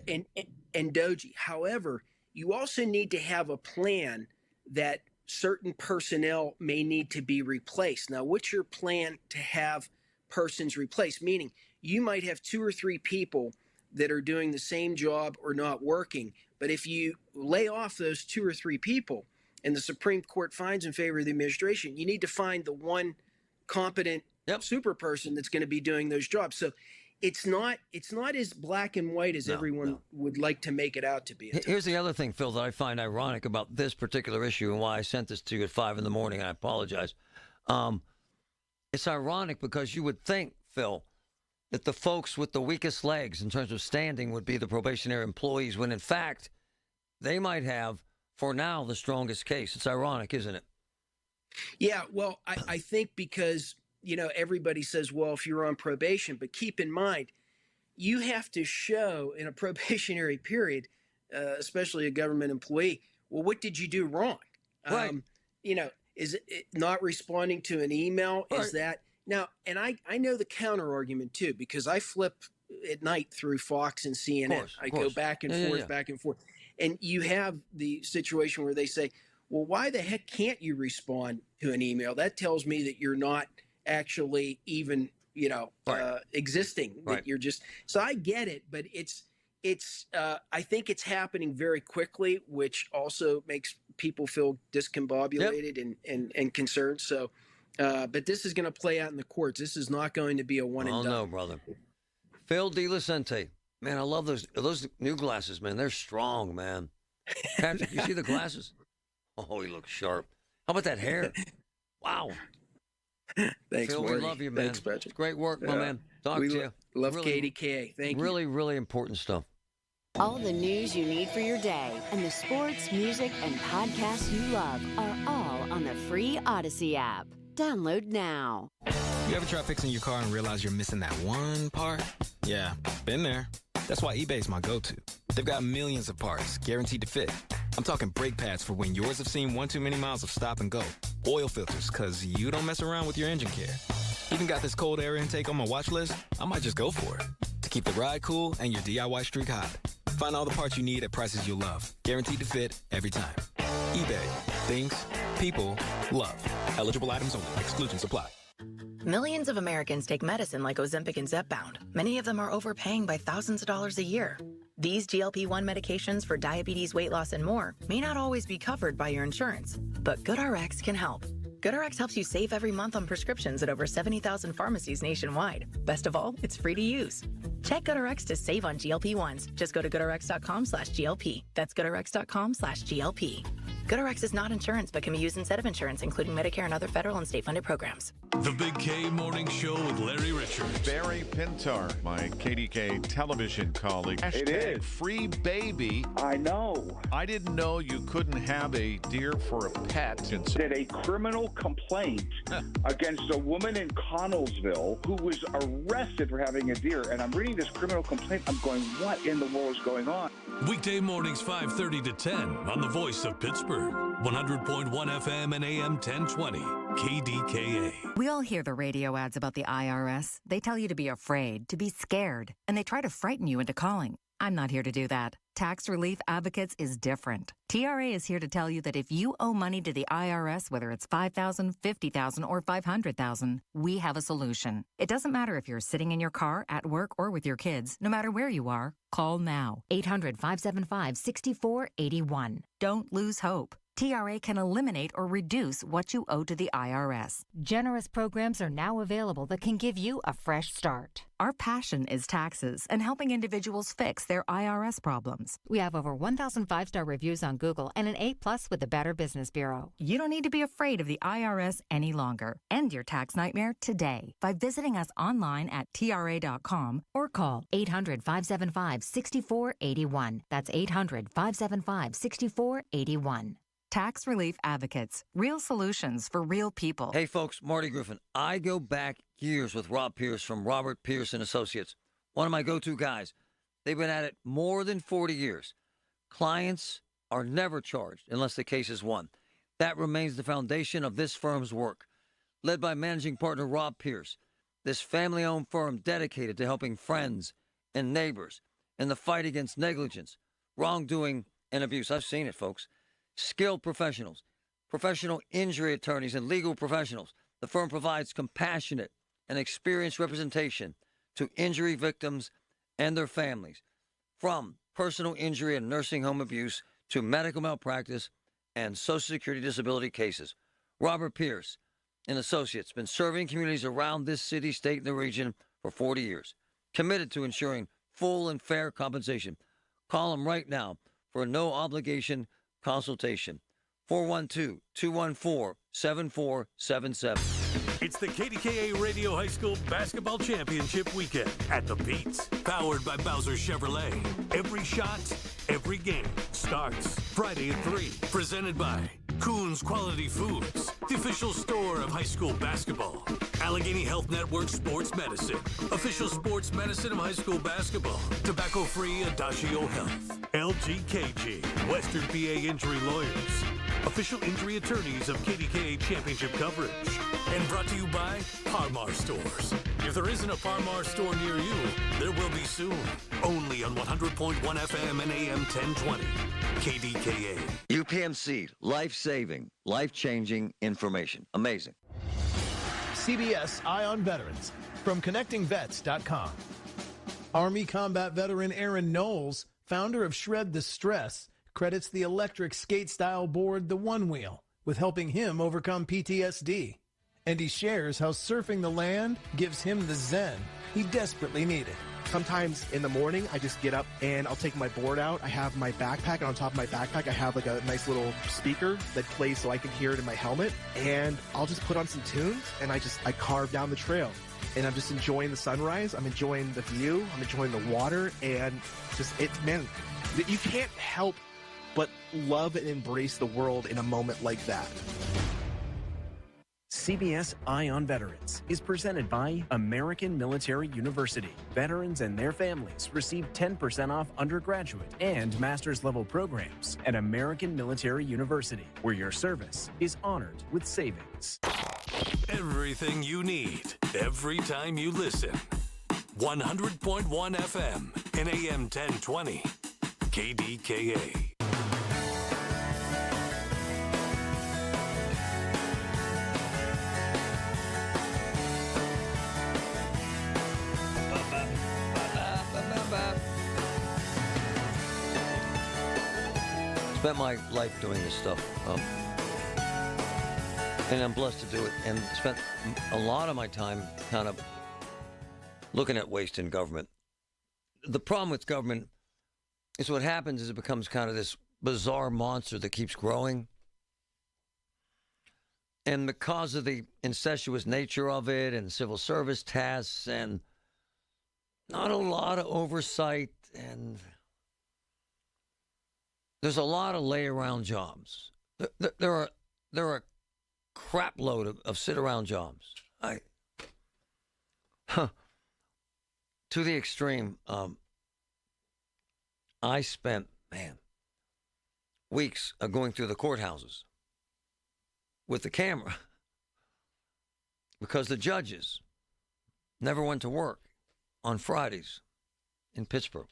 And Doji. However, you also need to have a plan that certain personnel may need to be replaced. Now, what's your plan to have persons replaced? Meaning, you might have 2 or 3 people that are doing the same job or not working. But if you lay off those 2 or 3 people and the Supreme Court finds in favor of the administration, you need to find the one competent super person that's going to be doing those jobs. So it's not as black and white as everyone would like to make it out to be. Here's the other thing, Phil, that I find ironic about this particular issue and why I sent this to you at 5 in the morning. I apologize. It's ironic because you would think, Phil, that the folks with the weakest legs in terms of standing would be the probationary employees, when in fact they might have, for now, the strongest case. It's ironic, isn't it? Yeah, well, I think because, everybody says, well, if you're on probation, but keep in mind, you have to show in a probationary period, especially a government employee, well, what did you do wrong? Right. Is it not responding to an email? Right. Is that now? And I know the counter argument too, because I flip at night through Fox and CNN. I go back and forth, back and forth. And you have the situation where they say, well, why the heck can't you respond to an email? That tells me that you're not actually even, existing. That you're just, so I get it, but I think it's happening very quickly, which also makes people feel discombobulated and concerned. So, but this is going to play out in the courts. This is not going to be a one and done. Oh, no, brother. Phil DiLucente. Man, I love those new glasses, man. They're strong, man. Patrick, you see the glasses? Oh, he looks sharp. How about that hair? Wow. Thanks, Phil, Marty. we love you, man. Thanks, Patrick. Great work, my man. Talk to you. Love KDKA. Thank you. Really, really important stuff. All the news you need for your day and the sports, music, and podcasts you love are all on the free Odyssey app. Download now. You ever try fixing your car and realize you're missing that one part? Yeah, been there. That's why eBay's my go-to. They've got millions of parts, guaranteed to fit. I'm talking brake pads for when yours have seen one too many miles of stop and go. Oil filters, because you don't mess around with your engine care. Even got this cold air intake on my watch list. I might just go for it. To keep the ride cool and your DIY streak hot. Find all the parts you need at prices you'll love. Guaranteed to fit every time. eBay. Things. People. Love. Eligible items only. Exclusions apply. Millions of Americans take medicine like Ozempic and Zepbound. Many of them are overpaying by thousands of dollars a year. These GLP-1 medications for diabetes, weight loss, and more may not always be covered by your insurance, but GoodRx can help. GoodRx helps you save every month on prescriptions at over 70,000 pharmacies nationwide. Best of all, it's free to use. Check GoodRx to save on GLP-1s. Just go to GoodRx.com/GLP. That's GoodRx.com/GLP. GoodRx is not insurance, but can be used instead of insurance, including Medicare and other federal and state-funded programs. The Big K Morning Show with Larry Richards. Barry Pintar, my KDK television colleague. It is. Free baby. I know. I didn't know you couldn't have a deer for a pet. Did a criminal complaint against a woman in Connellsville who was arrested for having a deer. And I'm reading this criminal complaint. I'm going, what in the world is going on? Weekday mornings 5:30 to 10 on the voice of Pittsburgh. 100.1 FM and AM 1020. KDKA. We all hear the radio ads about the IRS. They tell you to be afraid, to be scared, and they try to frighten you into calling. I'm not here to do that. Tax Relief Advocates is different. TRA is here to tell you that if you owe money to the IRS, whether it's $5,000, $50,000, or $500,000, we have a solution. It doesn't matter if you're sitting in your car, at work, or with your kids. No matter where you are, call now. 800-575-6481. Don't lose hope. TRA can eliminate or reduce what you owe to the IRS. Generous programs are now available that can give you a fresh start. Our passion is taxes and helping individuals fix their IRS problems. We have over 1,000 five-star reviews on Google and an A+ with the Better Business Bureau. You don't need to be afraid of the IRS any longer. End your tax nightmare today by visiting us online at TRA.com or call 800-575-6481. That's 800-575-6481. Tax Relief Advocates. Real solutions for real people. Hey, folks, Marty Griffin. I go back years with Rob Pierce from Robert Pierce & Associates, one of my go-to guys. They've been at it more than 40 years. Clients are never charged unless the case is won. That remains the foundation of this firm's work. Led by managing partner Rob Pierce, this family-owned firm dedicated to helping friends and neighbors in the fight against negligence, wrongdoing, and abuse. I've seen it, folks. Skilled professionals, professional injury attorneys, and legal professionals. The firm provides compassionate and experienced representation to injury victims and their families, from personal injury and nursing home abuse to medical malpractice and Social Security disability cases. Robert Pierce and Associates been serving communities around this city, state, and the region for 40 years, committed to ensuring full and fair compensation. Call them right now for a no-obligation consultation. 412-214-7477. It's the KDKA Radio High School Basketball Championship Weekend at the Beats, powered by Bowser Chevrolet. Every shot, every game starts Friday at 3. Presented by Coons Quality Foods, the official store of high school basketball. Allegheny Health Network Sports Medicine, official sports medicine of high school basketball. Tobacco-free Adagio Health. LGKG, Western PA Injury Lawyers, official injury attorneys of KDKA Championship coverage. And brought to you by Parmar Stores. If there isn't a Parmar store near you, there will be soon. Only on 100.1 FM and AM 1020. KDKA. UPMC, life-saving, life-changing information. Amazing. CBS Eye on Veterans from ConnectingVets.com. Army combat veteran Aaron Knowles, founder of Shred the Stress, credits the electric skate-style board, the One Wheel, with helping him overcome PTSD. And he shares how surfing the land gives him the zen he desperately needed. Sometimes in the morning, I just get up and I'll take my board out. I have my backpack, and on top of my backpack, I have like a nice little speaker that plays so I can hear it in my helmet. And I'll just put on some tunes, and I carve down the trail. And I'm just enjoying the sunrise. I'm enjoying the view. I'm enjoying the water. And man, you can't help but love and embrace the world in a moment like that. CBS Eye on Veterans is presented by American Military University. Veterans and their families receive 10% off undergraduate and master's level programs at American Military University, where your service is honored with savings. Everything you need, every time you listen. 100.1 FM and AM 1020. KDKA. Spent my life doing this stuff, and I'm blessed to do it, and spent a lot of my time kind of looking at waste in government. The problem with government is what happens is it becomes kind of this bizarre monster that keeps growing, and because of the incestuous nature of it and civil service tasks and not a lot of oversight, and there's a lot of lay-around jobs. There are a crap load of sit-around jobs. To the extreme. I spent, weeks going through the courthouses with the camera because the judges never went to work on Fridays in Pittsburgh.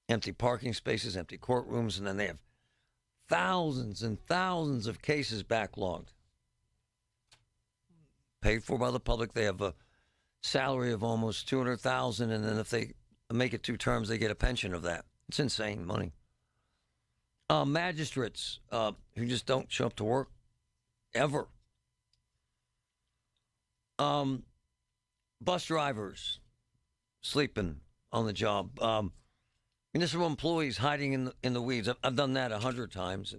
Empty parking spaces, empty courtrooms, and then they have thousands and thousands of cases backlogged. Paid for by the public. They have a salary of almost $200,000, and then if they make it 2 terms, they get a pension of that. It's insane money. Magistrates who just don't show up to work ever. Bus drivers sleeping on the job. Municipal employees hiding in the weeds. I've done that 100 times.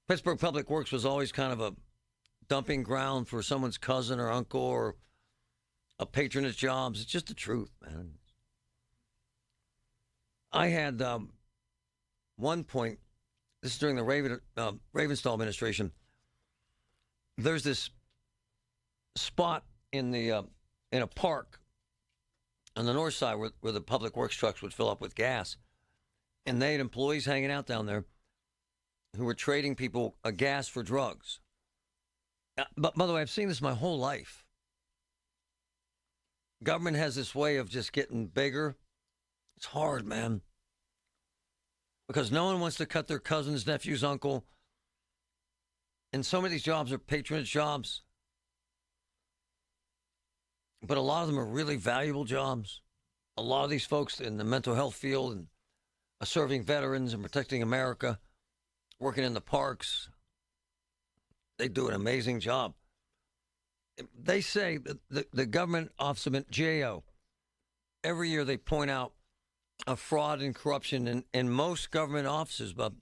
Pittsburgh Public Works was always kind of a dumping ground for someone's cousin or uncle or a patronage jobs. It's just the truth, man. I had one point, this is during the Ravenstall administration, there's this spot in a park on the north side where the public works trucks would fill up with gas. And they had employees hanging out down there who were trading people a gas for drugs. But by the way, I've seen this my whole life. Government has this way of just getting bigger. It's hard, man. Because no one wants to cut their cousin's nephew's uncle. And some of these jobs are patronage jobs. But a lot of them are really valuable jobs. A lot of these folks in the mental health field and serving veterans and protecting America, working in the parks, they do an amazing job. They say that the government office of GAO, every year they point out a fraud and corruption in most government offices, about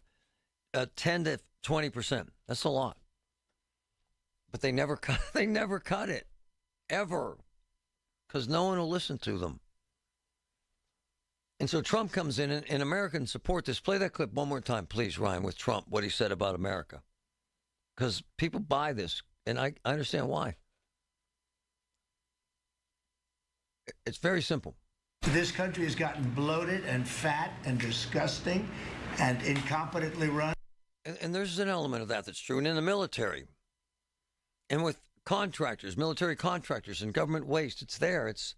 10 to 20%. That's a lot. But they never cut it, ever, because no one will listen to them. And so Trump comes in, and Americans support this. Play that clip one more time, please, Ryan, with Trump, what he said about America. Because people buy this, and I understand why. It's very simple. This country has gotten bloated and fat and disgusting and incompetently run. And there's an element of that that's true. And in the military, and with contractors, military contractors and government waste, it's there. It's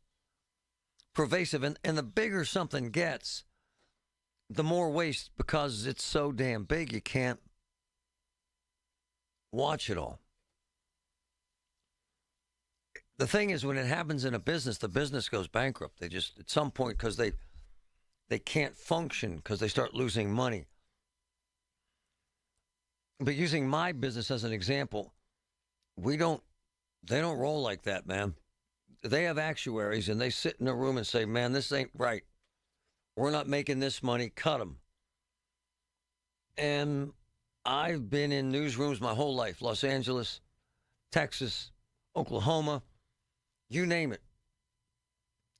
pervasive. And the bigger something gets, the more waste, because it's so damn big, you can't watch it all. The thing is, when it happens in a business, the business goes bankrupt. They just, at some point, because they can't function because they start losing money. But using my business as an example, they don't roll like that, man. They have actuaries, and they sit in a room and say, man, this ain't right. We're not making this money. Cut them. And I've been in newsrooms my whole life. Los Angeles, Texas, Oklahoma, you name it.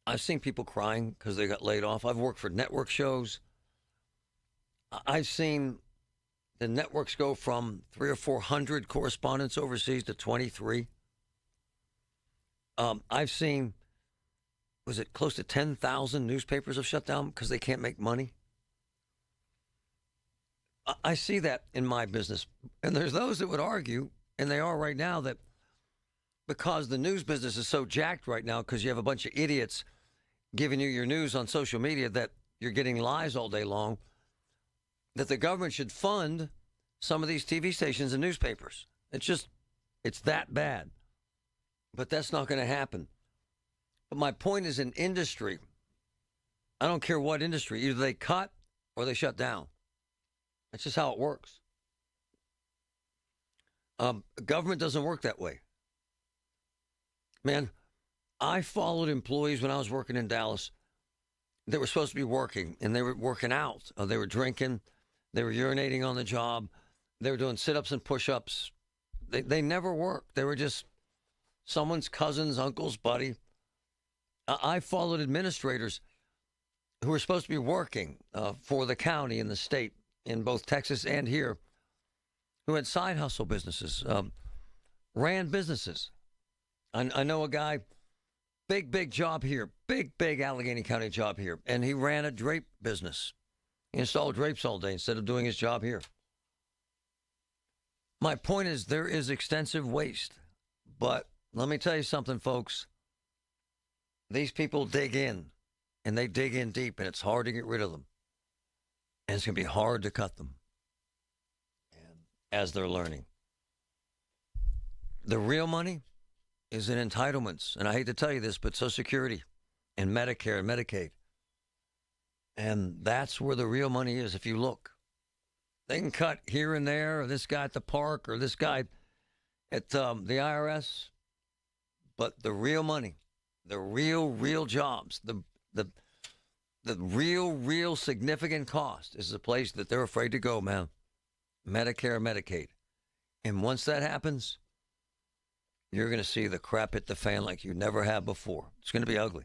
I've seen people crying because they got laid off. I've worked for network shows. I've seen the networks go from 300 or 400 correspondents overseas to 23. I've seen, was it close to 10,000 newspapers have shut down because they can't make money? I see that in my business. And there's those that would argue, and they are right now, that because the news business is so jacked right now because you have a bunch of idiots giving you your news on social media that you're getting lies all day long, that the government should fund some of these TV stations and newspapers. It's that bad. But that's not going to happen. But my point is, in industry, I don't care what industry, either they cut or they shut down. That's just how it works. Government doesn't work that way. Man, I followed employees when I was working in Dallas. They were supposed to be working, and they were working out. They were drinking. They were urinating on the job. They were doing sit-ups and push-ups. They never worked. They were just someone's cousin's uncle's buddy. I followed administrators who were supposed to be working for the county and the state in both Texas and here, who had side hustle businesses, ran businesses. I know a guy, big job here, big Allegheny County job here, and he ran a drape business. He installed drapes all day instead of doing his job here. My point is, there is extensive waste, but let me tell you something, folks. These people dig in, and they dig in deep, and it's hard to get rid of them. And it's going to be hard to cut them, and as they're learning. The real money is in entitlements. And I hate to tell you this, but Social Security and Medicare and Medicaid. And that's where the real money is if you look. They can cut here and there, or this guy at the park, or this guy at the IRS. But the real money, the real jobs, the real significant cost is the place that they're afraid to go, man. Medicare and Medicaid. And once that happens, you're going to see the crap hit the fan like you never have before. It's going to be ugly.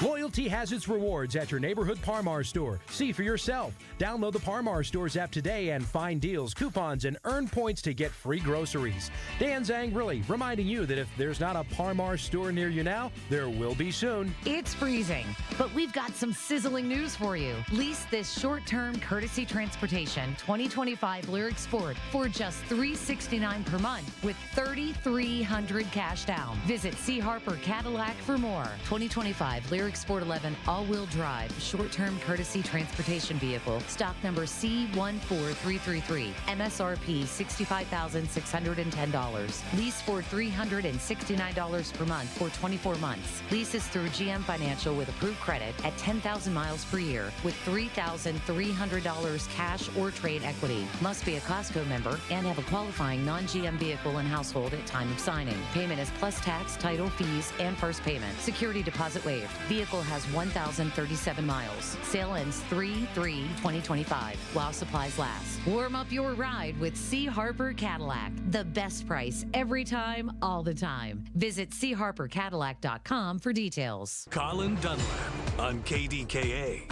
Loyalty has its rewards at your neighborhood Par-Mar store. See for yourself. Download the Par-Mar stores app today and find deals, coupons, and earn points to get free groceries. Dan Zangrilli reminding you that if there's not a Par-Mar store near you now, there will be soon. It's freezing, but we've got some sizzling news for you. Lease this short-term courtesy transportation 2025 Lyric Sport for just $369 per month with $3,300 cash down. Visit C. Harper Cadillac for more. 2025 Lyric Sport 11 all-wheel drive short-term courtesy transportation vehicle. Stock number C14333. MSRP $65,610. Lease for $369 per month for 24 months. Leases through GM Financial with approved credit at 10,000 miles per year with $3,300 cash or trade equity. Must be a Costco member and have a qualifying non-GM vehicle and household at time of signing. Payment is plus tax, title, fees, and first payment. Security deposit waived. Vehicle has 1,037 miles. Sale ends 3/3/2025 while supplies last. Warm up your ride with C. Harper Cadillac. The best price every time, all the time. Visit charpercadillac.com for details. Colin Dunlap on KDKA.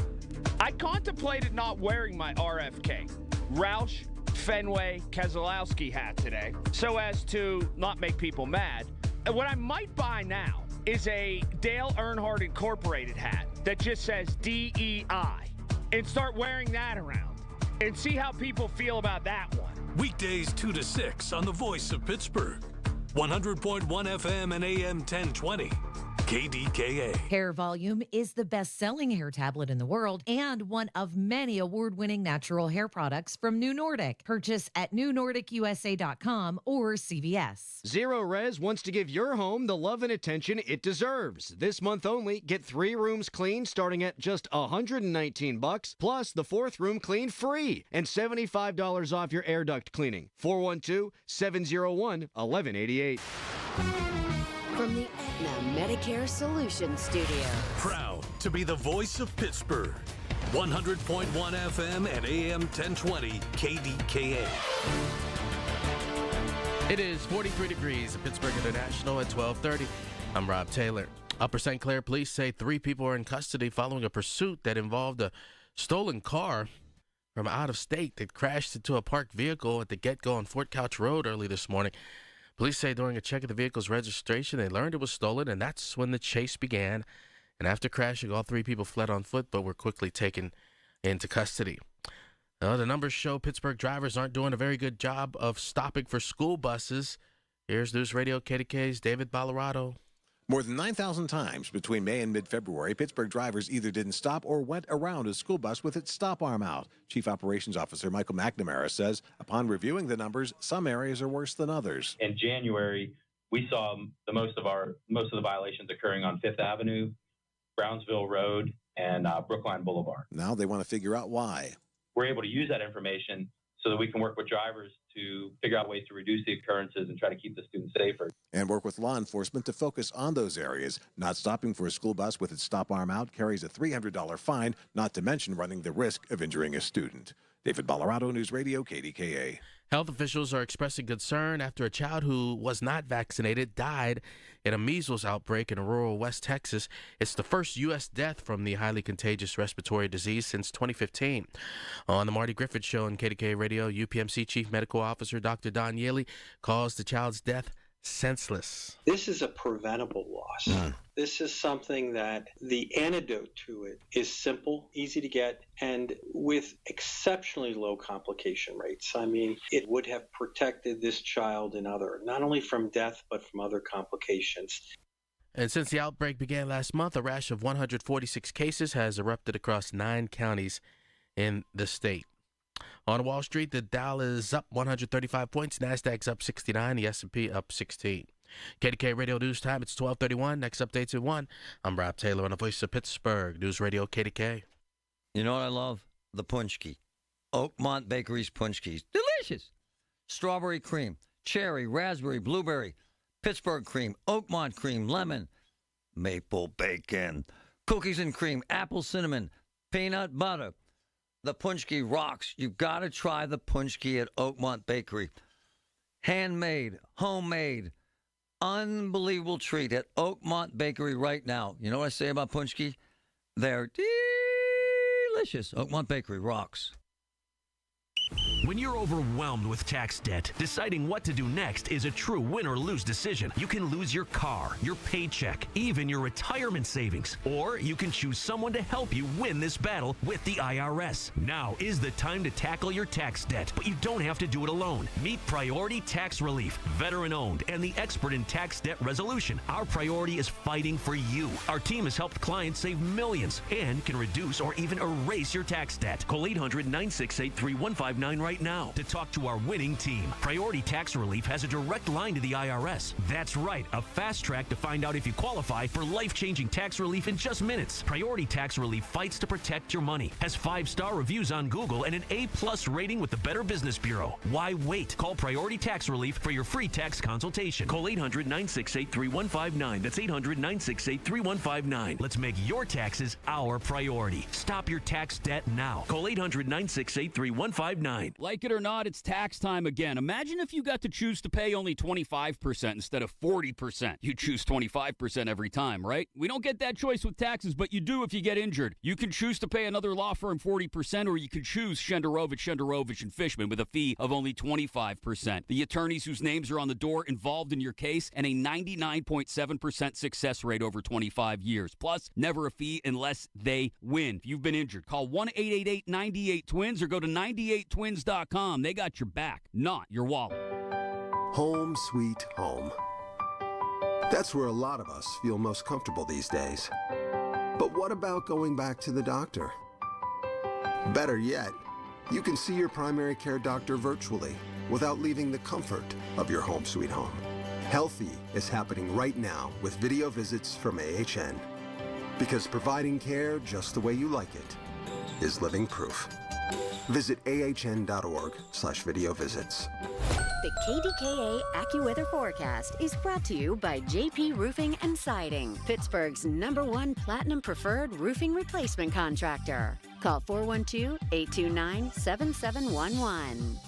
I contemplated not wearing my RFK, Roush, Fenway, Keselowski hat today so as to not make people mad. And what I might buy now is a Dale Earnhardt Incorporated hat that just says DEI and start wearing that around and see how people feel about that one. Weekdays 2 to 6 on the Voice of Pittsburgh. 100.1 FM and AM 1020. KDKA. Hair Volume is the best-selling hair tablet in the world and one of many award-winning natural hair products from New Nordic. Purchase at newnordicusa.com or CVS. Zero Res wants to give your home the love and attention it deserves. This month only, get 3 rooms cleaned starting at just $119, plus the 4th room cleaned free and $75 off your air duct cleaning. 412-701-1188. From the Aetna Medicare Solutions Studio. Proud to be the voice of Pittsburgh. 100.1 FM and AM 1020 KDKA. It is 43 degrees at Pittsburgh International at 12:30. I'm Rob Taylor. Upper St. Clair police say 3 people are in custody following a pursuit that involved a stolen car from out of state that crashed into a parked vehicle at the Get-Go on Fort Couch Road early this morning. Police say during a check of the vehicle's registration, they learned it was stolen, and that's when the chase began. And after crashing, all 3 people fled on foot, but were quickly taken into custody. The numbers show Pittsburgh drivers aren't doing a very good job of stopping for school buses. Here's News Radio KDK's David Ballarado. More than 9,000 times between May and mid-February, Pittsburgh drivers either didn't stop or went around a school bus with its stop arm out. Chief Operations Officer Michael McNamara says upon reviewing the numbers, some areas are worse than others. In January, we saw most of the violations occurring on 5th Avenue, Brownsville Road, and Brookline Boulevard. Now they want to figure out why. We're able to use that information so that we can work with drivers to figure out ways to reduce the occurrences and try to keep the students safer. And work with law enforcement to focus on those areas. Not stopping for a school bus with its stop arm out carries a $300 fine, not to mention running the risk of injuring a student. David Ballarado, News Radio, KDKA. Health officials are expressing concern after a child who was not vaccinated died in a measles outbreak in rural West Texas. It's the first U.S. death from the highly contagious respiratory disease since 2015. On the Marty Griffin Show on KDKA Radio, UPMC Chief Medical Officer Dr. Don Yaley calls the child's death senseless. This is a preventable loss. This is something that the antidote to it is simple, easy to get, and with exceptionally low complication rates. I mean, it would have protected this child and not only from death, but from other complications. And since the outbreak began last month, a rash of 146 cases has erupted across 9 counties in the state. On Wall Street, the Dow is up 135 points, NASDAQ's up 69, the S&P up 16. KDKA Radio News Time, it's 12:31. Next update's at 1. I'm Rob Taylor on the Voice of Pittsburgh, News Radio KDKA. You know what I love? The punchki. Oakmont Bakery's punchkis. Delicious. Strawberry cream, cherry, raspberry, blueberry, Pittsburgh cream, Oakmont cream, lemon, maple bacon, cookies and cream, apple cinnamon, peanut butter. The punchki rocks. You've got to try the punchki at Oakmont Bakery. Handmade, homemade, unbelievable treat at Oakmont Bakery right now. You know what I say about punchki? They're delicious. Oakmont Bakery rocks. When you're overwhelmed with tax debt, deciding what to do next is a true win or lose decision. You can lose your car, your paycheck, even your retirement savings. Or you can choose someone to help you win this battle with the IRS. Now is the time to tackle your tax debt, but you don't have to do it alone. Meet Priority Tax Relief, veteran-owned and the expert in tax debt resolution. Our priority is fighting for you. Our team has helped clients save millions and can reduce or even erase your tax debt. Call 800-968-3159 right now to talk to our winning team. Priority Tax Relief has a direct line to the IRS. That's right, a fast track to find out if you qualify for life-changing tax relief in just minutes. Priority Tax Relief fights to protect your money, has 5-star reviews on Google and an A+ rating with the Better Business Bureau. Why wait? Call Priority Tax Relief for your free tax consultation. Call 800-968-3159. That's 800-968-3159. Let's make your taxes our priority. Stop your tax debt now. Call 800-968-3159. Like it or not, it's tax time again. Imagine if you got to choose to pay only 25% instead of 40%. You choose 25% every time, right? We don't get that choice with taxes, but you do if you get injured. You can choose to pay another law firm 40%, or you can choose Shenderovich, and Fishman with a fee of only 25%. The attorneys whose names are on the door involved in your case, and a 99.7% success rate over 25 years. Plus, never a fee unless they win. If you've been injured, call 1-888-98-TWINS or go to 98twins.com. They got your back, not your wallet. Home sweet home. That's where a lot of us feel most comfortable these days. But what about going back to the doctor? Better yet, you can see your primary care doctor virtually without leaving the comfort of your home sweet home. Healthy is happening right now with video visits from AHN. Because providing care just the way you like it is living proof. Visit ahn.org/video visits. The KDKA AccuWeather forecast is brought to you by JP Roofing and Siding, Pittsburgh's #1 Platinum Preferred Roofing Replacement Contractor. Call 412-829-7711.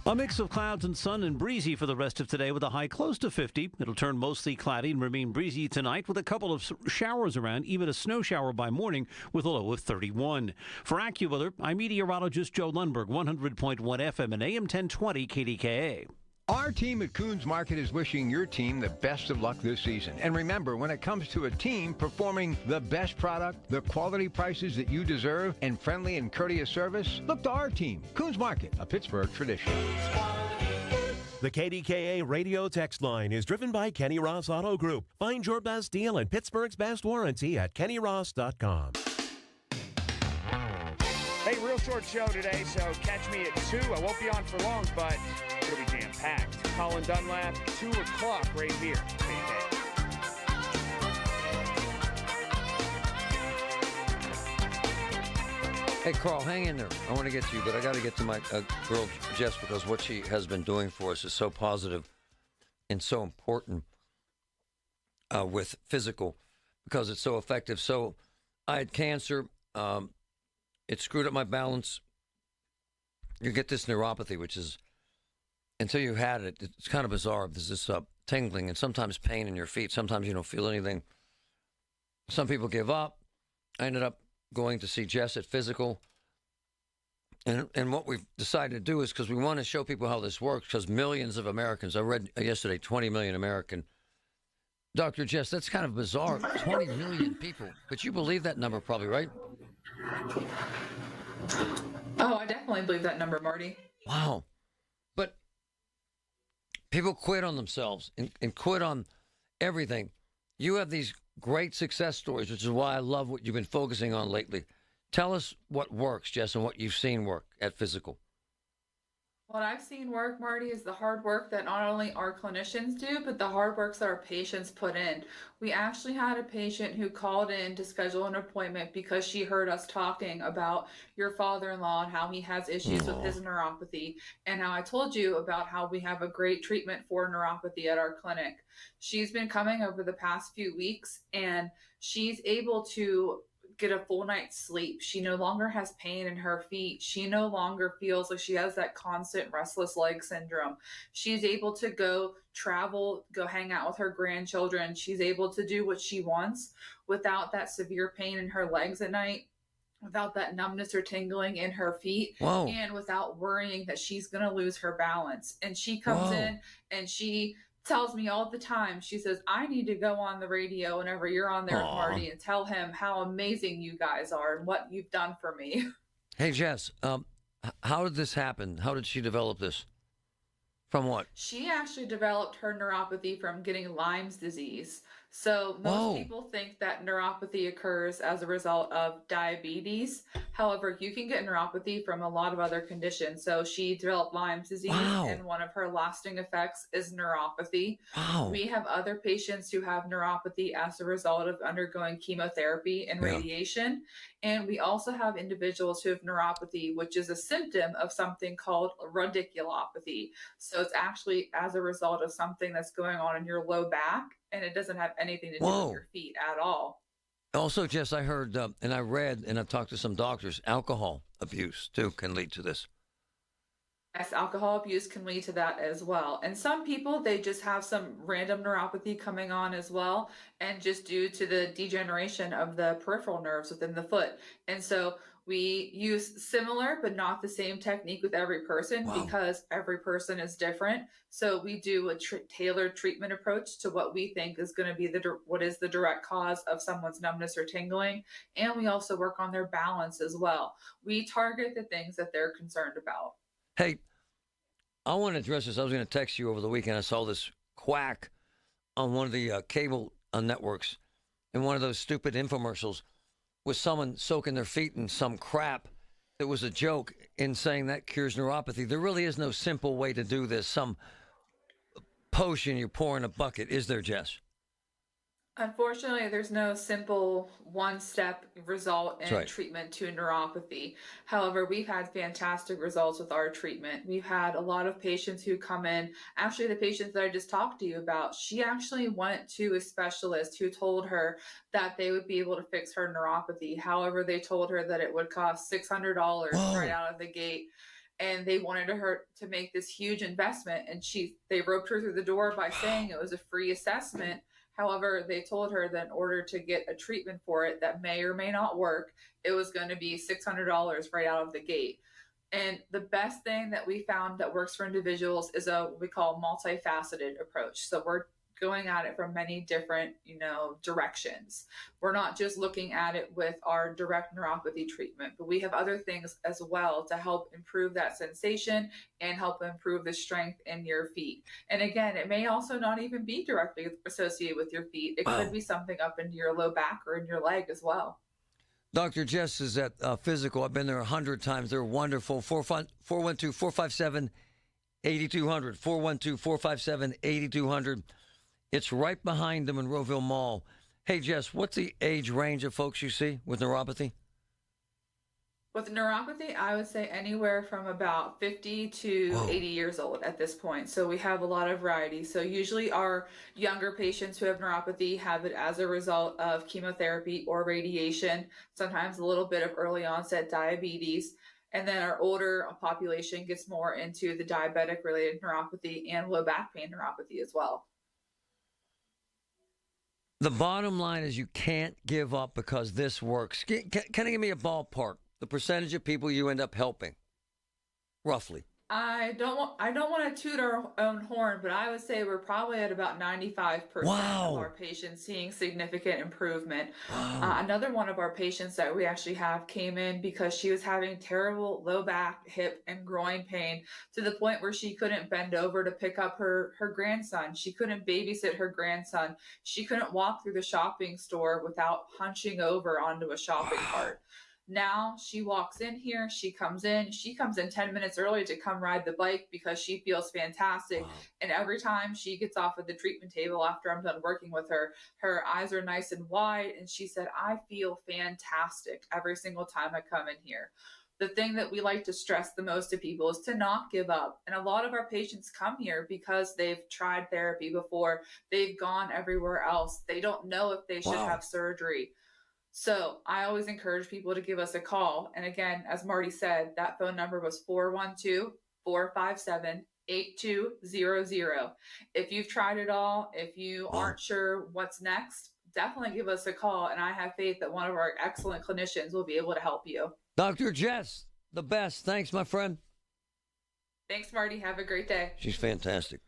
A mix of clouds and sun and breezy for the rest of today with a high close to 50. It'll turn mostly cloudy and remain breezy tonight with a couple of showers around, even a snow shower by morning with a low of 31. For AccuWeather, I'm meteorologist Joe Lundberg, 100.1 FM and AM 1020 KDKA. Our team at Coons Market is wishing your team the best of luck this season. And remember, when it comes to a team performing the best product, the quality prices that you deserve, and friendly and courteous service, look to our team. Coons Market, a Pittsburgh tradition. The KDKA radio text line is driven by Kenny Ross Auto Group. Find your best deal and Pittsburgh's best warranty at kennyross.com. Hey, real short show today, so catch me at 2. I won't be on for long, but it'll be jam-packed. Colin Dunlap, 2 o'clock right here. Hey, Carl, hang in there. I want to get to you, but I got to get to my girl, Jess, because what she has been doing for us is so positive and so important with Fyzical, because it's so effective. So I had cancer. It screwed up my balance. You get this neuropathy, which is, until you had it, it's kind of bizarre. There's this tingling and sometimes pain in your feet. Sometimes you don't feel anything. Some people give up. I ended up going to see Jess at Fyzical. And what we've decided to do is, because we want to show people how this works, because millions of Americans, I read yesterday, 20 million American. Dr. Jess, that's kind of bizarre. 20 million people. But you believe that number probably, right? Oh, I definitely believe that number, Marty. Wow. But people quit on themselves and quit on everything. You have these great success stories, which is why I love what you've been focusing on lately. Tell us what works, Jess, and what you've seen work at Fyzical. What I've seen work, Marty, is the hard work that not only our clinicians do, but the hard work that our patients put in. We actually had a patient who called in to schedule an appointment because she heard us talking about your father-in-law and how he has issues with his neuropathy, and how I told you about how we have a great treatment for neuropathy at our clinic. She's been coming over the past few weeks, and she's able to get a full night's sleep. She no longer has pain in her feet. She no longer feels like she has that constant restless leg syndrome. She's able to go travel, go hang out with her grandchildren. She's able to do what she wants without that severe pain in her legs at night, without that numbness or tingling in her feet, Whoa. and without worrying that she's going to lose her balance. And she comes Whoa. in and she tells me all the time, she says, I need to go on the radio whenever you're on there, Marty, and tell him how amazing you guys are and what you've done for me. Hey, Jess, how did this happen? How did she develop this? From what? She actually developed her neuropathy from getting Lyme's disease. So most people think that neuropathy occurs as a result of diabetes. However, you can get neuropathy from a lot of other conditions. So she developed Lyme's disease, and one of her lasting effects is neuropathy. We have other patients who have neuropathy as a result of undergoing chemotherapy and radiation. And we also have individuals who have neuropathy, which is a symptom of something called radiculopathy. So it's actually as a result of something that's going on in your low back, and it doesn't have anything to do with your feet at all. Also, Jess, I heard and I read and I've talked to some doctors, alcohol abuse too can lead to this. Yes, alcohol abuse can lead to that as well. And some people, they just have some random neuropathy coming on as well, and just due to the degeneration of the peripheral nerves within the foot. And so we use similar but not the same technique with every person because every person is different. So we do a tailored treatment approach to what we think is going to be what is the direct cause of someone's numbness or tingling. And we also work on their balance as well. We target the things that they're concerned about. Hey, I want to address this. I was going to text you over the weekend. I saw this quack on one of the cable networks in one of those stupid infomercials with someone soaking their feet in some crap that was a joke in saying that cures neuropathy. There really is no simple way to do this. Some potion you pour in a bucket. Is there, Jess? Unfortunately, there's no simple one-step result in treatment to neuropathy. However, we've had fantastic results with our treatment. We've had a lot of patients who come in. Actually, the patients that I just talked to you about, she actually went to a specialist who told her that they would be able to fix her neuropathy. However, they told her that it would cost $600 right out of the gate. And they wanted her to make this huge investment. And they roped her through the door by saying it was a free assessment. However, they told her that in order to get a treatment for it that may or may not work, it was going to be $600 right out of the gate. And the best thing that we found that works for individuals is what we call multifaceted approach. So we're going at it from many different, directions. We're not just looking at it with our direct neuropathy treatment, but we have other things as well to help improve that sensation and help improve the strength in your feet. And again, it may also not even be directly associated with your feet. It could be something up into your low back or in your leg as well. Dr. Jess is at Fyzical. I've been there 100 times. They're wonderful. 412-457-8200. 412-457-8200. It's right behind the Monroeville Mall. Hey, Jess, what's the age range of folks you see with neuropathy? With neuropathy, I would say anywhere from about 50 to 80 years old at this point. So we have a lot of variety. So usually our younger patients who have neuropathy have it as a result of chemotherapy or radiation, sometimes a little bit of early onset diabetes. And then our older population gets more into the diabetic-related neuropathy and low back pain neuropathy as well. The bottom line is you can't give up because this works. Can you give me a ballpark? The percentage of people you end up helping, roughly. I don't want to toot our own horn, but I would say we're probably at about 95% of our patients seeing significant improvement. Another one of our patients that we actually have came in because she was having terrible low back, hip, and groin pain to the point where she couldn't bend over to pick up her grandson. She couldn't babysit her grandson. She couldn't walk through the shopping store without hunching over onto a shopping cart. Now she walks in here, she comes in 10 minutes early to come ride the bike because she feels fantastic. And every time she gets off of the treatment table after I'm done working with her, her eyes are nice and wide. And she said, I feel fantastic every single time I come in here. The thing that we like to stress the most to people is to not give up. And a lot of our patients come here because they've tried therapy before. They've gone everywhere else. They don't know if they should have surgery. So I always encourage people to give us a call. And again, as Marty said, that phone number was 412-457-8200. If you've tried it all, if you aren't sure what's next, definitely give us a call. And I have faith that one of our excellent clinicians will be able to help you. Dr. Jess, the best. Thanks, my friend. Thanks, Marty. Have a great day. She's fantastic.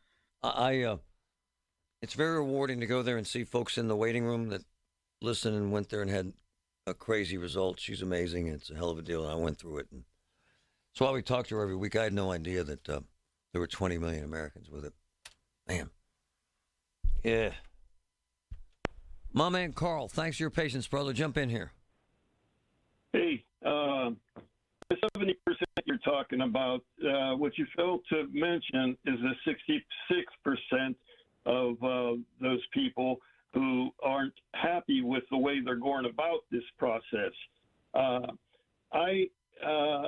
It's very rewarding to go there and see folks in the waiting room that listened and went there and had a crazy result. She's amazing. It's a hell of a deal. And I went through it. And that's why we talk to her every week. I had no idea that there were 20 million Americans with it. Man. Yeah. My man, Carl, thanks for your patience, brother. Jump in here. Hey, the 70% you're talking about, what you failed to mention is the 66% of those people who aren't happy with the way they're going about this process. I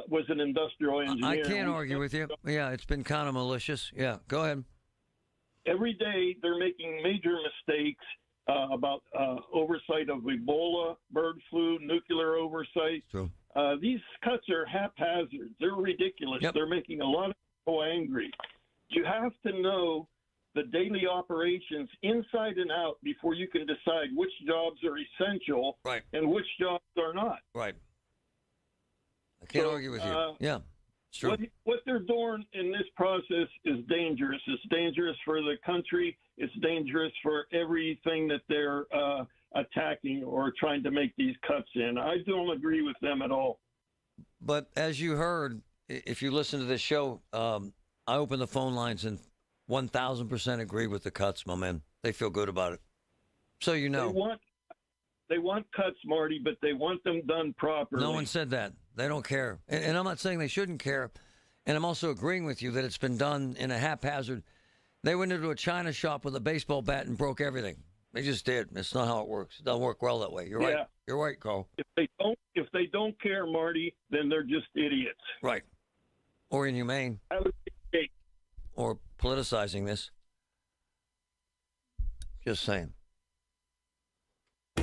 was an industrial engineer. I can't argue with you. Yeah, it's been kind of malicious. Yeah, go ahead. Every day they're making major mistakes about oversight of Ebola, bird flu, nuclear oversight. True. These cuts are haphazard. They're ridiculous. Yep. They're making a lot of people angry. You have to know the daily operations inside and out before you can decide which jobs are essential and which jobs are not. Right. I can't argue with you. Yeah, it's true. What they're doing in this process is dangerous. It's dangerous for the country. It's dangerous for everything that they're attacking or trying to make these cuts in. I don't agree with them at all. But as you heard, if you listen to this show, I open the phone lines and 1,000% agree with the cuts, my man. They feel good about it. So you know. They want cuts, Marty, but they want them done properly. No one said that. They don't care. And I'm not saying they shouldn't care. And I'm also agreeing with you that it's been done in a haphazard. They went into a china shop with a baseball bat and broke everything. They just did. It's not how it works. It doesn't work well that way. You're right. You're right, Carl. If they don't care, Marty, then they're just idiots. Right. Or inhumane. Or politicizing this. Just saying.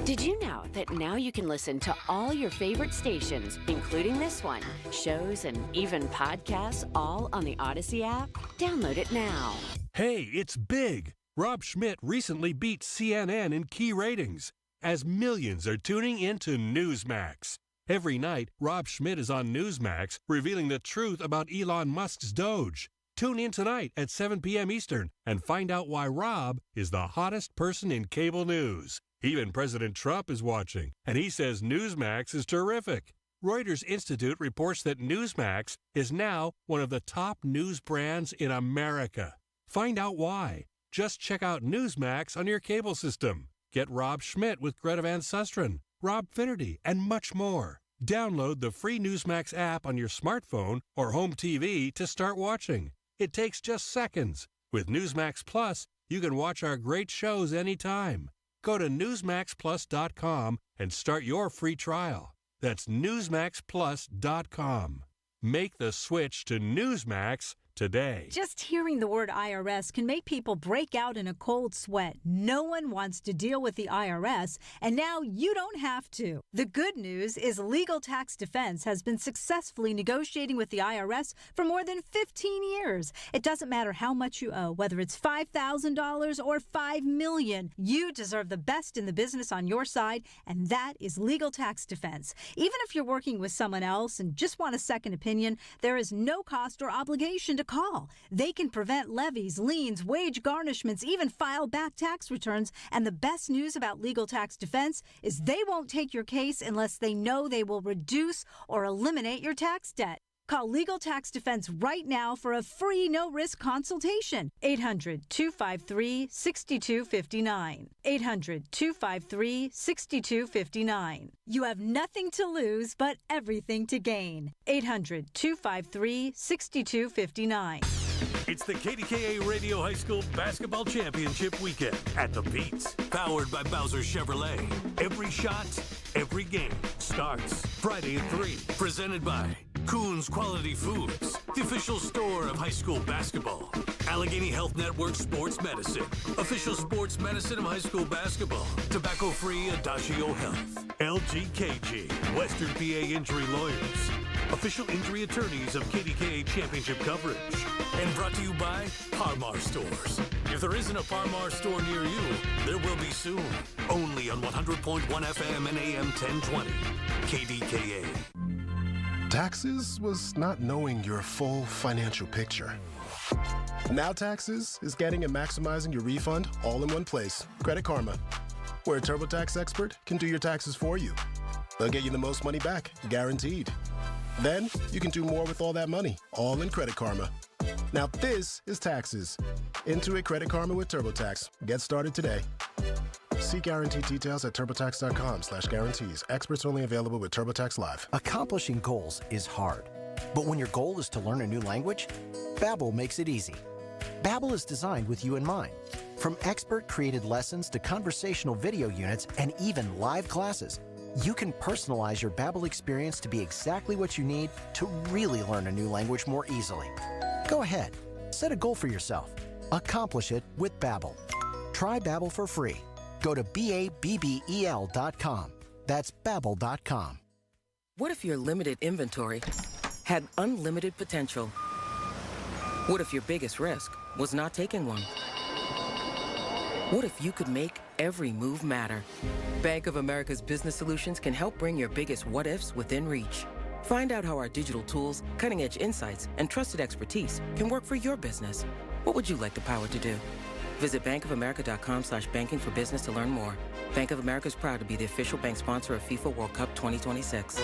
Did you know that now you can listen to all your favorite stations, including this one, shows, and even podcasts, all on the Odyssey app? Download it now. Hey, it's big. Rob Schmidt recently beat CNN in key ratings as millions are tuning into Newsmax. Every night, Rob Schmidt is on Newsmax revealing the truth about Elon Musk's Doge. Tune in tonight at 7 p.m. Eastern and find out why Rob is the hottest person in cable news. Even President Trump is watching, and he says Newsmax is terrific. Reuters Institute reports that Newsmax is now one of the top news brands in America. Find out why. Just check out Newsmax on your cable system. Get Rob Schmidt with Greta Van Susteren, Rob Finnerty, and much more. Download the free Newsmax app on your smartphone or home TV to start watching. It takes just seconds. With Newsmax Plus, you can watch our great shows anytime. Go to NewsmaxPlus.com and start your free trial. That's NewsmaxPlus.com. Make the switch to Newsmax today. Just hearing the word IRS can make people break out in a cold sweat. No one wants to deal with the IRS, and now you don't have to. The good news is Legal Tax Defense has been successfully negotiating with the IRS for more than 15 years. It doesn't matter how much you owe, whether it's $5,000 or $5 million. You deserve the best in the business on your side, and that is Legal Tax Defense. Even if you're working with someone else and just want a second opinion, there is no cost or obligation to call. They can prevent levies, liens, wage garnishments, even file back tax returns. And the best news about Legal Tax Defense is they won't take your case unless they know they will reduce or eliminate your tax debt. Call Legal Tax Defense right now for a free no-risk consultation. 800-253-6259. 800-253-6259. You have nothing to lose but everything to gain. 800-253-6259. It's the KDKA Radio High School Basketball Championship Weekend at the Pete's, powered by Bowser Chevrolet. Every shot, every game starts Friday at 3. Presented by Coons Quality Foods, the official store of high school basketball. Allegheny Health Network Sports Medicine. Official sports medicine of high school basketball. Tobacco-free Adagio Health. LGKG. Western PA Injury Lawyers. Official injury attorneys of KDKA championship coverage. And brought to you by Parmar Stores. If there isn't a Parmar store near you, there will be soon. Only on 100.1 FM and AM 1020. KDKA. Taxes was not knowing your full financial picture. Now Taxes is getting and maximizing your refund all in one place. Credit Karma, where a TurboTax expert can do your taxes for you. They'll get you the most money back, guaranteed. Then you can do more with all that money, all in Credit Karma. Now this is Taxes. Intuit Credit Karma with TurboTax. Get started today. See guarantee details at turbotax.com/guarantees. Experts only available with TurboTax Live. Accomplishing goals is hard. But when your goal is to learn a new language, Babbel makes it easy. Babbel is designed with you in mind. From expert-created lessons to conversational video units and even live classes, you can personalize your Babbel experience to be exactly what you need to really learn a new language more easily. Go ahead, set a goal for yourself. Accomplish it with Babbel. Try Babbel for free. Go to BABBEL.com. That's Babbel.com. What if your limited inventory had unlimited potential? What if your biggest risk was not taking one? What if you could make every move matter? Bank of America's Business Solutions can help bring your biggest what-ifs within reach. Find out how our digital tools, cutting-edge insights, and trusted expertise can work for your business. What would you like the power to do? Visit bankofamerica.com/banking for business to learn more. Bank of America is proud to be the official bank sponsor of FIFA World Cup 2026.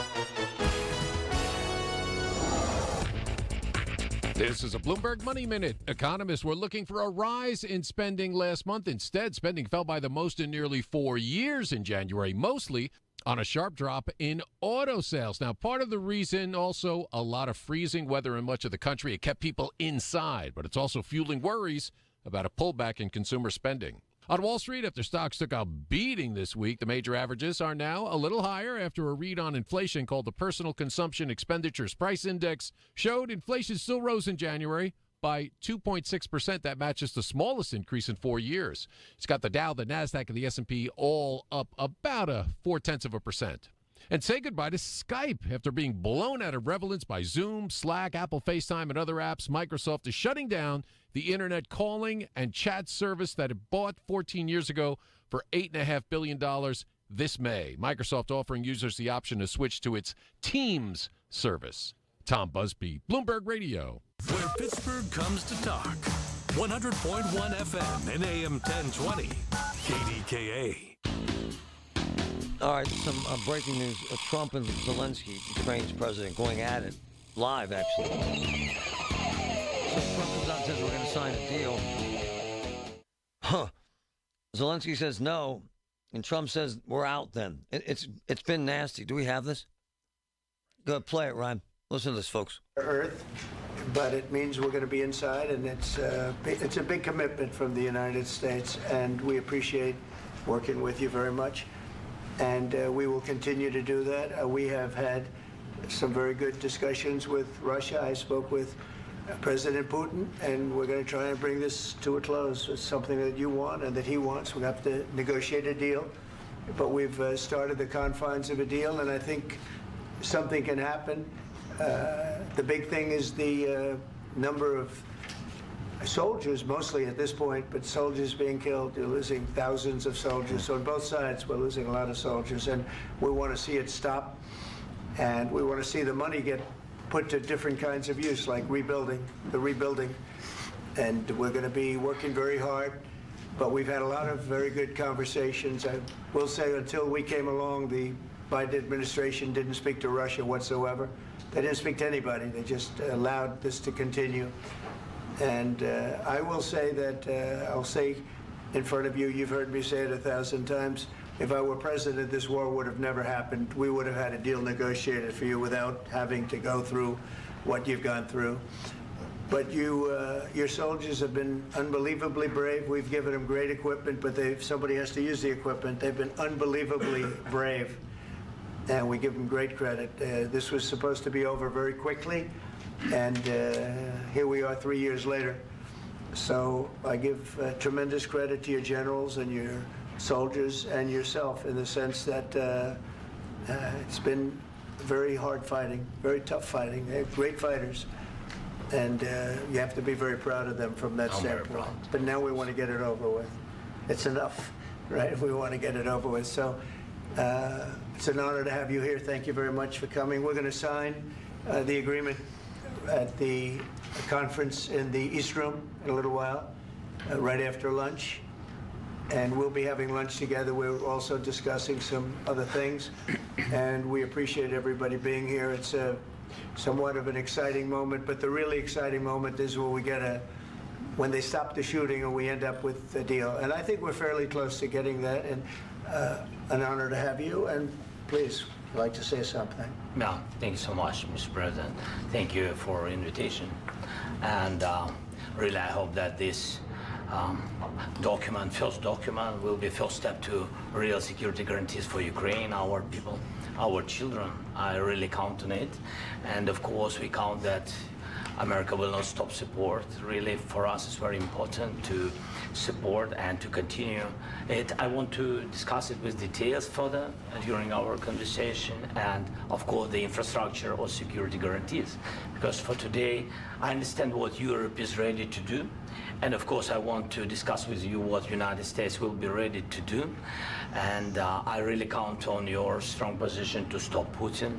This is a Bloomberg Money Minute. Economists were looking for a rise in spending last month. Instead, spending fell by the most in nearly 4 years in January, mostly on a sharp drop in auto sales. Now, part of the reason also a lot of freezing weather in much of the country. It kept people inside, but it's also fueling worries about a pullback in consumer spending. On Wall Street, after stocks took a beating this week, the major averages are now a little higher after a read on inflation called the Personal Consumption Expenditures Price Index showed inflation still rose in January by 2.6%. That matches the smallest increase in 4 years. It's got the Dow, the NASDAQ, and the S&P all up about 0.4%. And say goodbye to Skype. After being blown out of relevance by Zoom, Slack, Apple FaceTime, and other apps, Microsoft is shutting down the internet calling and chat service that it bought 14 years ago for $8.5 billion this May. Microsoft offering users the option to switch to its Teams service. Tom Busby, Bloomberg Radio. Where Pittsburgh comes to talk. 100.1 FM and AM 1020. KDKA. All right, some breaking news. Trump and Zelenskyy, Ukraine's president, going at it. Live, actually. So Trump comes out and says we're going to sign a deal. Zelenskyy says no, and Trump says we're out then. It's been nasty. Do we have this? Go ahead, play it, Ryan. Listen to this, folks. Earth, but it means we're going to be inside, and it's a big commitment from the United States, and we appreciate working with you very much. And we will continue to do that. We have had some very good discussions with Russia. I spoke with President Putin, and we're going to try and bring this to a close. It's something that you want and that he wants. We have to negotiate a deal, but we've started the confines of a deal, and I think something can happen. The big thing is the number of soldiers, mostly at this point, but soldiers being killed. You're losing thousands of soldiers. So on both sides, we're losing a lot of soldiers, and we want to see it stop, and we want to see the money get put to different kinds of use, like rebuilding, and we're going to be working very hard, but we've had a lot of very good conversations. I will say until we came along, the Biden administration didn't speak to Russia whatsoever. They didn't speak to anybody. They just allowed this to continue. And I will say that, I'll say in front of you, you've heard me say it 1,000 times, if I were president, this war would have never happened. We would have had a deal negotiated for you without having to go through what you've gone through. But your soldiers have been unbelievably brave. We've given them great equipment, but somebody has to use the equipment. They've been unbelievably brave, and we give them great credit. This was supposed to be over very quickly, and here we are 3 years later. So I give tremendous credit to your generals and your soldiers and yourself in the sense that it's been very hard fighting, very tough fighting. They're great fighters. And you have to be very proud of them from that standpoint. But now we want to get it over with. It's enough, right? We want to get it over with. So it's an honor to have you here. Thank you very much for coming. We're going to sign the agreement at the conference in the East Room in a little while, right after lunch. And we'll be having lunch together. We're also discussing some other things. And we appreciate everybody being here. It's somewhat of an exciting moment, but the really exciting moment is when we get when they stop the shooting and we end up with a deal. And I think we're fairly close to getting that, and an honor to have you. And please, I'd like to say something. Yeah, thank you so much, Mr. President. Thank you for invitation. And really, I hope that this first document will be first step to real security guarantees for Ukraine, our people, our children. I really count on it. And of course, we count that America will not stop support. Really, for us, it's very important to support and to continue it. I want to discuss it with details further during our conversation, and of course, the infrastructure or security guarantees. Because for today, I understand what Europe is ready to do. And of course, I want to discuss with you what United States will be ready to do. And I really count on your strong position to stop Putin.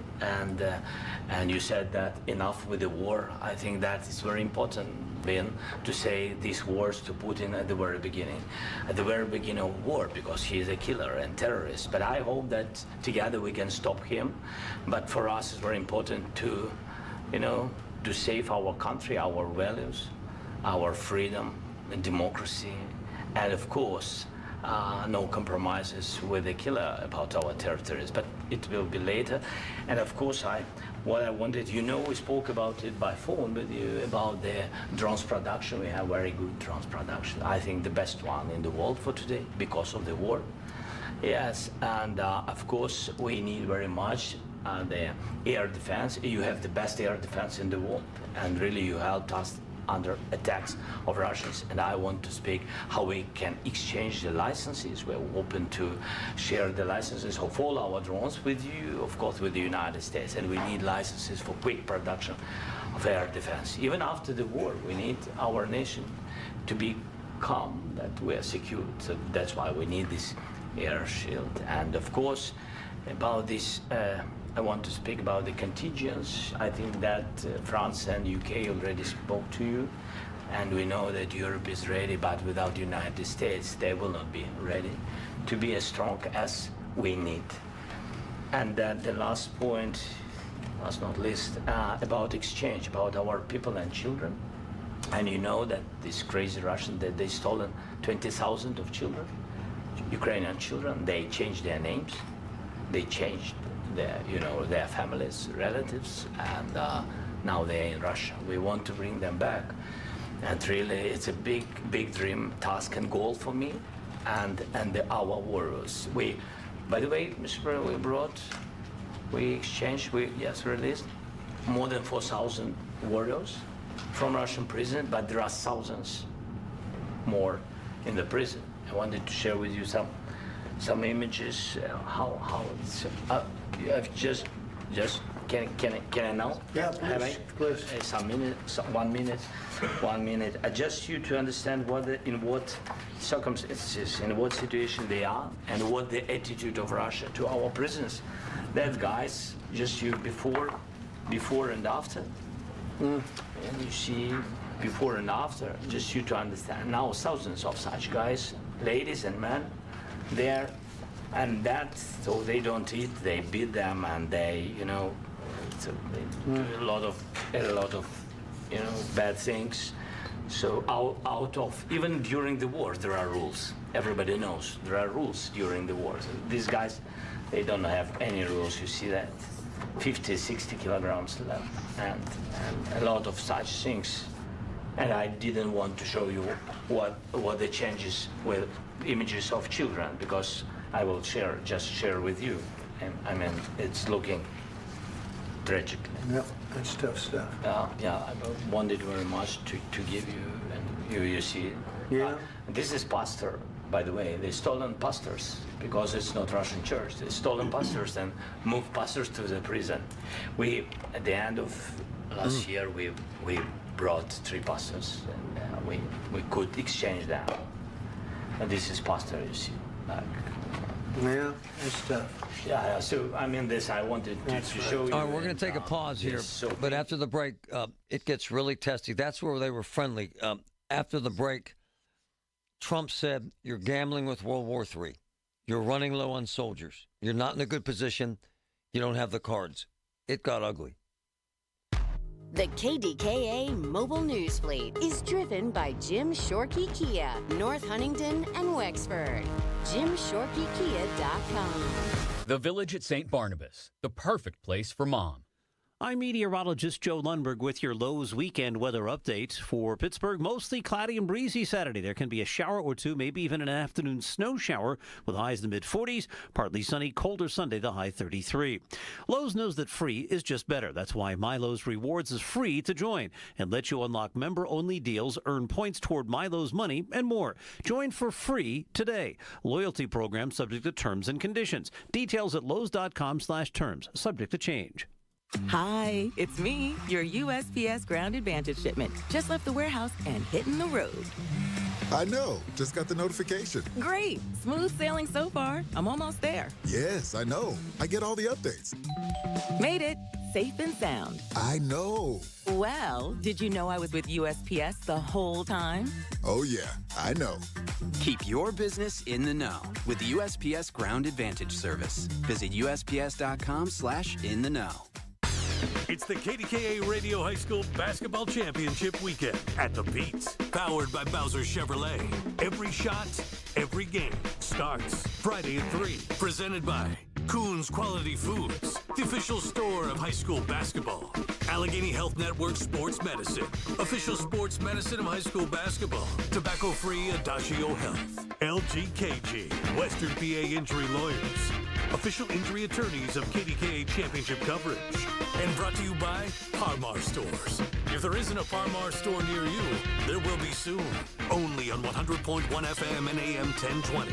And you said that enough with the war. I think that is very important, Ben, to say these words to Putin at the very beginning of war, because he is a killer and terrorist. But I hope that together we can stop him. But for us, it's very important to, to save our country, our values, our freedom and democracy, and of course, no compromises with the killer about our territories, but it will be later. And of course, what I wanted, we spoke about it by phone with you about the drones production. We have very good drones production. I think the best one in the world for today because of the war. Yes, and of course, we need very much the air defense. You have the best air defense in the world, and really you helped us under attacks of Russians, and I want to speak how we can exchange the licenses. We're open to share the licenses of all our drones with you, of course, with the United States, and we need licenses for quick production of air defense. Even after the war, we need our nation to be calm, that we are secure. So that's why we need this air shield. And of course, about this, I want to speak about the contingents. I think that France and UK already spoke to you, and we know that Europe is ready, but without the United States, they will not be ready to be as strong as we need. And the last point, last not least, about exchange, about our people and children. And you know that this crazy Russian, that they stolen 20,000 of children, Ukrainian children. They changed their names, they changed their families, relatives, and now they're in Russia. We want to bring them back, and really, it's a big, big dream, task, and goal for me, and our warriors. By the way, Mr. President, we released more than 4,000 warriors from Russian prison, but there are thousands more in the prison. I wanted to share with you some images. How it's. Just can I now? Yeah, please. Some minute, 1 minute, 1 minute. Just you to understand in what circumstances, in what situation they are, and what the attitude of Russia to our prisoners. That guys, just you before and after. And you see before and after, just you to understand. Now thousands of such guys, ladies and men, there. And so they don't eat, they beat them, and they do a lot of bad things. So out of, even during the war, there are rules. Everybody knows there are rules during the war. So these guys, they don't have any rules. You see that, 50, 60 kilograms left, and a lot of such things. And I didn't want to show you what the changes with images of children, because I will just share with you. And I mean, it's looking tragic. Yeah, that's tough stuff. Yeah, I wanted very much to give you, and You see it? Yeah. This is pastor, by the way. They stolen pastors because it's not Russian church. They stolen pastors and moved pastors to the prison. We, at the end of last year, we brought 3 pastors, and we could exchange them. And this is pastor, you see. Yeah, it's tough. Yeah, so I mean, this I wanted to show you. All right, we're going to take a pause here, but after the break, it gets really testy. That's where they were friendly. After the break, Trump said, you're gambling with World War III. You're running low on soldiers. You're not in a good position. You don't have the cards. It got ugly. The KDKA mobile news fleet is driven by Jim Shorkey Kia, North Huntington and Wexford. JimShorkeyKia.com. The Village at St. Barnabas, the perfect place for mom. I'm meteorologist Joe Lundberg with your Lowe's weekend weather update. For Pittsburgh, mostly cloudy and breezy Saturday. There can be a shower or two, maybe even an afternoon snow shower with highs in the mid-40s. Partly sunny, colder Sunday, the high 33. Lowe's knows that free is just better. That's why MyLowe's Rewards is free to join and lets you unlock member-only deals, earn points toward MyLowe's money, and more. Join for free today. Loyalty program subject to terms and conditions. Details at lowes.com/terms. Subject to change. Hi, it's me, your USPS Ground Advantage shipment. Just left the warehouse and hitting the road. I know. Just got the notification. Great. Smooth sailing so far. I'm almost there. Yes, I know. I get all the updates. Made it. Safe and sound. I know. Well, did you know I was with USPS the whole time? Oh, yeah. I know. Keep your business in the know with the USPS Ground Advantage service. Visit USPS.com/in-the-know. It's the KDKA Radio High School Basketball Championship weekend at the Pete's, powered by Bowser Chevrolet. Every shot, every game starts Friday at 3. Presented by Coons Quality Foods, the official store of high school basketball. Allegheny Health Network Sports Medicine, official sports medicine of high school basketball. Tobacco-free Adagio Health. LGKG, Western PA Injury Lawyers, official injury attorneys of KDKA Championship coverage. And brought to you by Parmar Stores. If there isn't a Parmar store near you, there will be soon. Only on 100.1 FM and AM 1020.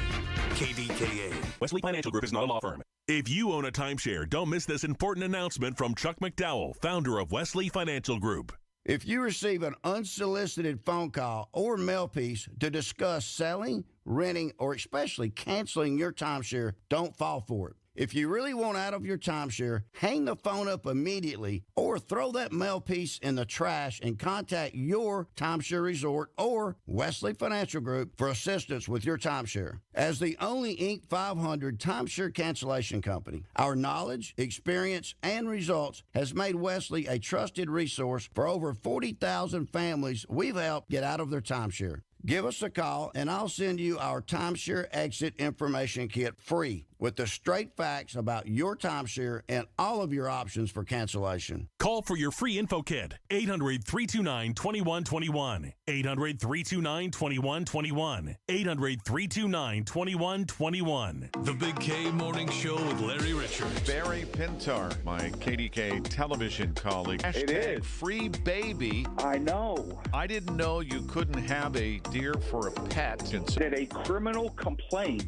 KDKA. Wesley Financial Group is not a law firm. If you own a timeshare, don't miss this important announcement from Chuck McDowell, founder of Wesley Financial Group. If you receive an unsolicited phone call or mail piece to discuss selling, renting, or especially canceling your timeshare, don't fall for it. If you really want out of your timeshare, hang the phone up immediately or throw that mail piece in the trash and contact your timeshare resort or Wesley Financial Group for assistance with your timeshare. As the only Inc. 500 timeshare cancellation company, our knowledge, experience, and results has made Wesley a trusted resource for over 40,000 families we've helped get out of their timeshare. Give us a call, and I'll send you our timeshare exit information kit free with the straight facts about your timeshare and all of your options for cancellation. Call for your free info kit. 800-329-2121. 800-329-2121. 800-329-2121. The Big K Morning Show with Larry Richards. Barry Pintar, my KDK television colleague. It is. Free baby. I know. I didn't know you couldn't have a deer for a pet. Did a criminal complaint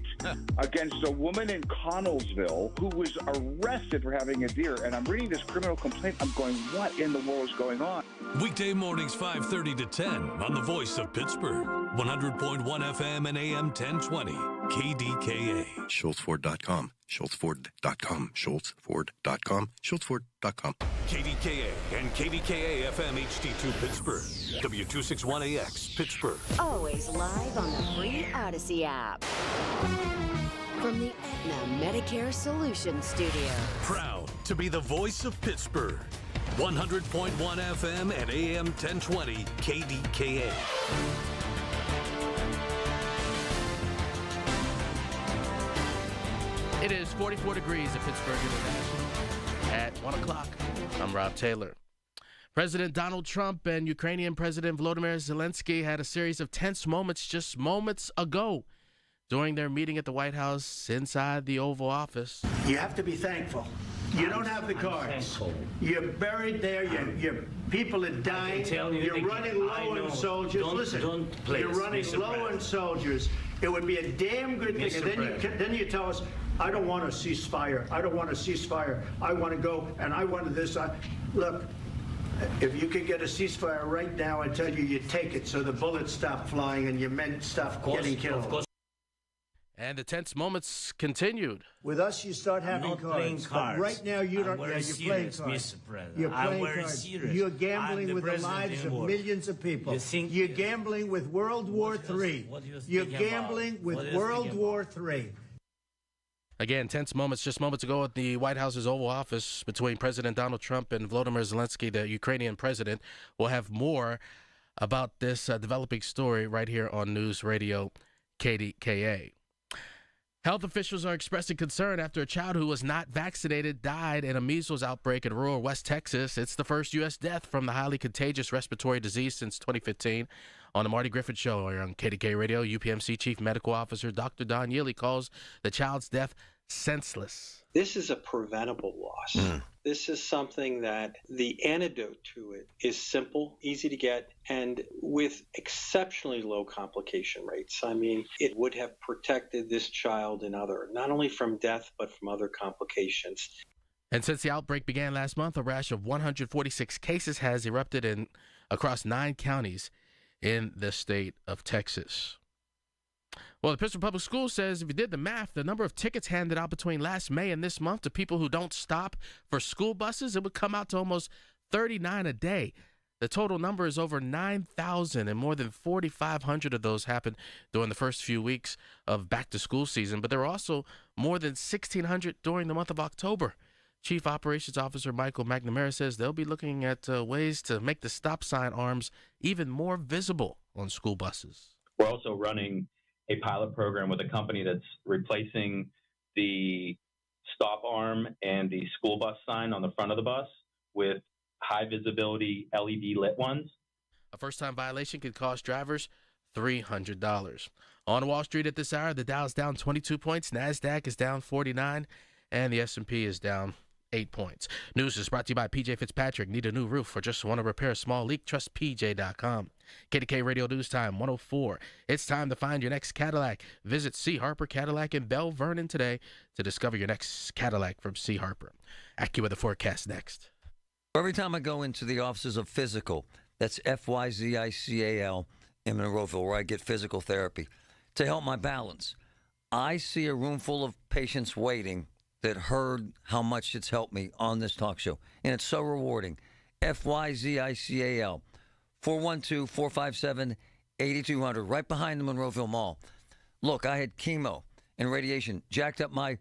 against a woman in Connellsville who was arrested for having a deer. And I'm reading this criminal complaint. I'm going, what in the world is going on? Weekday mornings 5:30 to 10 on the Voice of Pittsburgh. 100.1 FM and AM 1020. KDKA. SchultzFord.com. SchultzFord.com. SchultzFord.com. SchultzFord.com. KDKA and KDKA FM HD2 Pittsburgh. W261AX Pittsburgh. Always live on the free Odyssey app. From the Aetna Medicare Solutions Studio. Proud to be the voice of Pittsburgh. 100.1 FM and AM 1020 KDKA. It is 44 degrees at Pittsburgh International at 1 o'clock. I'm Rob Taylor. President Donald Trump and Ukrainian President Volodymyr Zelenskyy had a series of tense moments just moments ago during their meeting at the White House inside the Oval Office. You have to be thankful. You don't have the cards. You're buried there. You're People are dying. You're running low on soldiers. Listen, you're running low on soldiers. It would be a damn good thing. And then you tell us, I don't want a ceasefire. I don't want a ceasefire. I want to go, and I want this. Look, if you could get a ceasefire right now, I tell you, you take it so the bullets stop flying and your men stop getting killed. And the tense moments continued. With us, you start having cards. But right now, you don't. Yeah, you're playing cards. You're playing cards. You're gambling with the lives of millions of people. You're gambling with World War III. You're gambling with World War III. Again, tense moments just moments ago at the White House's Oval Office between President Donald Trump and Volodymyr Zelenskyy, the Ukrainian president. We'll have more about this developing story right here on News Radio KDKA. Health officials are expressing concern after a child who was not vaccinated died in a measles outbreak in rural West Texas. It's the first U.S. death from the highly contagious respiratory disease since 2015. On the Marty Griffin Show on KDKA Radio, UPMC Chief Medical Officer Dr. Don Yealy calls the child's death senseless. This is a preventable loss. This is something that the antidote to it is simple, easy to get, and with exceptionally low complication rates. I mean, it would have protected this child and not only from death, but from other complications. And since the outbreak began last month, a rash of 146 cases has erupted across 9 counties in the state of Texas. Well, the Pittsburgh Public Schools says if you did the math, the number of tickets handed out between last May and this month to people who don't stop for school buses, it would come out to almost 39 a day. The total number is over 9,000, and more than 4,500 of those happened during the first few weeks of back-to-school season. But there are also more than 1,600 during the month of October. Chief Operations Officer Michael McNamara says they'll be looking at ways to make the stop sign arms even more visible on school buses. We're also running a pilot program with a company that's replacing the stop arm and the school bus sign on the front of the bus with high visibility LED lit ones. A first-time violation could cost drivers $300. On Wall Street at this hour, the Dow is down 22 points, NASDAQ is down 49, and the S&P is down 8 points. News is brought to you by PJ Fitzpatrick. Need a new roof or just want to repair a small leak? Trust PJ.com. KDK Radio News Time 104. It's time to find your next Cadillac. Visit C. Harper Cadillac in Bell Vernon today to discover your next Cadillac from C. Harper. AccuWeather forecast next. Every time I go into the offices of Fyzical, that's Fyzical in Monroeville, where I get physical therapy, to help my balance, I see a room full of patients waiting that heard how much it's helped me on this talk show. And it's so rewarding. Fyzical, 412-457-8200, right behind the Monroeville Mall. Look, I had chemo and radiation, jacked up my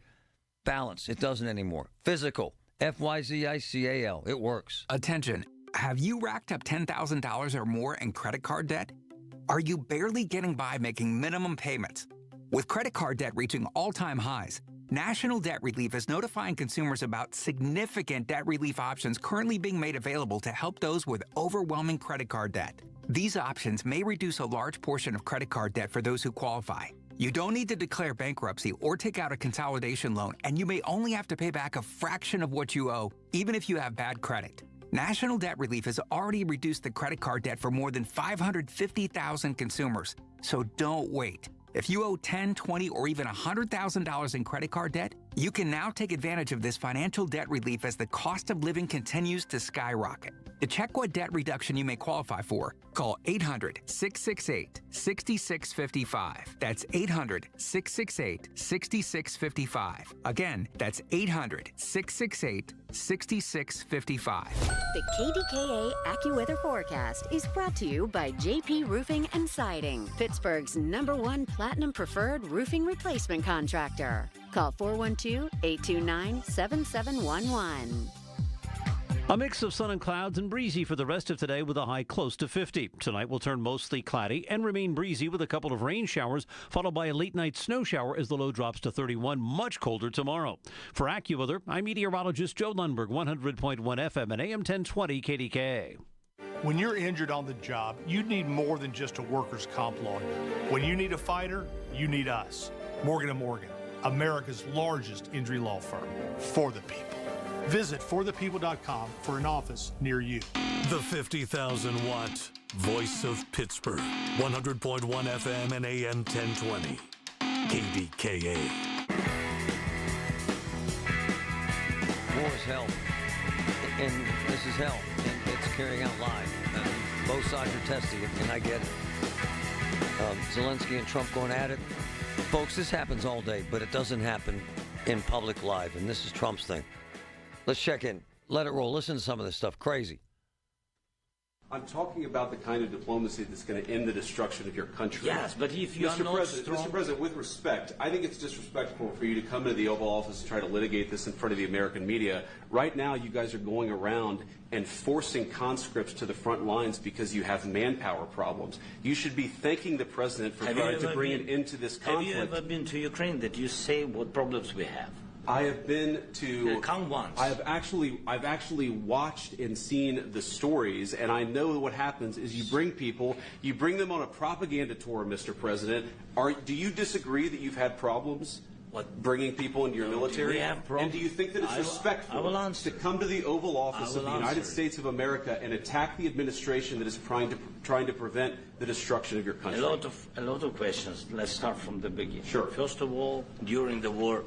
balance. It doesn't anymore. Fyzical, Fyzical, it works. Attention, have you racked up $10,000 or more in credit card debt? Are you barely getting by making minimum payments? With credit card debt reaching all-time highs, National Debt Relief is notifying consumers about significant debt relief options currently being made available to help those with overwhelming credit card debt. These options may reduce a large portion of credit card debt for those who qualify. You don't need to declare bankruptcy or take out a consolidation loan, and you may only have to pay back a fraction of what you owe, even if you have bad credit. National Debt Relief has already reduced the credit card debt for more than 550,000 consumers, so don't wait. If you owe $10,000, $20,000, or even $100,000 in credit card debt, you can now take advantage of this financial debt relief as the cost of living continues to skyrocket. To check what debt reduction you may qualify for, call 800-668-6655. That's 800-668-6655. Again, that's 800-668-6655. The KDKA AccuWeather forecast is brought to you by JP Roofing and Siding, Pittsburgh's #1 Platinum Preferred Roofing Replacement Contractor. Call 412-829-7711. A mix of sun and clouds and breezy for the rest of today with a high close to 50. Tonight will turn mostly cloudy and remain breezy with a couple of rain showers, followed by a late night snow shower as the low drops to 31. Much colder tomorrow. For AccuWeather, I'm meteorologist Joe Lundberg, 100.1 FM and AM 1020 KDKA. When you're injured on the job, you need more than just a workers' comp lawyer. When you need a fighter, you need us. Morgan & Morgan, America's largest injury law firm, for the people. Visit forthepeople.com for an office near you. The 50,000-watt voice of Pittsburgh. 100.1 FM and AM 1020. KDKA. War is hell. And this is hell. And it's carrying out live. Both sides are testing it, and I get it. Zelenskyy and Trump going at it. Folks, this happens all day, but it doesn't happen in public live, and this is Trump's thing. Let's check in. Let it roll. Listen to some of this stuff. Crazy. I'm talking about the kind of diplomacy that's going to end the destruction of your country. Yes, but if you are not strong... Mr. President, with respect, I think it's disrespectful for you to come into the Oval Office and try to litigate this in front of the American media. Right now, you guys are going around and forcing conscripts to the front lines because you have manpower problems. You should be thanking the President for trying to bring an end to this conflict. Have you ever been to Ukraine that you say what problems we have? I have been to. Count once. I've actually watched and seen the stories, and I know what happens is you bring them on a propaganda tour, Mr. President. Do you disagree that you've had problems? Bringing people into your military? We have problems. And do you think that it's respectful to come to the Oval Office of the United States of America and attack the administration that is trying to prevent the destruction of your country? A lot of questions. Let's start from the beginning. Sure. First of all, during the war,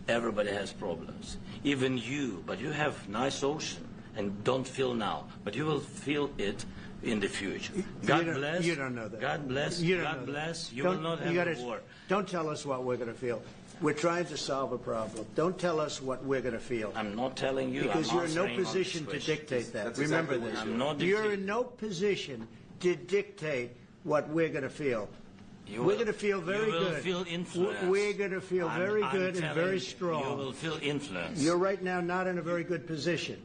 everybody has problems. Even you, but you have nice ocean and don't feel now, but you will feel it in the future. God bless. You don't know that. God bless. God bless. You will not have a war. Don't tell us what we're going to feel. We're trying to solve a problem. Don't tell us what we're going to feel. I'm not telling you. Because you're in no position to dictate that. That's Remember exactly this. I'm not You're in no position to dictate what we're going to feel. We're going to feel very good. You will feel influence. We're going to feel very good and very strong. You will feel influence. You're right now not in a very good position.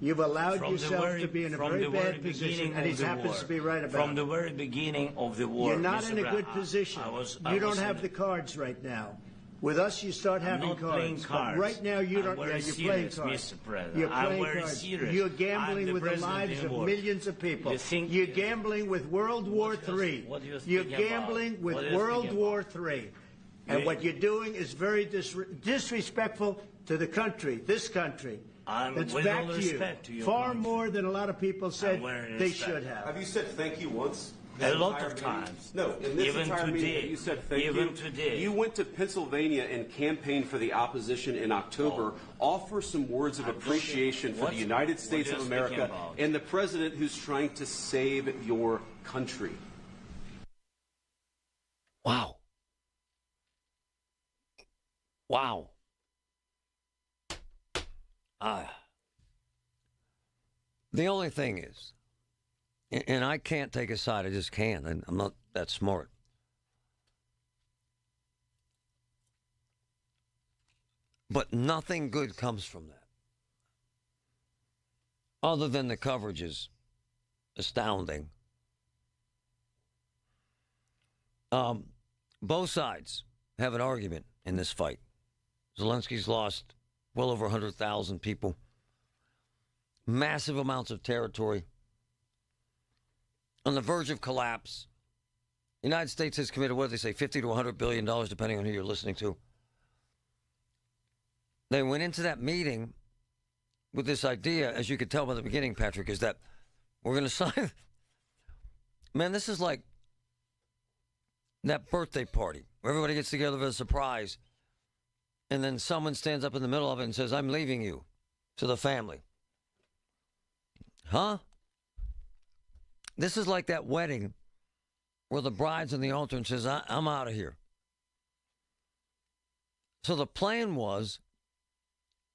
You've allowed yourself to be in a very bad position, and he happens to be right about it. From the very beginning of the war, you're not in a good position. You don't have the cards right now. With us, you start having cards. Playing cards. Right now, you don't. You're playing cards. Mr. President. You're playing I'm cards. serious. You're gambling with the lives of millions of people. You're gambling with World War III. You're gambling with World War III. And what you're doing is very disrespectful to the country, this country. That's back to you. Far more than a lot of people said they should have. Have you said thank you once? A lot of times. No, in this even entire today, meeting, you said thank you. Even today. You went to Pennsylvania and campaigned for the opposition in October. Offer some words of appreciation for the United States of America and the president who's trying to save your country. Wow. Wow. The only thing is, and I can't take a side, I just can't, and I'm not that smart. But nothing good comes from that. Other than the coverage is astounding. Both sides have an argument in this fight. Zelensky's lost well over 100,000 people. Massive amounts of territory. On the verge of collapse. The United States has committed, what do they say, $50 to $100 billion, depending on who you're listening to. They went into that meeting with this idea, as you could tell by the beginning, Patrick, is that we're going to sign. Man, this is like that birthday party where everybody gets together for a surprise, and then someone stands up in the middle of it and says, I'm leaving you to the family. Huh? This is like that wedding where the bride's on the altar and says, I'm out of here. So the plan was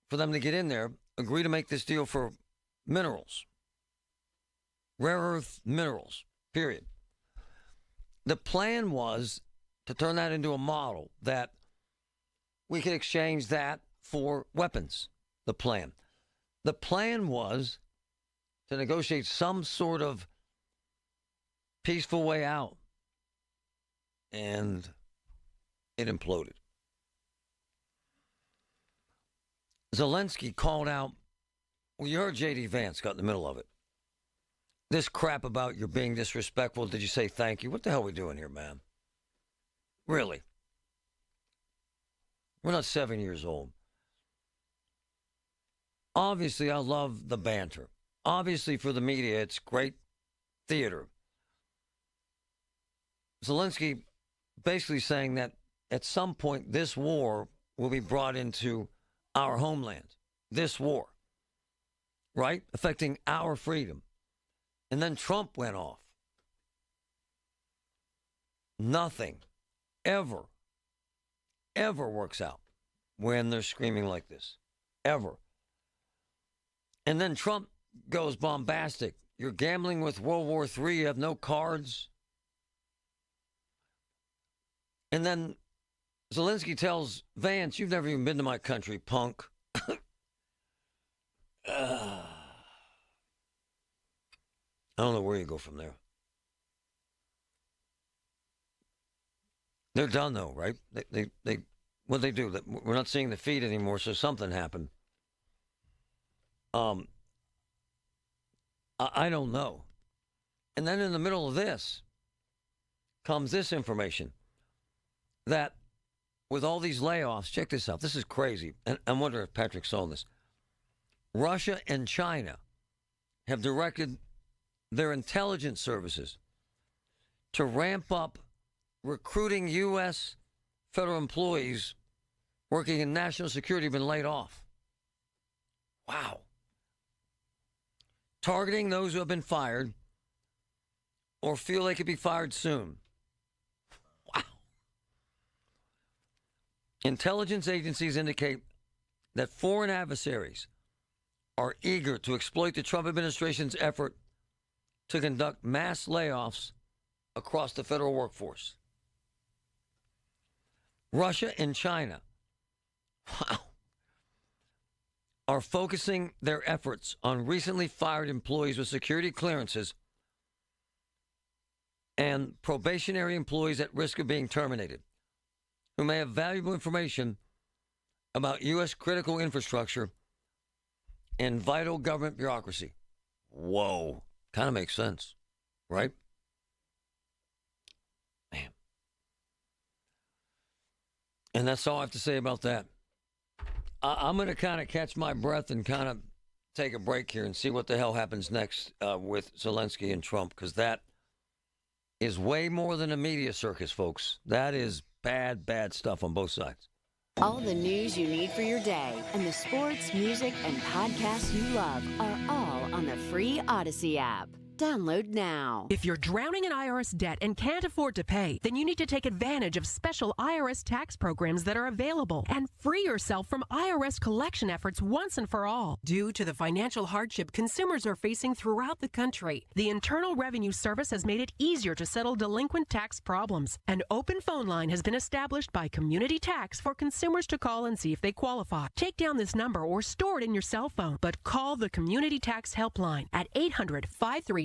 for them to get in there, agree to make this deal for minerals, rare earth minerals, period. The plan was to turn that into a model that we could exchange that for weapons, the plan. The plan was to negotiate some sort of peaceful way out. And it imploded. Zelenskyy called out, well, you heard J.D. Vance got in the middle of it. This crap about you're being disrespectful, did you say thank you? What the hell are we doing here, man? Really? We're not 7 years old. Obviously, I love the banter. Obviously, for the media, it's great theater. Zelenskyy basically saying that at some point this war will be brought into our homeland. This war, right? Affecting our freedom. And then Trump went off. Nothing ever works out when they're screaming like this. Ever. And then Trump goes bombastic. You're gambling with World War III. You have no cards. And then Zelenskyy tells Vance, you've never even been to my country, punk. I don't know where you go from there. They're done, though, right? They what they do? We're not seeing the feed anymore, so something happened. I don't know. And then in the middle of this comes this information that with all these layoffs, check this out. This is crazy. And I wonder if Patrick saw this. Russia and China have directed their intelligence services to ramp up recruiting U.S. federal employees working in national security have been laid off. Wow. Targeting those who have been fired or feel they could be fired soon. Wow. Intelligence agencies indicate that foreign adversaries are eager to exploit the Trump administration's effort to conduct mass layoffs across the federal workforce. Russia and China, wow, are focusing their efforts on recently fired employees with security clearances and probationary employees at risk of being terminated, who may have valuable information about U.S. critical infrastructure and vital government bureaucracy. Whoa. Kind of makes sense, right? Man. And that's all I have to say about that. I'm going to kind of catch my breath and kind of take a break here and see what the hell happens next with Zelenskyy and Trump, because that is way more than a media circus, folks. That is bad, bad stuff on both sides. All the news you need for your day and the sports, music, and podcasts you love are all on the free Odyssey app. Download now. If you're drowning in IRS debt and can't afford to pay, then you need to take advantage of special IRS tax programs that are available and free yourself from IRS collection efforts once and for all. Due to the financial hardship consumers are facing throughout the country, the Internal Revenue Service has made it easier to settle delinquent tax problems. An open phone line has been established by Community Tax for consumers to call and see if they qualify. Take down this number or store it in your cell phone, but call the Community Tax Helpline at 800-536-9607.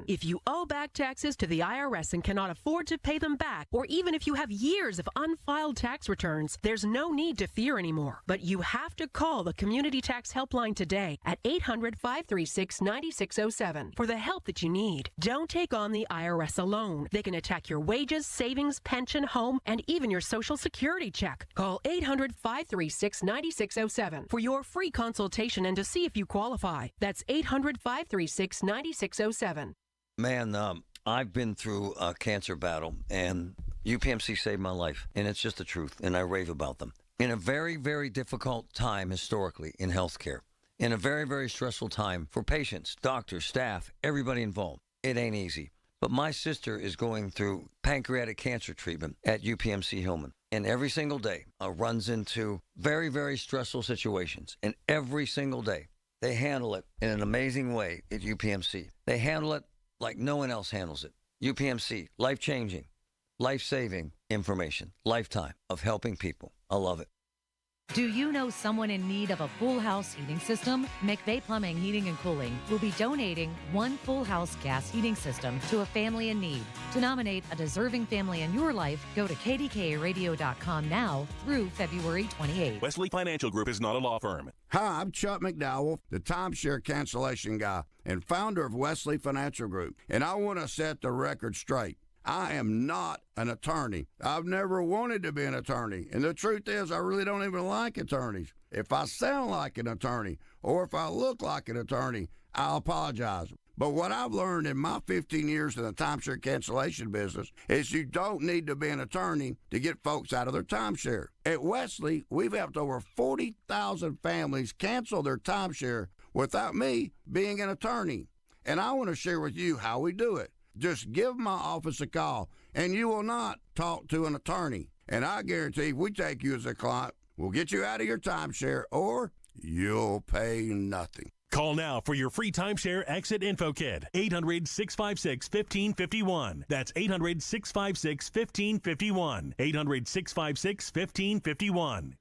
If you owe back taxes to the IRS and cannot afford to pay them back, or even if you have years of unfiled tax returns, there's no need to fear anymore. But you have to call the Community Tax Helpline today at 800-536-9607 for the help that you need. Don't take on the IRS alone. They can attack your wages, savings, pension, home, and even your Social Security check. Call 800-536-9607 for your free consultation and to see if you qualify. That's 800-536-9607. Man, I've been through a cancer battle, and UPMC saved my life, and it's just the truth, and I rave about them. In a very, very difficult time historically in healthcare, in a very, very stressful time for patients, doctors, staff, everybody involved. It ain't easy. But my sister is going through pancreatic cancer treatment at UPMC Hillman, and every single day runs into very, very stressful situations, and every single day. They handle it in an amazing way at UPMC. They handle it like no one else handles it. UPMC, life-changing, life-saving information, lifetime of helping people. I love it. Do you know someone in need of a full house heating system? McVeigh Plumbing, Heating and Cooling will be donating one full house gas heating system to a family in need. To nominate a deserving family in your life, go to KDKARadio.com now through February 28th. Wesley Financial Group is not a law firm. Hi, I'm Chuck McDowell, the timeshare cancellation guy and founder of Wesley Financial Group, and I want to set the record straight. I am not an attorney. I've never wanted to be an attorney. And the truth is, I really don't even like attorneys. If I sound like an attorney or if I look like an attorney, I'll apologize. But what I've learned in my 15 years in the timeshare cancellation business is you don't need to be an attorney to get folks out of their timeshare. At Wesley, we've helped over 40,000 families cancel their timeshare without me being an attorney. And I want to share with you how we do it. Just give my office a call, and you will not talk to an attorney. And I guarantee if we take you as a client, we'll get you out of your timeshare, or you'll pay nothing. Call now for your free timeshare exit info kit. 800-656-1551. That's 800-656-1551. 800-656-1551.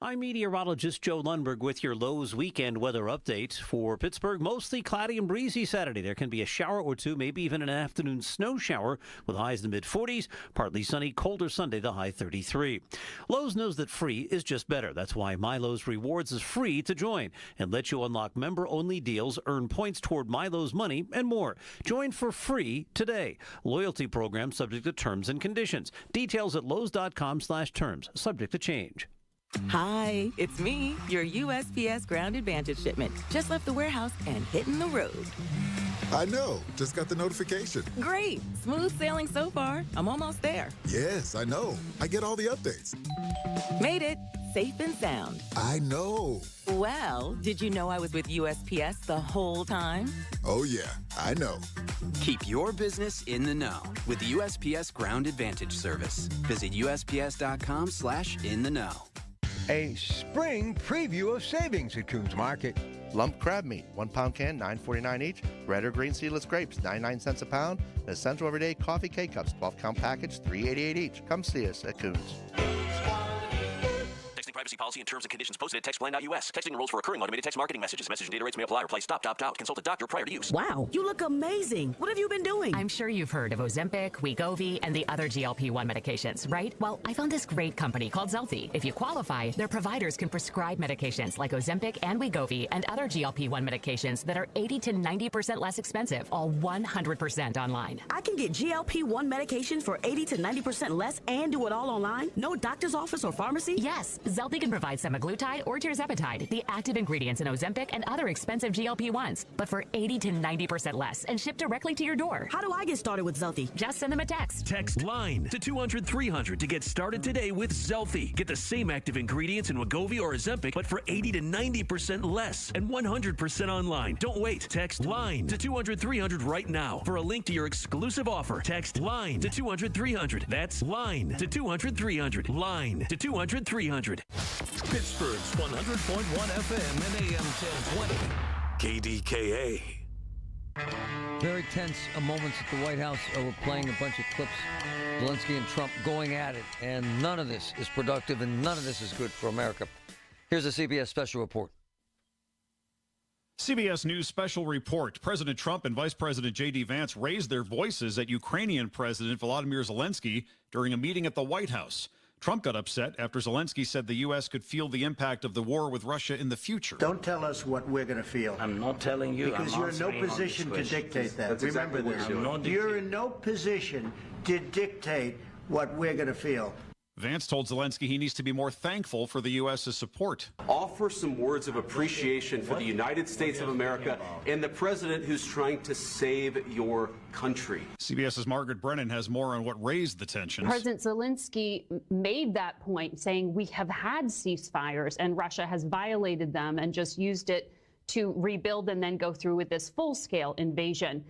I'm meteorologist Joe Lundberg with your Lowe's weekend weather update. For Pittsburgh, mostly cloudy and breezy Saturday. There can be a shower or two, maybe even an afternoon snow shower with highs in the mid-40s. Partly sunny, colder Sunday, the high 33. Lowe's knows that free is just better. That's why My Lowe's Rewards is free to join and lets you unlock member-only deals, earn points toward My Lowe's money, and more. Join for free today. Loyalty program subject to terms and conditions. Details at lowes.com/terms. Subject to change. Hi, it's me, your USPS Ground Advantage shipment. Just left the warehouse and hitting the road. I know. Just got the notification. Great. Smooth sailing so far. I'm almost there. Yes, I know. I get all the updates. Made it. Safe and sound. I know. Well, did you know I was with USPS the whole time? Oh, yeah. I know. Keep your business in the know with the USPS Ground Advantage service. Visit USPS.com/in-the-know. A spring preview of savings at Coons Market. Lump crab meat, 1 pound can, $9.49 each. Red or green seedless grapes, 99 cents a pound. And Essential Everyday Coffee K-Cups, 12-count package, $3.88 each. Come see us at Coons. Texting privacy policy and terms and conditions posted at textblind.us. Texting enrolls for recurring automated text marketing messages. Message and data rates may apply. Reply stop, opt out. Consult a doctor prior to use. Wow, you look amazing. What have you been doing? I'm sure you've heard of Ozempic, Wegovy, and the other GLP-1 medications, right? Well, I found this great company called Zelenskyy. If you qualify, their providers can prescribe medications like Ozempic and Wegovy and other GLP-1 medications that are 80 to 90% less expensive, all 100% online. I can get GLP-1 medications for 80 to 90% less and do it all online? No doctor's office or pharmacy? Yes, Zelenskyy can provide semaglutide or tirzepatide, the active ingredients in Ozempic and other expensive GLP-1s, but for 80 to 90% less and shipped directly to your door. How do I get started with Zelenskyy? Just send them a text. Text LINE to 200-300 to get started today with Zelenskyy. Get the same active ingredients in Wegovy or Ozempic, but for 80 to 90% less and 100% online. Don't wait. Text LINE to 200-300 right now for a link to your exclusive offer. Text LINE to 200-300. That's LINE to 200-300. LINE to 200-300. Pittsburgh's 100.1 FM and AM 1020. KDKA. Very tense moments at the White House. We're playing a bunch of clips. Zelenskyy and Trump going at it, and none of this is productive, and none of this is good for America. Here's a CBS special report. CBS News special report. President Trump and Vice President J.D. Vance raised their voices at Ukrainian President Volodymyr Zelenskyy during a meeting at the White House. Trump got upset after Zelenskyy said the U.S. could feel the impact of the war with Russia in the future. Don't tell us what we're going to feel. I'm not telling you. Because you're in no position to dictate that. That's Remember exactly this. You're in no position to dictate what we're going to feel. Vance told Zelenskyy he needs to be more thankful for the U.S.'s support. Offer some words of appreciation for the United States of America and the president who's trying to save your country. CBS's Margaret Brennan has more on what raised the tensions. President Zelenskyy made that point, saying we have had ceasefires and Russia has violated them and just used it to rebuild and then go through with this full-scale invasion.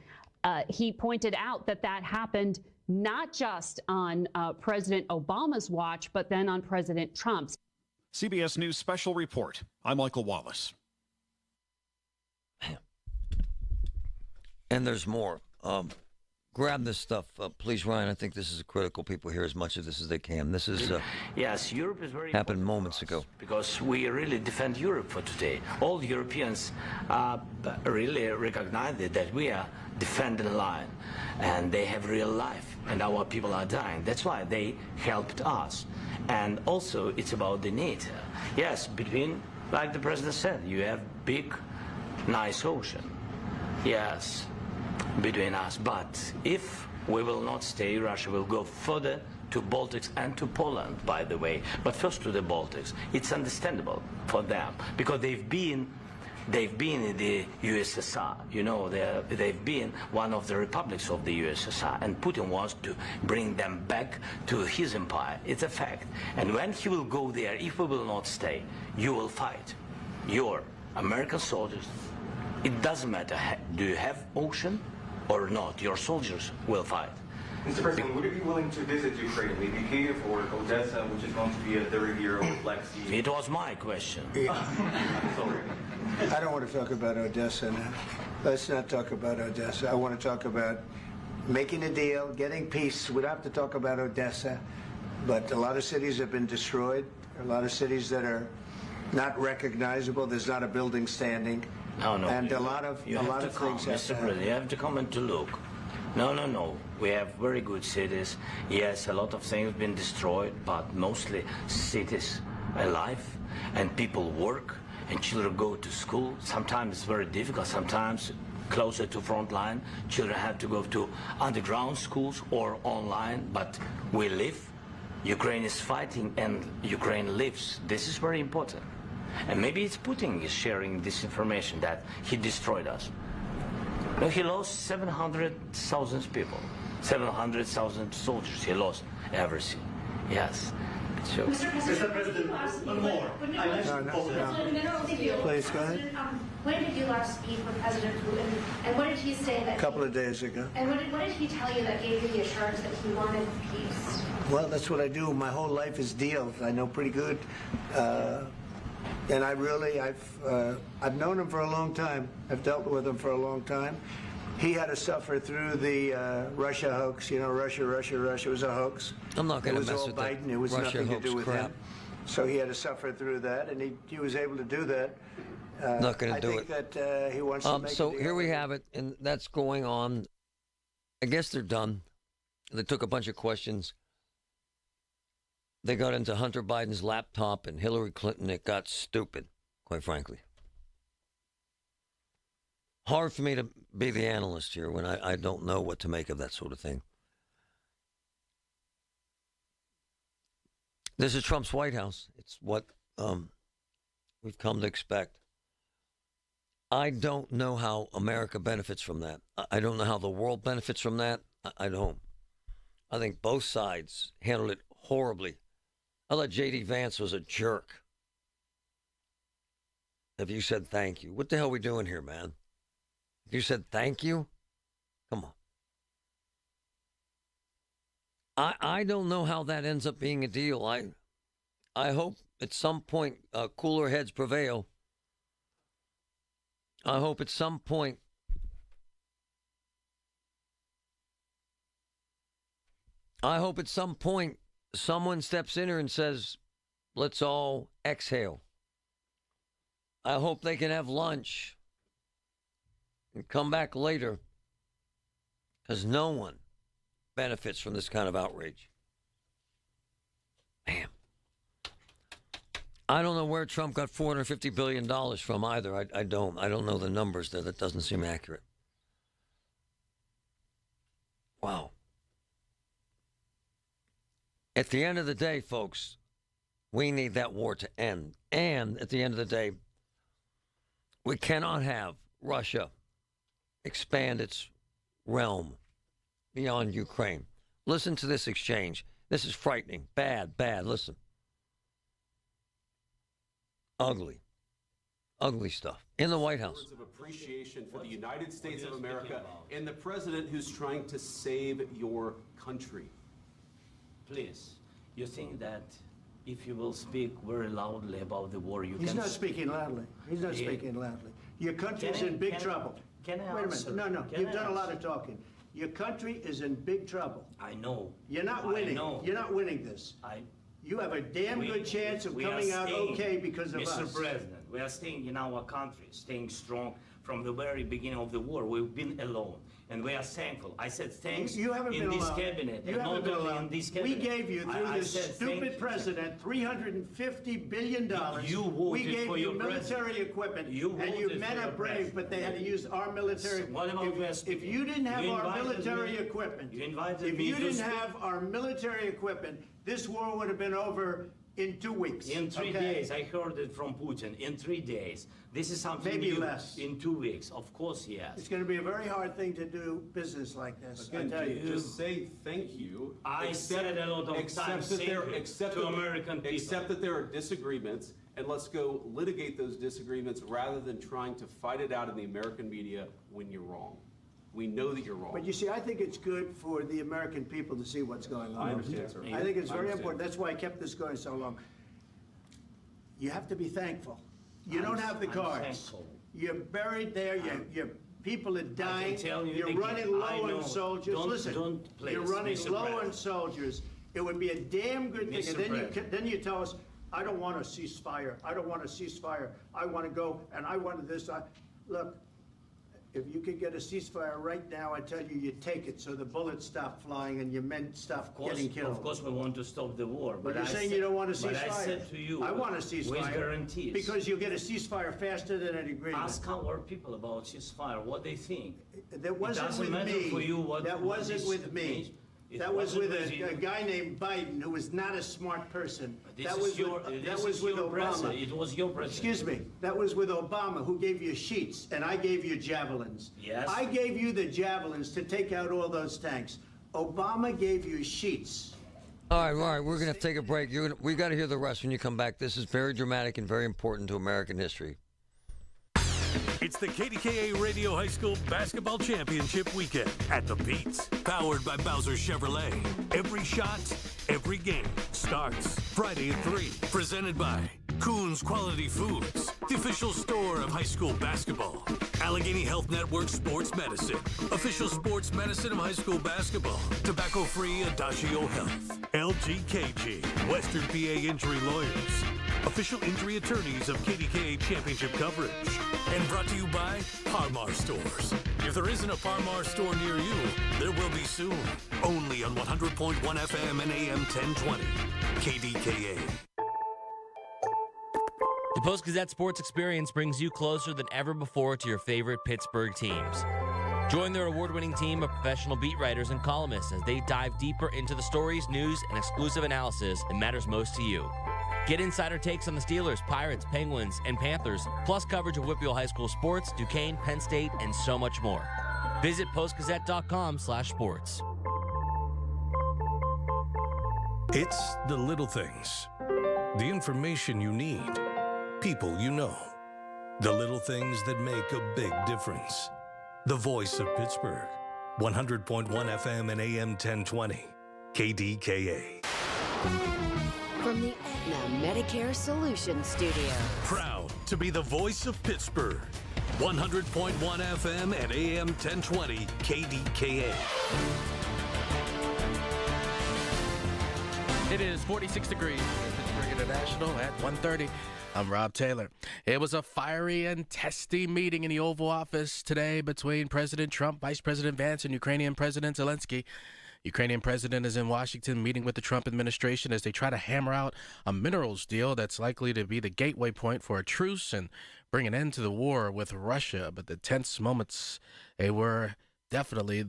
He pointed out that that happened not just on President Obama's watch, but then on President Trump's. CBS News special report. I'm Michael Wallace. And there's more. Grab this stuff, please, Ryan. I think this is critical. People hear as much of this as they can. This is yes, Europe is very happened moments ago. Because we really defend Europe for today. All Europeans really recognize that we are defending the line, and they have real life, and our people are dying. That's why they helped us. And also, it's about the NATO. Yes, between, like the president said, you have big, nice ocean. Yes, between us. But if We will not stay. Russia will go further to Baltics and to Poland, by the way. But first to the Baltics. It's understandable for them because they've been in the USSR. You know, they've been one of the republics of the USSR, and Putin wants to bring them back to his empire. It's a fact. And when he will go there, if we will not stay, you will fight. Your American soldiers, it doesn't matter, do you have ocean or not, your soldiers will fight. Mr. President, would you be willing to visit Ukraine, maybe Kyiv or Odessa, which is going to be a third year of Black Sea? It was my question. I'm sorry. I don't want to talk about Odessa now. Let's not talk about Odessa. I want to talk about making a deal, getting peace. We don't have to talk about Odessa, but a lot of cities have been destroyed. There are a lot of cities that are not recognizable. There's not a building standing. No. And a lot of things have to happen. You have to come and to look. No. We have very good cities. Yes, a lot of things have been destroyed, but mostly cities alive, and people work, and children go to school. Sometimes it's very difficult. Sometimes closer to front line, children have to go to underground schools or online, but we live. Ukraine is fighting, and Ukraine lives. This is very important. And maybe it's Putin is sharing this information that he destroyed us. No, he lost 700,000 people, 700,000 soldiers. He lost everything. Yes. So. Mr. President, one more. Please, go ahead. When did you last speak with President Putin, and what did he say that? A couple of days ago. And what did he tell you that gave you the assurance that he wanted peace? Well, that's what I do. My whole life is deals. I know pretty good. And I've known him for a long time. I've dealt with him for a long time. He had to suffer through the Russia hoax. You know, Russia was a hoax. I'm not going to mess with with Biden. that It was Russia nothing to hoax do with crap. him. So he had to suffer through that, and he was able to do that. Not going to do it. I think that he wants to make So a deal. here we have it, and that's going on. I guess they're done. They took a bunch of questions. They got into Hunter Biden's laptop and Hillary Clinton. It got stupid, quite frankly. Hard for me to be the analyst here when I don't know what to make of that sort of thing. This is Trump's White House. It's what we've come to expect. I don't know how America benefits from that. I don't know how the world benefits from that. I don't. I think both sides handled it horribly. I thought J.D. Vance was a jerk. Have you said thank you? What the hell are we doing here, man? Have you said thank you? Come on. I don't know how that ends up being a deal. I hope at some point cooler heads prevail. I hope at some point someone steps in here and says, let's all exhale. I hope they can have lunch and come back later, because no one benefits from this kind of outrage. Man. I don't know where Trump got $450 billion from either. I don't know the numbers there. That doesn't seem accurate. Wow. At the end of the day, folks, we need that war to end. And at the end of the day, we cannot have Russia expand its realm beyond Ukraine. Listen to this exchange. This is frightening. Bad. Listen. Ugly stuff in the White House. Words of appreciation for the United States of America and the president who's trying to save your country. Please, you think that if you will speak very loudly about the war, you He's can... not speaking loudly. He's not speaking loudly. Your country's in big trouble. Can I Wait a answer? minute. No. Can You've I done a lot answer? of talking. Your country is in big trouble. I know. You're not I winning. know. You're not winning this. You have a damn good chance of we coming are out staying, okay because of Mr. us. President, we are staying in our country, staying strong from the very beginning of the war. We've been alone. and we are thankful. I said thanks You haven't in been this allowed. cabinet, You and haven't not been only allowed. in this We cabinet. gave you, through I this said thank stupid you. president, $350 billion. You voted we gave for you your military president. equipment, You and you voted men for are your brave, president. but they had to use our military. What about West? If you didn't have You our invited military me- equipment, You invited if me you to didn't speak. have our military equipment, this war would have been over in 2 weeks. In 3 okay? days, I heard it from Putin. In 3 days, this is something Maybe new. less. In 2 weeks, of course, yes. It's going to be a very hard thing to do business like this. Again, I tell you. just say thank you. I said a lot of times to American people. Accept that there are disagreements, and let's go litigate those disagreements rather than trying to fight it out in the American media when you're wrong. We know that you're wrong. But you see, I think it's good for the American people to see what's going on. I understand, sir. I think it's I very understand. important. That's why I kept this going so long. You have to be thankful. You don't have the I'm cards. thankful. You're buried there. Your people are dying. tell you You're again, running low I know. on soldiers. Don't- Listen, don't please, you're running Mr. low on President. soldiers. It would be a damn good thing. Mr. And President. then you tell us, I don't want a ceasefire. I don't want a ceasefire. I want to go, and I wanted this. Look, if you could get a ceasefire right now, I tell you, you take it so the bullets stop flying and your men stop getting killed. Of course, we want to stop the war. But you're I saying said- you don't want a ceasefire. But I said to you, I want a ceasefire. with guarantees. Because you'll get a ceasefire faster than an agreement. Ask our people about ceasefire, what they think. That wasn't it doesn't with matter me. for you what That what wasn't this with me. means. It That was wasn't with you. a guy named Biden, who was not a smart person. This That is was your- with, this that is was with your Obama. president. It was your president. Excuse me. That was with Obama, who gave you sheets, and I gave you javelins. Yes. I gave you the javelins to take out all those tanks. Obama gave you sheets. All right, we're going to take a break. We got to hear the rest when you come back. This is very dramatic and very important to American history. It's the KDKA Radio High School Basketball Championship weekend at the Pete's, powered by Bowser Chevrolet. Every shot, every game starts Friday at 3. Presented by Coons Quality Foods, the official store of high school basketball. Allegheny Health Network Sports Medicine, official sports medicine of high school basketball. Tobacco-free Adagio Health. LGKG, Western PA Injury Lawyers, official injury attorneys of KDKA Championship coverage. And brought to you by Parmar Stores. If there isn't a Parmar store near you, there will be soon. Only on 100.1 FM and AM 1020. KDKA. The Post-Gazette Sports Experience brings you closer than ever before to your favorite Pittsburgh teams. Join their award-winning team of professional beat writers and columnists as they dive deeper into the stories, news, and exclusive analysis that matters most to you. Get insider takes on the Steelers, Pirates, Penguins, and Panthers, plus coverage of Whitfield High School sports, Duquesne, Penn State, and so much more. Visit postgazette.com/sports. It's the little things. The information you need. People you know. The little things that make a big difference. The voice of Pittsburgh. 100.1 FM and AM 1020. KDKA. From the Aetna Medicare Solutions Studio. Proud to be the voice of Pittsburgh. 100.1 FM and AM 1020 KDKA. It is 46 degrees at Pittsburgh International at 1:30. I'm Rob Taylor. It was a fiery and testy meeting in the Oval Office today between President Trump, Vice President Vance, and Ukrainian President Zelenskyy. Ukrainian president is in Washington meeting with the Trump administration as they try to hammer out a minerals deal that's likely to be the gateway point for a truce and bring an end to the war with Russia. But the tense moments, they were definitely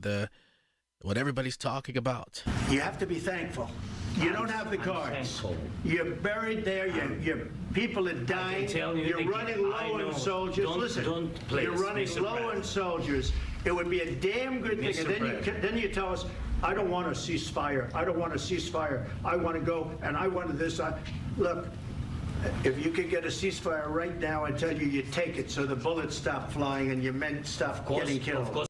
what everybody's talking about. You have to be thankful. You don't have the cards. You're buried there. Your people are dying. You're running low on soldiers. Listen, you're running low on soldiers. It would be a damn good thing. And then you tell us, I don't want a ceasefire. I don't want a ceasefire. I want to go, and I wanted this. Look, if you could get a ceasefire right now, I tell you, you take it so the bullets stop flying and your men stop getting killed.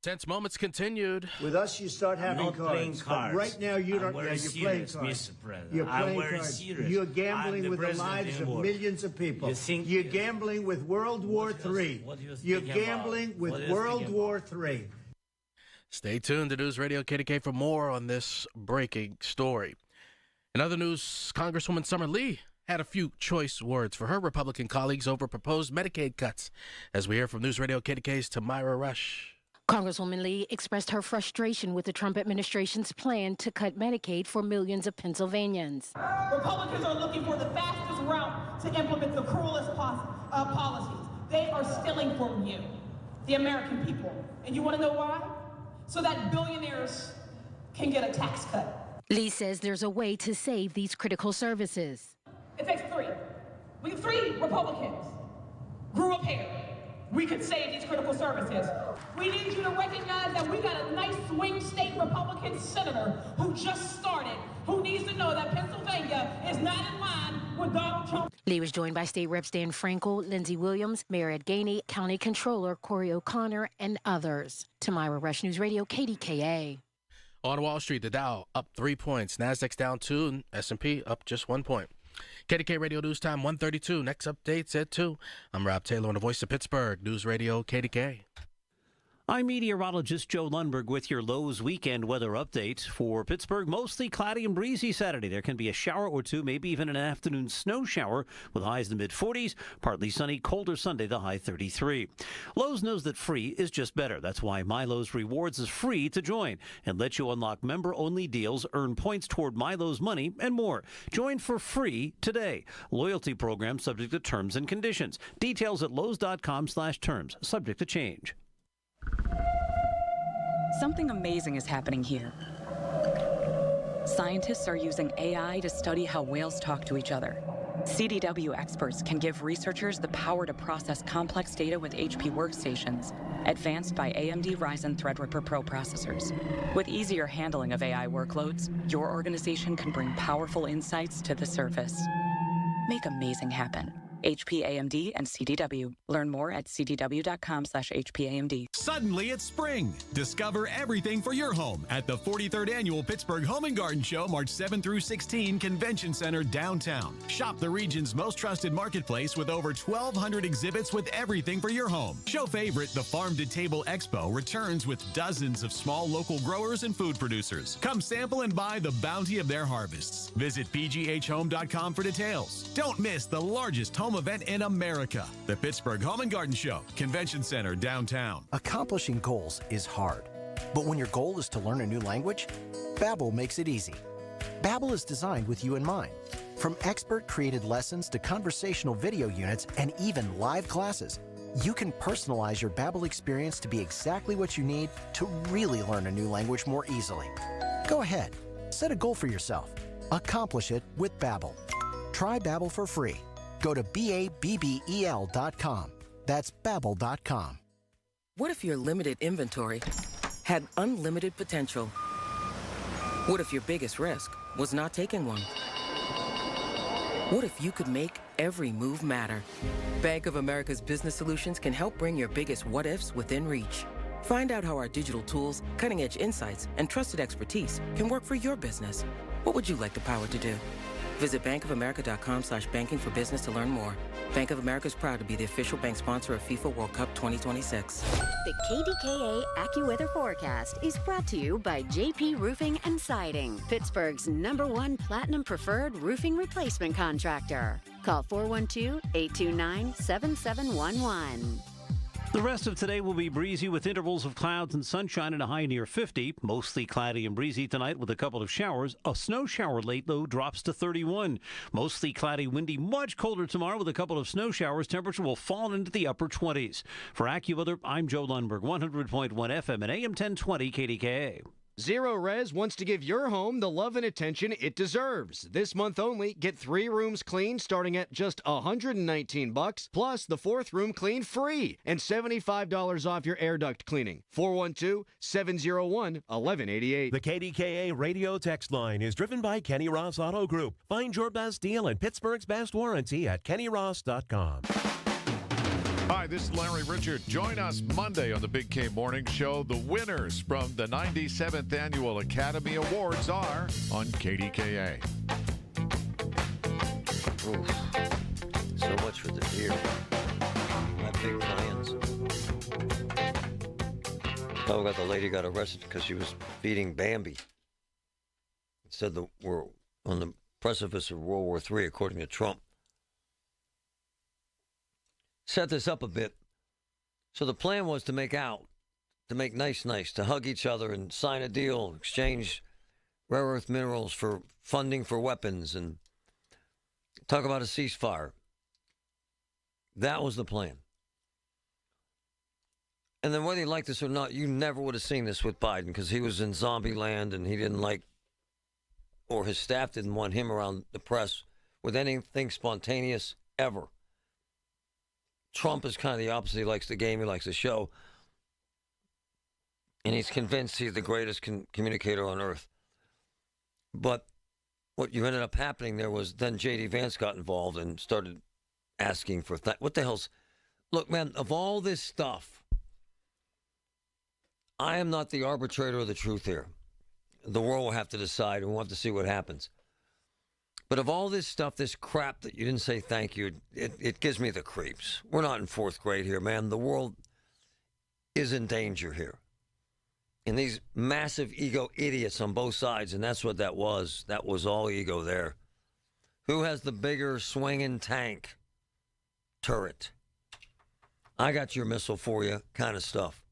Tense moments continued. With us, you start having Not playing cards. cards. But right now, you don't. I'm Yeah, very you're playing serious, cards. Mr. President. You're I'm playing very cards. serious. You're I'm gambling the with the president lives in of war. millions of people. You think- You're gambling with World War III. what are you You're speaking about? gambling with What are you World speaking War III. Stay tuned to News Radio KDK for more on this breaking story. In other news, Congresswoman Summer Lee had a few choice words for her Republican colleagues over proposed Medicaid cuts. As we hear from News Radio KDK's Tamira Rush. Congresswoman Lee expressed her frustration with the Trump administration's plan to cut Medicaid for millions of Pennsylvanians. Republicans are looking for the fastest route to implement the cruelest policies. They are stealing from you, the American people. And you want to know why? So that billionaires can get a tax cut. Lee says there's a way to save these critical services. It takes three. We have 3 Republicans grew up here. We could save these critical services. We need you to recognize that we got a nice swing state Republican senator who just started, who needs to know that Pennsylvania is not in line with Donald Trump. Lee was joined by State Reps Dan Frankel, Lindsey Williams, Mayor Ed Gainey, County Controller Corey O'Connor, and others. Tamira Rush News Radio, KDKA. On Wall Street, the Dow up 3 points. Nasdaq's down 2, and S&P up just 1 point. KDKA Radio News Time 1:32. Next update's at 2. I'm Rob Taylor on the voice of Pittsburgh News Radio KDKA. I'm meteorologist Joe Lundberg with your Lowe's weekend weather update. For Pittsburgh, mostly cloudy and breezy Saturday. There can be a shower or two, maybe even an afternoon snow shower with highs in the mid-40s. Partly sunny, colder Sunday, the high 33. Lowe's knows that free is just better. That's why My Lowe's Rewards is free to join and lets you unlock member-only deals, earn points toward My Lowe's money, and more. Join for free today. Loyalty program subject to terms and conditions. Details at lowes.com/terms. Subject to change. Something amazing is happening here. Scientists are using AI to study how whales talk to each other. CDW experts can give researchers the power to process complex data with HP workstations, advanced by AMD Ryzen Threadripper Pro processors. With easier handling of AI workloads, your organization can bring powerful insights to the surface. Make amazing happen. HP, AMD, and CDW. Learn more at cdw.com/HPAMD. Suddenly it's spring. Discover everything for your home at the 43rd Annual Pittsburgh Home and Garden Show, March 7 through 16, Convention Center downtown. Shop the region's most trusted marketplace with over 1,200 exhibits with everything for your home. Show favorite, the Farm to Table Expo, returns with dozens of small local growers and food producers. Come sample and buy the bounty of their harvests. Visit pghhome.com for details. Don't miss the largest home event in America, the Pittsburgh Home and Garden Show, Convention Center downtown. Accomplishing goals is hard, but when your goal is to learn a new language, Babbel makes it easy. Babbel is designed with you in mind. From expert-created lessons to conversational video units and even live classes, you can personalize your Babbel experience to be exactly what you need to really learn a new language more easily. Go ahead, set a goal for yourself. Accomplish it with Babbel. Try Babbel for free. Go to BABBEL.com. That's Babbel.com. What if your limited inventory had unlimited potential? What if your biggest risk was not taking one? What if you could make every move matter? Bank of America's Business Solutions can help bring your biggest what-ifs within reach. Find out how our digital tools, cutting-edge insights, and trusted expertise can work for your business. What would you like the power to do? Visit bankofamerica.com/banking for business to learn more. Bank of America is proud to be the official bank sponsor of FIFA World Cup 2026. The KDKA AccuWeather forecast is brought to you by JP Roofing and Siding, Pittsburgh's #1 Platinum Preferred Roofing Replacement Contractor. Call 412-829-7711. The rest of today will be breezy with intervals of clouds and sunshine and a high near 50. Mostly cloudy and breezy tonight with a couple of showers. A snow shower late, though, drops to 31. Mostly cloudy, windy, much colder tomorrow with a couple of snow showers. Temperature will fall into the upper 20s. For AccuWeather, I'm Joe Lundberg, 100.1 FM and AM 1020 KDKA. Zero Res wants to give your home the love and attention it deserves. This month only, get 3 rooms cleaned starting at just $119, plus the 4th room clean free, and $75 off your air duct cleaning. 412-701-1188. The KDKA radio text line is driven by Kenny Ross Auto Group. Find your best deal and Pittsburgh's best warranty at kennyross.com. Hi, this is Larry Richard. Join us Monday on the Big K Morning Show. The winners from the 97th Annual Academy Awards are on KDKA. Oof. So much for the deer. My big plans. Oh, the lady got arrested because she was feeding Bambi. It said that we're on the precipice of World War III, according to Trump. Set this up a bit. So the plan was to make out to make nice, to hug each other and sign a deal, exchange rare earth minerals for funding for weapons, and talk about a ceasefire. That was the plan. And then whether you like this or not, you never would have seen this with Biden because he was in zombie land and he didn't like, or his staff didn't want him around the press with anything spontaneous ever. Trump is kind of the opposite. He likes the game. He likes the show. And he's convinced he's the greatest communicator on earth. But what you ended up happening there was then J.D. Vance got involved and started asking for what the hell's... Look, man, of all this stuff, I am not the arbitrator of the truth here. The world will have to decide, and we'll have to see what happens. But of all this stuff, this crap that you didn't say thank you, it gives me the creeps. We're not in fourth grade here, man. The world is in danger here. And these massive ego idiots on both sides, and that's what that was. That was all ego there. Who has the bigger swinging tank turret? I got your missile for you kind of stuff.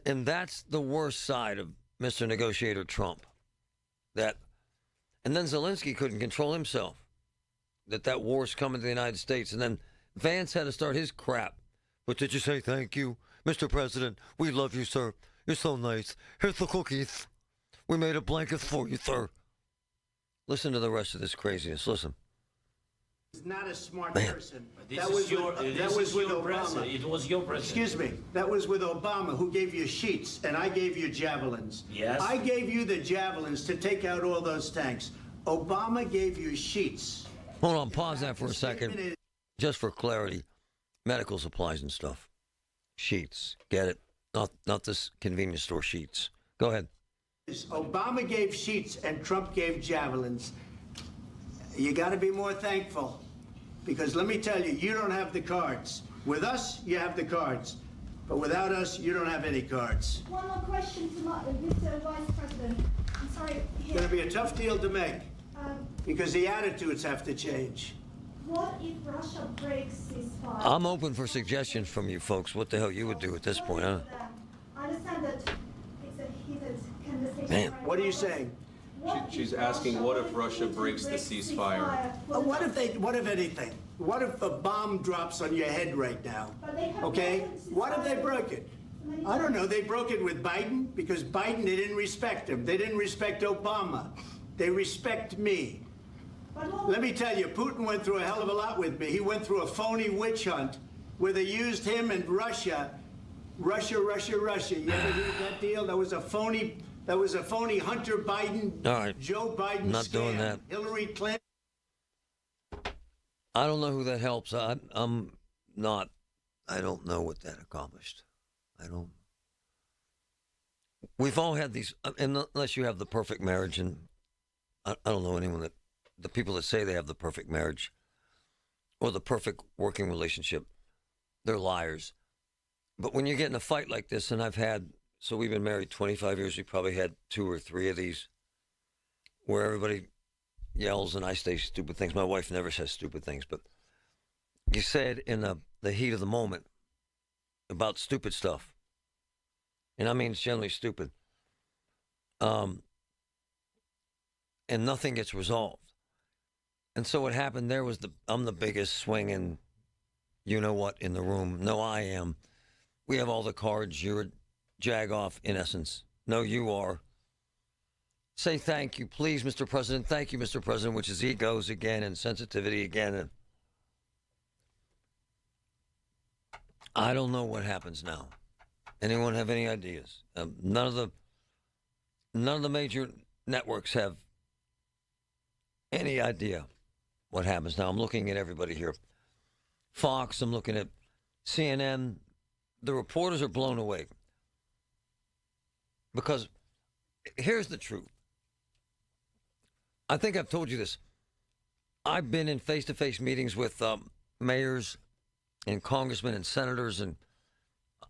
And that's the worst side of Mr. Negotiator Trump. And then Zelenskyy couldn't control himself. That war's coming to the United States. And then Vance had to start his crap. But did you say thank you, Mr. President? We love you, sir. You're so nice. Here's the cookies. We made a blanket for you, sir. Listen to the rest of this craziness. Listen. He's not a smart Man. person. This was your president. It was your president. Excuse me. That was with Obama, who gave you sheets, and I gave you javelins. Yes. I gave you the javelins to take out all those tanks. Obama gave you sheets. Hold on. Pause that for a second. Just for clarity. Medical supplies and stuff. Sheets. Get it? Not this convenience store sheets. Go ahead. Obama gave sheets, and Trump gave javelins. You got to be more thankful, because let me tell you, you don't have the cards. With us, you have the cards, but without us, you don't have any cards. One more question to Mr. Vice President. I'm sorry. It's going to be a tough deal to make, because the attitudes have to change. What if Russia breaks ceasefire? I'm open for suggestions from you folks. What the hell you would do at this point, huh? I understand that it's a heated conversation. Man. What are you saying? She's asking, what if Russia breaks the ceasefire? What if anything? What if a bomb drops on your head right now? Okay? What if they broke it? I don't know. They broke it with Biden because Biden, they didn't respect him. They didn't respect Obama. They respect me. Let me tell you, Putin went through a hell of a lot with me. He went through a phony witch hunt where they used him and Russia. Russia. You ever hear that deal? That was a phony Hunter Biden, All right. Joe Biden Not scam. doing that. Hillary Clinton. I don't know who that helps. I'm not. I don't know what that accomplished. We've all had these, unless you have the perfect marriage, and I don't know anyone the people that say they have the perfect marriage or the perfect working relationship, they're liars. But when you get in a fight like this, and so we've been married 25 years, we probably had 2 or 3 of these where everybody yells and I say stupid things. My wife never says stupid things, but you say it in the heat of the moment about stupid stuff. And I mean, it's generally stupid. And nothing gets resolved. And so what happened there was I'm the biggest swinging, you know what, in the room. No, I am. We have all the cards. You're a jag-off, in essence. No, you are. Say thank you, please, Mr. President. Thank you, Mr. President, which is egos again and sensitivity again. And I don't know what happens now. Anyone have any ideas? None of the major networks have any idea what happens now. I'm looking at everybody here. Fox, I'm looking at CNN. The reporters are blown away. Because here's the truth. I think I've told you this. I've been in face-to-face meetings with mayors and congressmen and senators, and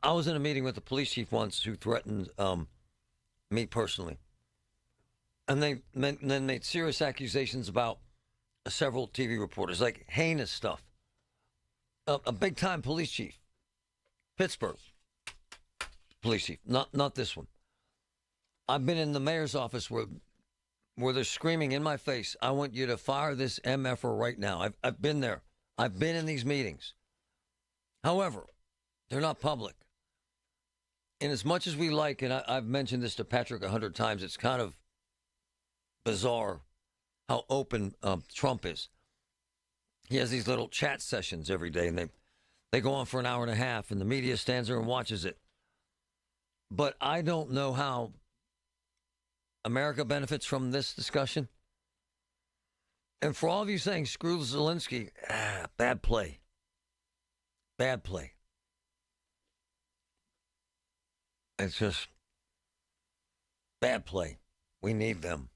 I was in a meeting with the police chief once who threatened me personally. And they then made serious accusations about several TV reporters, like heinous stuff. A big-time police chief, Pittsburgh, police chief, not this one. I've been in the mayor's office where they're screaming in my face, I want you to fire this MFer right now. I've been there. I've been in these meetings. However, they're not public. And as much as we like, and I've mentioned this to Patrick 100 times, it's kind of bizarre how open Trump is. He has these little chat sessions every day, and they go on for an hour and a half, and the media stands there and watches it. But I don't know how America benefits from this discussion. And for all of you saying, screw Zelenskyy, bad play. Bad play. It's just bad play. We need them.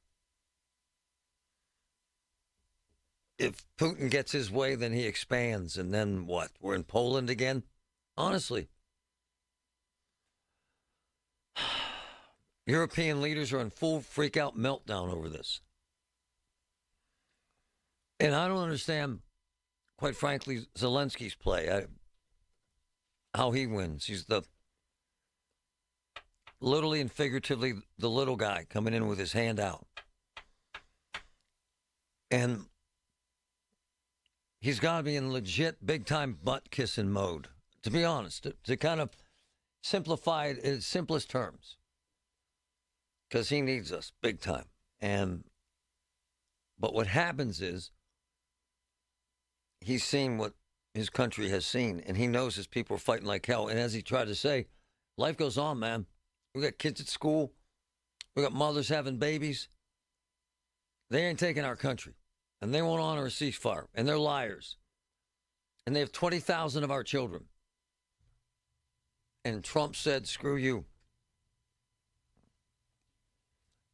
If Putin gets his way, then he expands. And then what? We're in Poland again? Honestly. European leaders are in full freak-out meltdown over this. And I don't understand, quite frankly, Zelenskyy's play. How he wins. He's literally and figuratively the little guy coming in with his hand out. And he's got to be in legit big-time butt-kissing mode, to be honest, to kind of simplify it in simplest terms. Because he needs us big time. But what happens is he's seen what his country has seen, and he knows his people are fighting like hell. And as he tried to say, life goes on, man. We got kids at school. We got mothers having babies. They ain't taking our country. And they won't honor a ceasefire. And they're liars. And they have 20,000 of our children. And Trump said, screw you.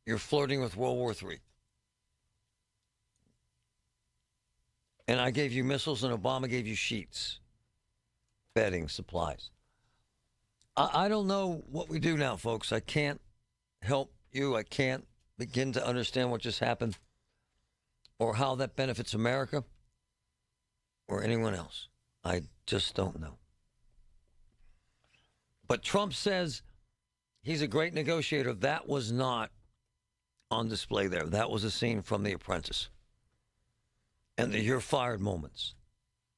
You're flirting with World War III. And I gave you missiles and Obama gave you sheets, bedding, supplies. I don't know what we do now, folks. I can't help you. I can't begin to understand what just happened or how that benefits America or anyone else. I just don't know. But Trump says he's a great negotiator. That was not on display there. That was a scene from The Apprentice. And the you're fired moments.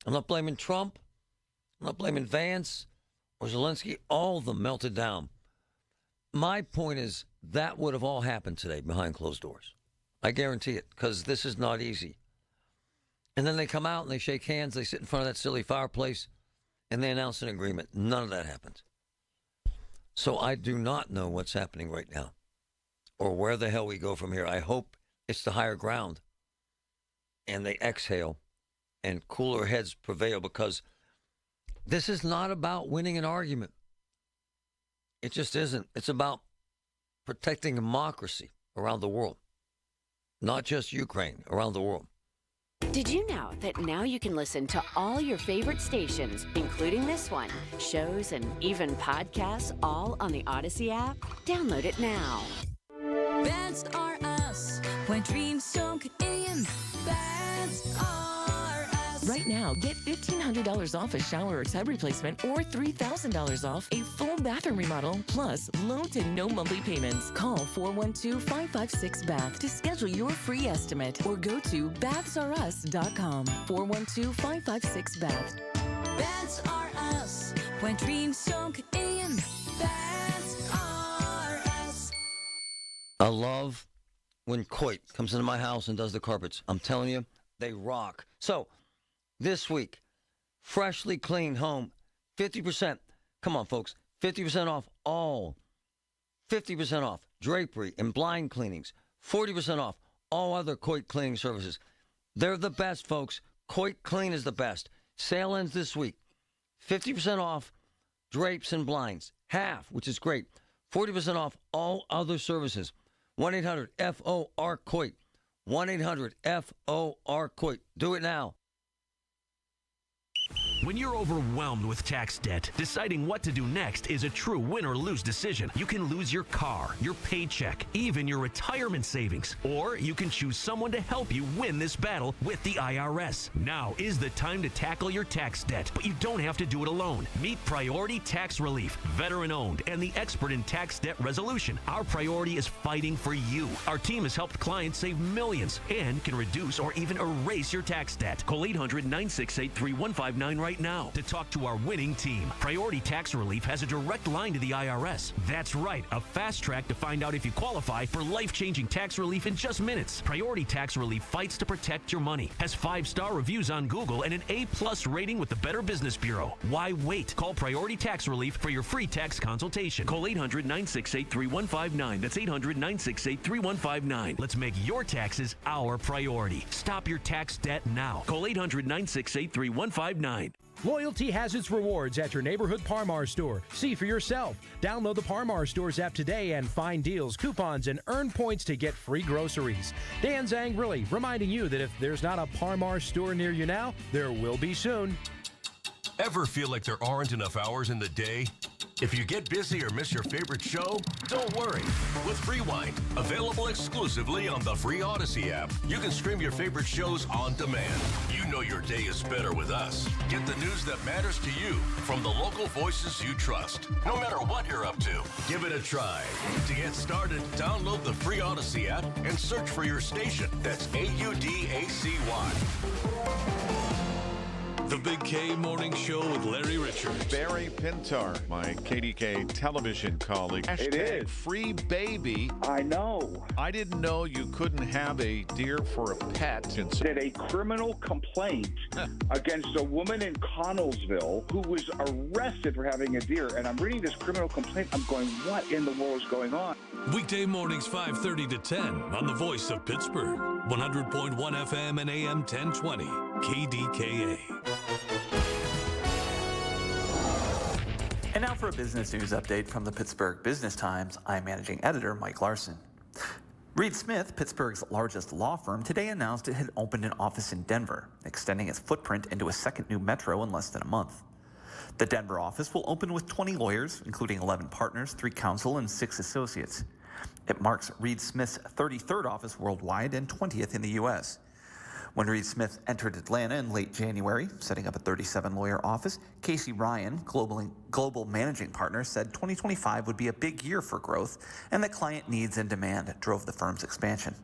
I'm not blaming Trump. I'm not blaming Vance or Zelenskyy. All of them melted down. My point is that would have all happened today behind closed doors. I guarantee it, because this is not easy. And then they come out and they shake hands. They sit in front of that silly fireplace and they announce an agreement. None of that happened. So I do not know what's happening right now or where the hell we go from here. I hope it's the higher ground and they exhale and cooler heads prevail, because this is not about winning an argument. It just isn't. It's about protecting democracy around the world, not just Ukraine, around the world. Did you know that now you can listen to all your favorite stations, including this one, shows, and even podcasts, all on the Odyssey app? Download it now. Vance are us when dreams sunk in. Vance are us. Right now, get $1,500 off a shower or tub replacement or $3,000 off a full bathroom remodel, plus low to no monthly payments. Call 412-556-BATH to schedule your free estimate or go to bathsareus.com. 412-556-BATH. Vance are us when dreams sunk in. Vance are us. I love when Coit comes into my house and does the carpets. I'm telling you, they rock. So, this week, freshly cleaned home, 50%. Come on, folks. 50% off all. 50% off drapery and blind cleanings. 40% off all other Coit cleaning services. They're the best, folks. Coit Clean is the best. Sale ends this week. 50% off drapes and blinds. Half, which is great. 40% off all other services. 1-800-FOR-COIT. 1-800-FOR-COIT. Do it now. When you're overwhelmed with tax debt, deciding what to do next is a true win or lose decision. You can lose your car, your paycheck, even your retirement savings. Or you can choose someone to help you win this battle with the IRS. Now is the time to tackle your tax debt, but you don't have to do it alone. Meet Priority Tax Relief, veteran-owned and the expert in tax debt resolution. Our priority is fighting for you. Our team has helped clients save millions and can reduce or even erase your tax debt. Call 800-968-3159 right now to talk to our winning team. Priority Tax Relief has a direct line to the IRS. That's right, a fast track to find out if you qualify for life-changing tax relief in just minutes. Priority Tax Relief fights to protect your money, has 5-star reviews on Google and an A+ rating with the Better Business Bureau. Why wait? Call Priority Tax Relief for your free tax consultation. Call 800-968-3159. That's 800-968-3159. Let's make your taxes our priority. Stop your tax debt now. Call 800-968-3159. Loyalty has its rewards at your neighborhood Par-Mar store. See for yourself. Download the Par-Mar Stores app today and find deals, coupons, and earn points to get free groceries. Dan Zangrili reminding you that if there's not a Par-Mar store near you now, there will be soon. Ever feel like there aren't enough hours in the day? If you get busy or miss your favorite show, don't worry. With Rewind, available exclusively on the free Odyssey app, you can stream your favorite shows on demand. You know your day is better with us. Get the news that matters to you from the local voices you trust. No matter what you're up to, give it a try. To get started, download the free Odyssey app and search for your station. That's AUDACY. The Big K Morning Show with Larry Richards. Barry Pintar, my KDKA television colleague. It is. Free baby. I know. I didn't know you couldn't have a deer for a pet. Did a criminal complaint against a woman in Connellsville who was arrested for having a deer. And I'm reading this criminal complaint. I'm going, what in the world is going on? Weekday mornings 5:30 to 10 on the Voice of Pittsburgh. 100.1 FM and AM 1020. KDKA. And now for a business news update from the Pittsburgh Business Times. I'm managing editor Mike Larson. Reed Smith, Pittsburgh's largest law firm, today announced it had opened an office in Denver, extending its footprint into a second new metro in less than a month. The Denver office will open with 20 lawyers, including 11 partners, 3 counsel, and 6 associates. It marks Reed Smith's 33rd office worldwide and 20th in the U.S. When Reed Smith entered Atlanta in late January, setting up a 37-lawyer office, Casey Ryan, global managing partner, said 2025 would be a big year for growth and that client needs and demand drove the firm's expansion.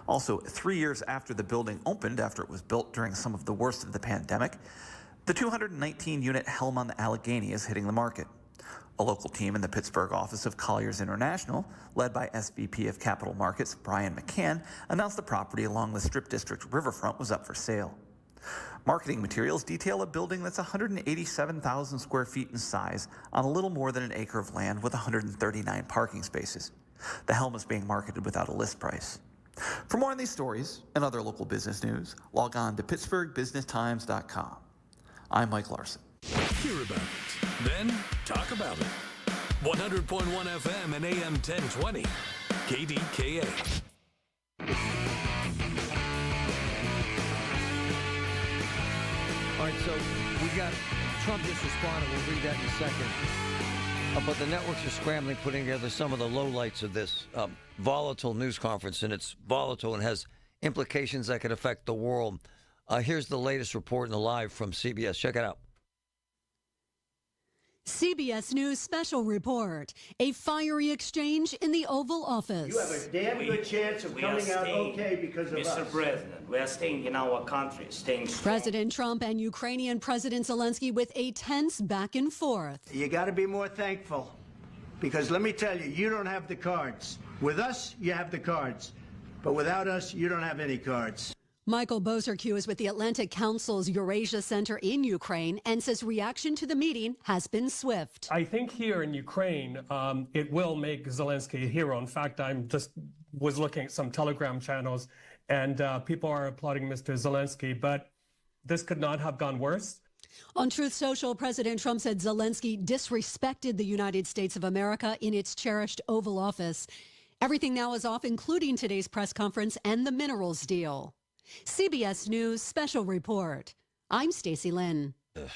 Also, 3 years after the building opened, after it was built during some of the worst of the pandemic, the 219-unit Helm on the Allegheny is hitting the market. A local team in the Pittsburgh office of Colliers International, led by SVP of Capital Markets Brian McCann, announced the property along the Strip District riverfront was up for sale. Marketing materials detail a building that's 187,000 square feet in size on a little more than an acre of land with 139 parking spaces. The Helm is being marketed without a list price. For more on these stories and other local business news, log on to PittsburghBusinessTimes.com. I'm Mike Larson. Hear about it, then talk about it. 100.1 FM and AM 1020. KDKA. All right, so we got Trump just responded. We'll read that in a second. But the networks are scrambling, putting together some of the lowlights of this volatile news conference, and it's volatile and has implications that could affect the world. Here's the latest report in the live from CBS. Check it out. CBS News special report. A fiery exchange in the Oval Office. You have a damn good chance of coming out okay because of us. Mr. President, we are staying in our country, staying strong. President Trump and Ukrainian President Zelenskyy with a tense back and forth. You got to be more thankful because let me tell you, you don't have the cards. With us, you have the cards. But without us, you don't have any cards. Michael Bozerque is with the Atlantic Council's Eurasia Center in Ukraine and says reaction to the meeting has been swift. I think here in Ukraine, it will make Zelenskyy a hero. In fact, was looking at some Telegram channels and people are applauding Mr. Zelenskyy, but this could not have gone worse. On Truth Social, President Trump said Zelenskyy disrespected the United States of America in its cherished Oval Office. Everything now is off, including today's press conference and the minerals deal. CBS News special report. I'm Stacey Lynn. I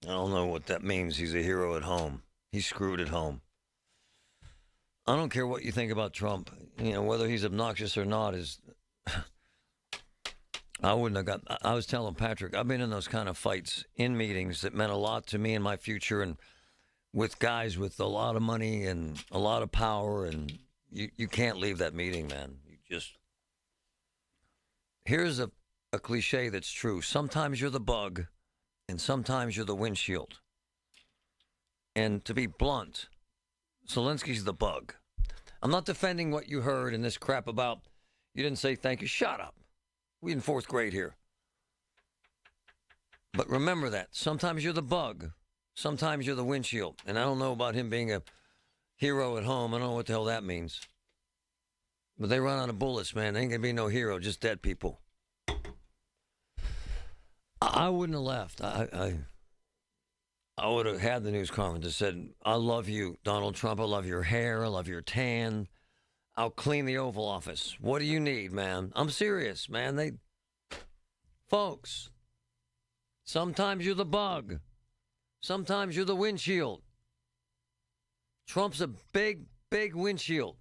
don't know what that means. He's a hero at home. He's screwed at home. I don't care what you think about Trump. You know, whether he's obnoxious or not is... I was telling Patrick, I've been in those kind of fights in meetings that meant a lot to me and my future, and with guys with a lot of money and a lot of power, and you can't leave that meeting, man. You just... Here's a cliche that's true. Sometimes you're the bug, and sometimes you're the windshield. And to be blunt, Zelensky's the bug. I'm not defending what you heard in this crap about, you didn't say thank you. Shut up. We in fourth grade here. But remember that. Sometimes you're the bug. Sometimes you're the windshield. And I don't know about him being a hero at home. I don't know what the hell that means. But they run out of bullets, man. There ain't going to be no hero, just dead people. I wouldn't have left. I would have had the news conference that said, I love you, Donald Trump. I love your hair. I love your tan. I'll clean the Oval Office. What do you need, man? I'm serious, man. Folks, sometimes you're the bug. Sometimes you're the windshield. Trump's a big, big windshield.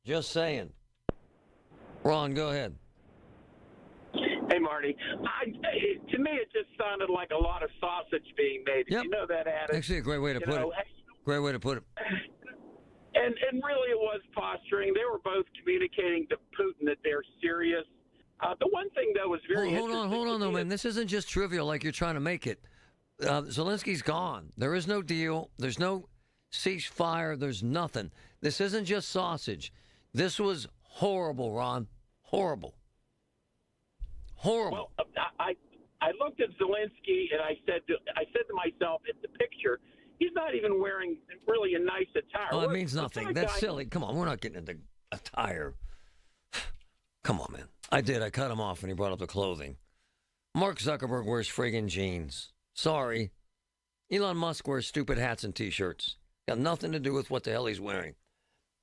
Just saying. Ron, go ahead. Hey, Marty. To me, it just sounded like a lot of sausage being made. Yep. You know that adage? Actually, a great way to put it. Great way to put it. And really, it was posturing. They were both communicating to Putin that they're serious. The one thing that was very Hold on, though, man. This isn't just trivial like you're trying to make it. Zelensky's gone. There is no deal. There's no ceasefire. There's nothing. This isn't just sausage. This was horrible, Ron. Horrible. Horrible. Well, I looked at Zelenskyy and I said to myself, in the picture, he's not even wearing really a nice attire. Oh, it means nothing. That's silly. Come on, we're not getting into attire. Come on, man. I did. I cut him off when he brought up the clothing. Mark Zuckerberg wears friggin' jeans. Sorry. Elon Musk wears stupid hats and T-shirts. Got nothing to do with what the hell he's wearing.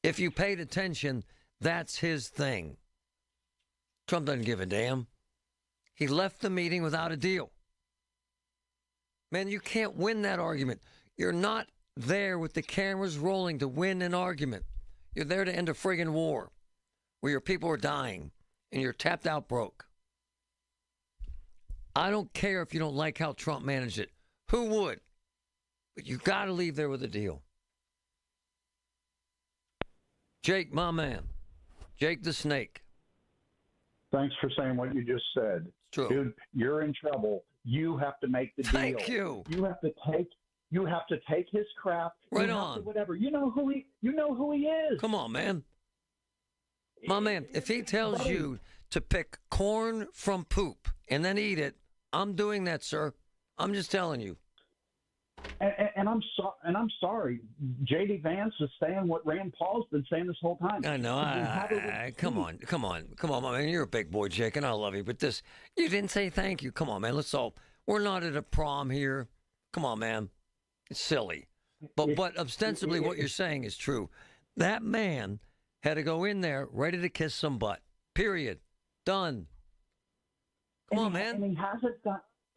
If you paid attention, that's his thing. Trump doesn't give a damn. He left the meeting without a deal. Man, you can't win that argument. You're not there with the cameras rolling to win an argument. You're there to end a friggin' war where your people are dying and you're tapped out broke. I don't care if you don't like how Trump managed it. Who would? But you got to leave there with a deal. Jake, my man. Jake the Snake. Thanks for saying what you just said. True. Dude, you're in trouble. You have to make the deal. Thank you. You have to take his crap. Right on. Whatever. You know who he is. Come on, man. My man, if he tells you to pick corn from poop and then eat it, I'm doing that, sir. I'm just telling you. And I'm sorry. J.D. Vance is saying what Rand Paul's been saying this whole time. I know. Come on, my man. You're a big boy, Jake, and I love you. But you didn't say thank you. Come on, man. We're not at a prom here. Come on, man. It's silly. But ostensibly what you're saying is true. That man had to go in there ready to kiss some butt. Period. Done. Come on, man. And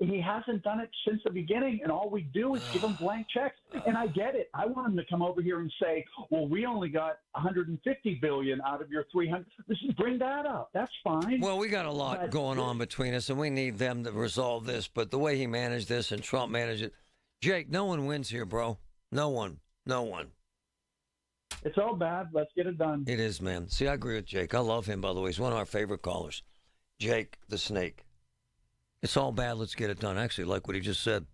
he hasn't done it since the beginning, and all we do is give him blank checks. And I get it. I want him to come over here and say, well, we only got $150 billion out of your $300. Bring that up. That's fine. Well, we got a lot going on between us, and we need them to resolve this. But the way he managed this and Trump managed it, Jake, no one wins here, bro. No one. It's all bad. Let's get it done. It is, man. See, I agree with Jake. I love him, by the way. He's one of our favorite callers. Jake the Snake. It's all bad. Let's get it done. Actually, like what he just said.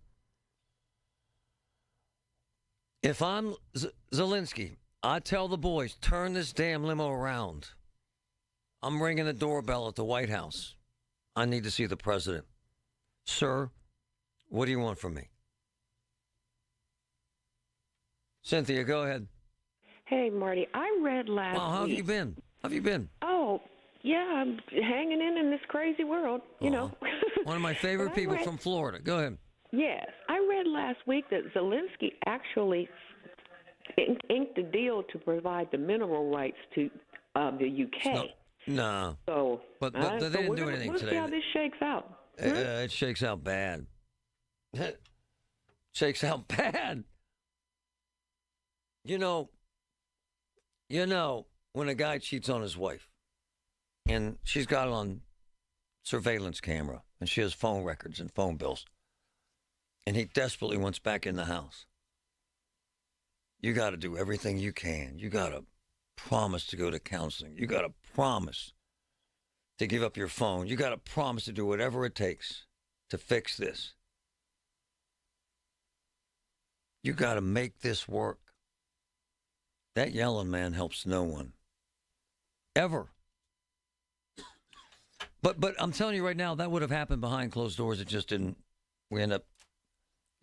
If I'm Zelenskyy, I tell the boys, turn this damn limo around. I'm ringing the doorbell at the White House. I need to see the president. Sir, what do you want from me? Cynthia, go ahead. Hey, Marty, I read last week. How have you been? How have you been? Oh, yeah, I'm hanging in this crazy world, you know. One of my favorite people from Florida. Go ahead. Yes. I read last week that Zelenskyy actually inked a deal to provide the mineral rights to the UK. No. So, But they didn't do anything we'll today. see how this shakes out. It shakes out bad. Shakes out bad. You know, when a guy cheats on his wife, and she's got it on surveillance camera, and she has phone records and phone bills, and he desperately wants back in the house, you got to do everything you can. You got to promise to go to counseling. You got to promise to give up your phone. You got to promise to do whatever it takes to fix this. You got to make this work. That yelling, man, helps no one. Ever. But I'm telling you right now, that would have happened behind closed doors. It just didn't. We end up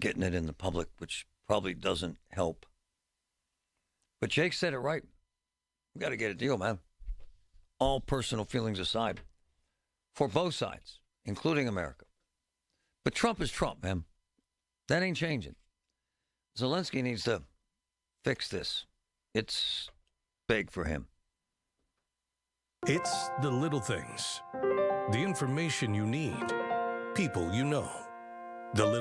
getting it in the public, which probably doesn't help. But Jake said it right. We got to get a deal, man. All personal feelings aside. For both sides, including America. But Trump is Trump, man. That ain't changing. Zelenskyy needs to fix this. It's big for him. It's the little things. The information you need. People you know. The little